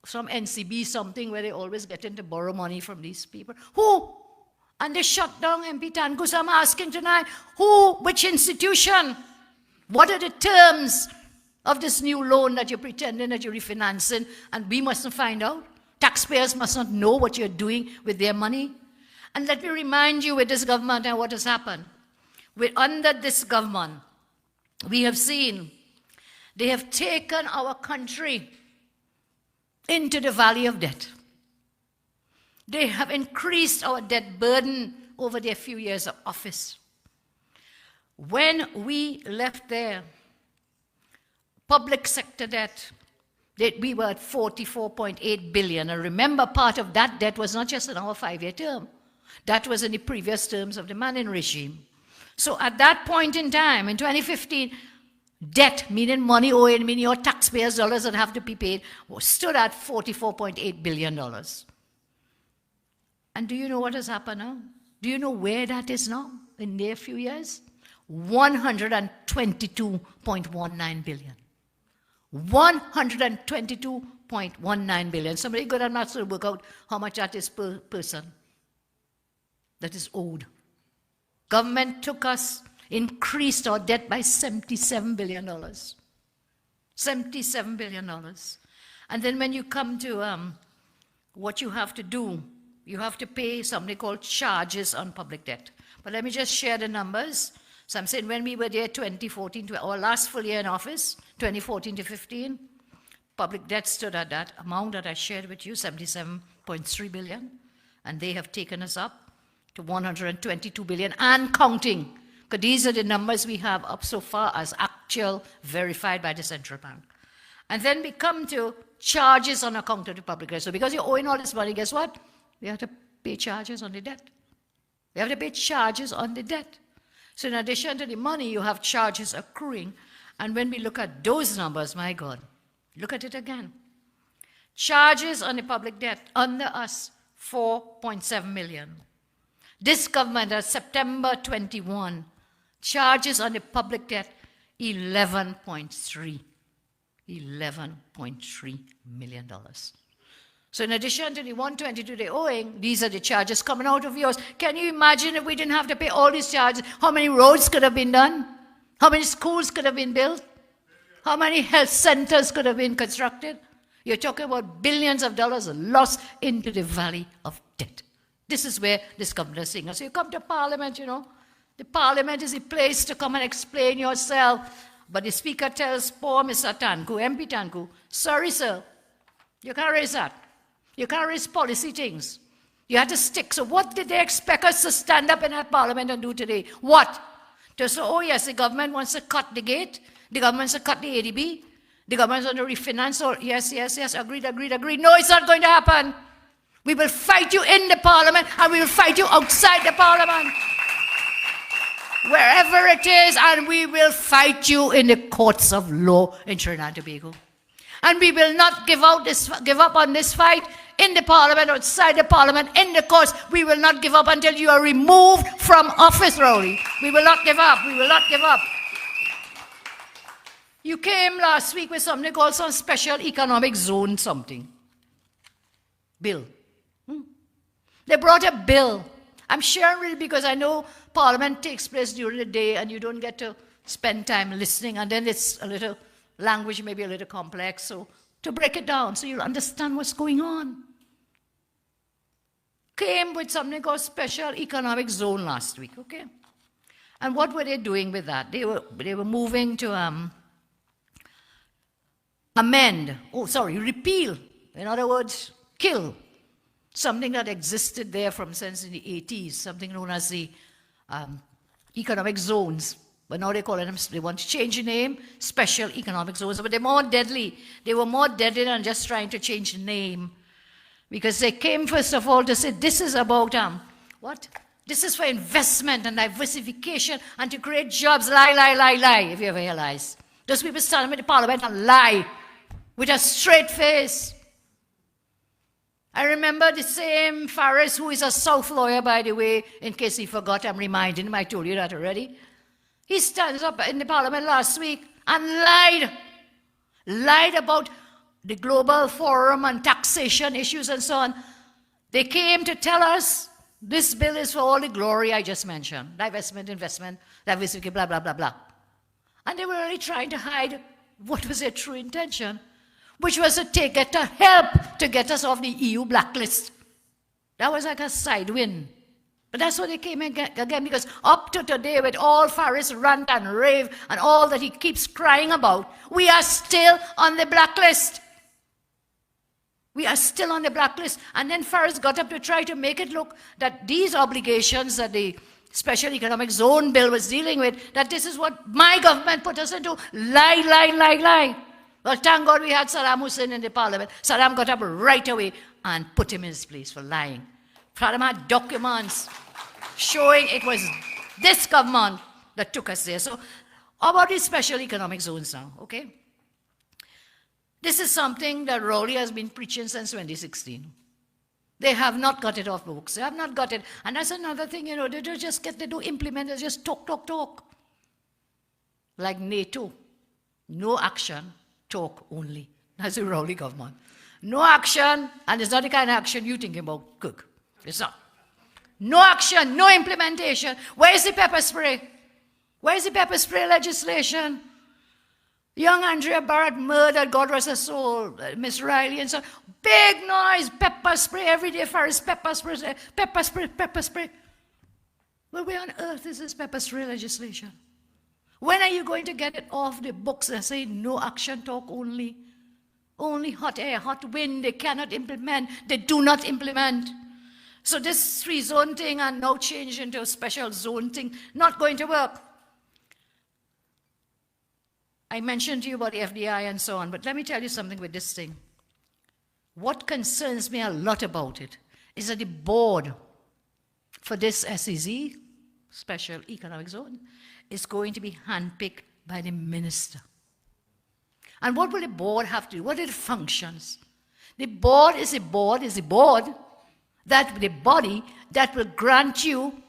some NCB, something where they always get in to borrow money from these people. Who? And they shut down MP Tanku. So I'm asking tonight, who, which institution? What are the terms of this new loan that you're pretending that you're refinancing? And we mustn't find out. Taxpayers must not know what you're doing with their money. And let me remind you with this government and what has happened. Under this government, we have seen they have taken our country into the valley of debt. They have increased our debt burden over their few years of office. When we left there, public sector debt, we were at 44.8 billion. And remember, part of that debt was not just in our 5-year term. That was in the previous terms of the Manning regime. So at that point in time, in 2015, debt, meaning money owing, meaning your taxpayers' dollars that have to be paid, stood at $44.8 billion. And do you know what has happened now? Do you know where that is now in their few years? 122.19 billion. 122.19 billion. Somebody good at maths will work out how much that is per person that is owed. Government took us increased our debt by $77 billion. $77 billion. And then when you come to what you have to do, you have to pay something called charges on public debt. But let me just share the numbers. So I'm saying when we were there 2014, our last full year in office, 2014 to 15, public debt stood at that amount that I shared with you, 77.3 billion. And they have taken us up to 122 billion and counting. Because these are the numbers we have up so far as actual verified by the central bank. And then we come to charges on account of the public debt. So because you're owing all this money, guess what? We have to pay charges on the debt. We have to pay charges on the debt. So in addition to the money, you have charges accruing. And when we look at those numbers, my God, look at it again. Charges on the public debt, under us, 4.7 million. This government, as September 21, charges on the public debt, 11.3. $11.3 million. So in addition to the 122 they're owing, these are the charges coming out of yours. Can you imagine if we didn't have to pay all these charges, how many roads could have been done? How many schools could have been built? How many health centers could have been constructed? You're talking about billions of dollars lost into the valley of debt. This is where this government is saying. So you come to Parliament, you know. The Parliament is a place to come and explain yourself. But the Speaker tells poor Mr. Tanku, MP Tanku, sorry, sir, you can't raise that. You can't raise policy things. You had to stick. So what did they expect us to stand up in that Parliament and do today? What? To say, oh yes, the government wants to cut the gate. The government wants to cut the ADB. The government wants to refinance. Or yes, agreed. No, it's not going to happen. We will fight you in the Parliament and we will fight you outside the Parliament. Wherever it is, and we will fight you in the courts of law in Trinidad and Tobago. And we will not give up on this fight in the Parliament, outside the Parliament, in the courts. We will not give up until you are removed from office, Rowley. We will not give up. We will not give up. You came last week with something called some special economic zone something. Bill. They brought a bill. I'm sharing really because I know Parliament takes place during the day and you don't get to spend time listening, and then it's a little language maybe a little complex, so to break it down so you'll understand what's going on. Came with something called special economic zone last week, okay? And what were they doing with that? They were moving to repeal, in other words, kill something that existed there from since in the 80s, something known as the economic zones. But now they call them, they want to change the name, special economic zones. But they're more deadly. They were more deadly than just trying to change the name. Because they came, first of all, to say this is about, what? This is for investment and diversification and to create jobs. Lie, if you ever realize. Those people stand in the Parliament and lie with a straight face. I remember the same Faris, who is a South lawyer, by the way, in case he forgot, I'm reminding him, I told you that already. He stands up in the Parliament last week and lied about the global forum and taxation issues and so on. They came to tell us this bill is for all the glory I just mentioned. Divestment, investment, diversity, blah, blah, blah, blah. And they were really trying to hide what was their true intention, which was to help to get us off the EU blacklist. That was like a side win. But that's what they came again, because up to today, with all Faris rant and rave and all that he keeps crying about, we are still on the blacklist. We are still on the blacklist. And then Faris got up to try to make it look that these obligations that the Special Economic Zone Bill was dealing with, that this is what my government put us into. Lie. Well, thank God we had Saddam Hussein in the Parliament. Saddam got up right away and put him in his place for lying. Saddam had documents showing it was this government that took us there. So, how about these special economic zones now, okay? This is something that Rowley has been preaching since 2016. They have not got it off the books. They have not got it. And that's another thing, you know, they do implement, they just talk. Like NATO. No action, talk only. That's the Rowley government. No action, and it's not the kind of action you thinking about, Cook. It's not. No action, no implementation. Where is the pepper spray? Where's the pepper spray legislation? Young Andrea Barrett murdered, God rest her soul, Miss Riley and so on. Big noise, pepper spray every day, Ferris, pepper spray, pepper spray, pepper spray. Well, where on earth is this pepper spray legislation? When are you going to get it off the books that say no action, talk only? Only hot air, hot wind, they cannot implement, they do not implement. So this free zone thing and now change into a special zone thing, not going to work. I mentioned to you about the FDI and so on, but let me tell you something with this thing. What concerns me a lot about it is that the board for this SEZ, Special Economic Zone, is going to be handpicked by the minister. And what will the board have to do? What are the functions? The board is the body that will grant you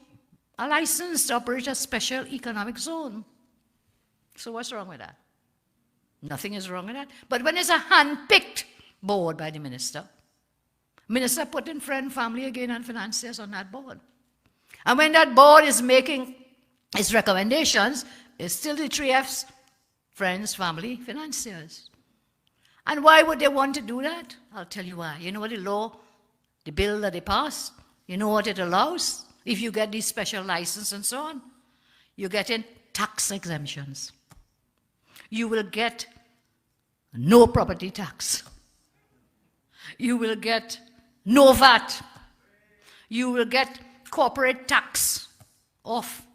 a license to operate a special economic zone. So what's wrong with that? Nothing is wrong with that. But when it's a hand-picked board by the minister put in friend, family again, and financiers on that board. And when that board is making its recommendations, it's still the 3 Fs, friends, family, financiers. And why would they want to do that? I'll tell you why. You know what the law, the bill that they passed, you know what it allows? If you get these special license and so on, you get in tax exemptions. You will get no property tax. You will get no VAT. You will get corporate tax off.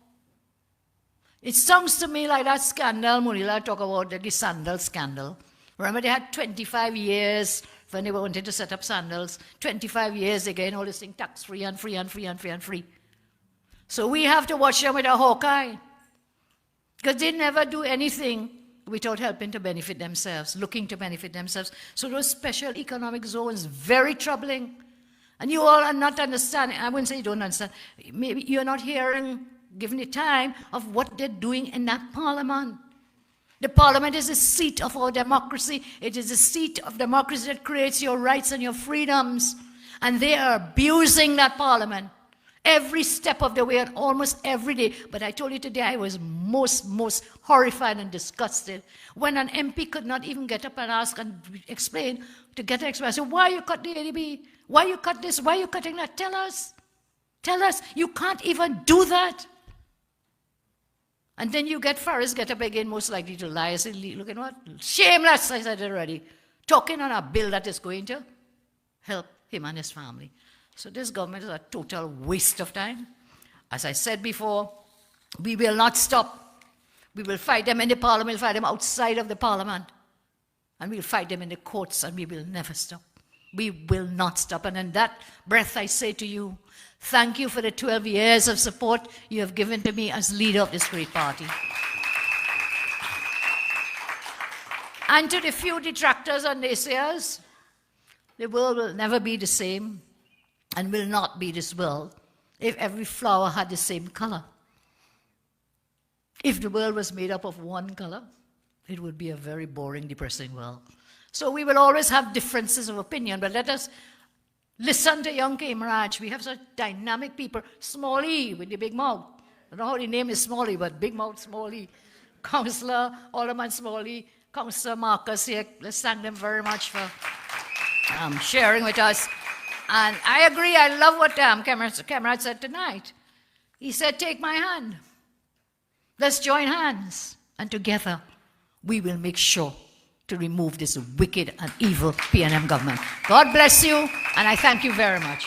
It sounds to me like that scandal Munila talk about, the sandal scandal. Remember they had 25 years when they wanted to set up sandals. 25 years again, all this thing tax-free and free and free and free and free. So we have to watch them with a hawk eye. Because they never do anything without helping to benefit themselves, looking to benefit themselves. So those special economic zones, very troubling. And you all are not understanding. I wouldn't say you don't understand. Maybe you're not hearing, given the time, of what they're doing in that parliament. The parliament is the seat of our democracy. It is the seat of democracy that creates your rights and your freedoms. And they are abusing that parliament every step of the way and almost every day. But I told you today I was most horrified and disgusted when an MP could not even get up and ask and explain, to get an explanation. Why you cut the ADB? Why you cut this? Why you cutting that? Tell us. Tell us. You can't even do that. And then you get Farris get up again, most likely to lie. I said, look at what? Shameless, I said already. Talking on a bill that is going to help him and his family. So this government is a total waste of time. As I said before, we will not stop. We will fight them in the parliament, we'll fight them outside of the parliament. And we'll fight them in the courts, and we will never stop. We will not stop. And in that breath, I say to you, thank you for the 12 years of support you have given to me as leader of this great party. And to the few detractors and naysayers, the world will never be the same and will not be this world if every flower had the same color. If the world was made up of one color, it would be a very boring, depressing world. So we will always have differences of opinion, but let us listen to young Kamraj. We have such dynamic people. Smalley with the big mouth. I don't know how the name is Smalley, but big mouth Smalley. Councillor Alderman Smalley, Councillor Marcus here. Let's thank them very much for sharing with us. And I agree, I love what Kamraj said tonight. He said, take my hand. Let's join hands. And together, we will make sure to remove this wicked and evil PNM government. God bless you, and I thank you very much.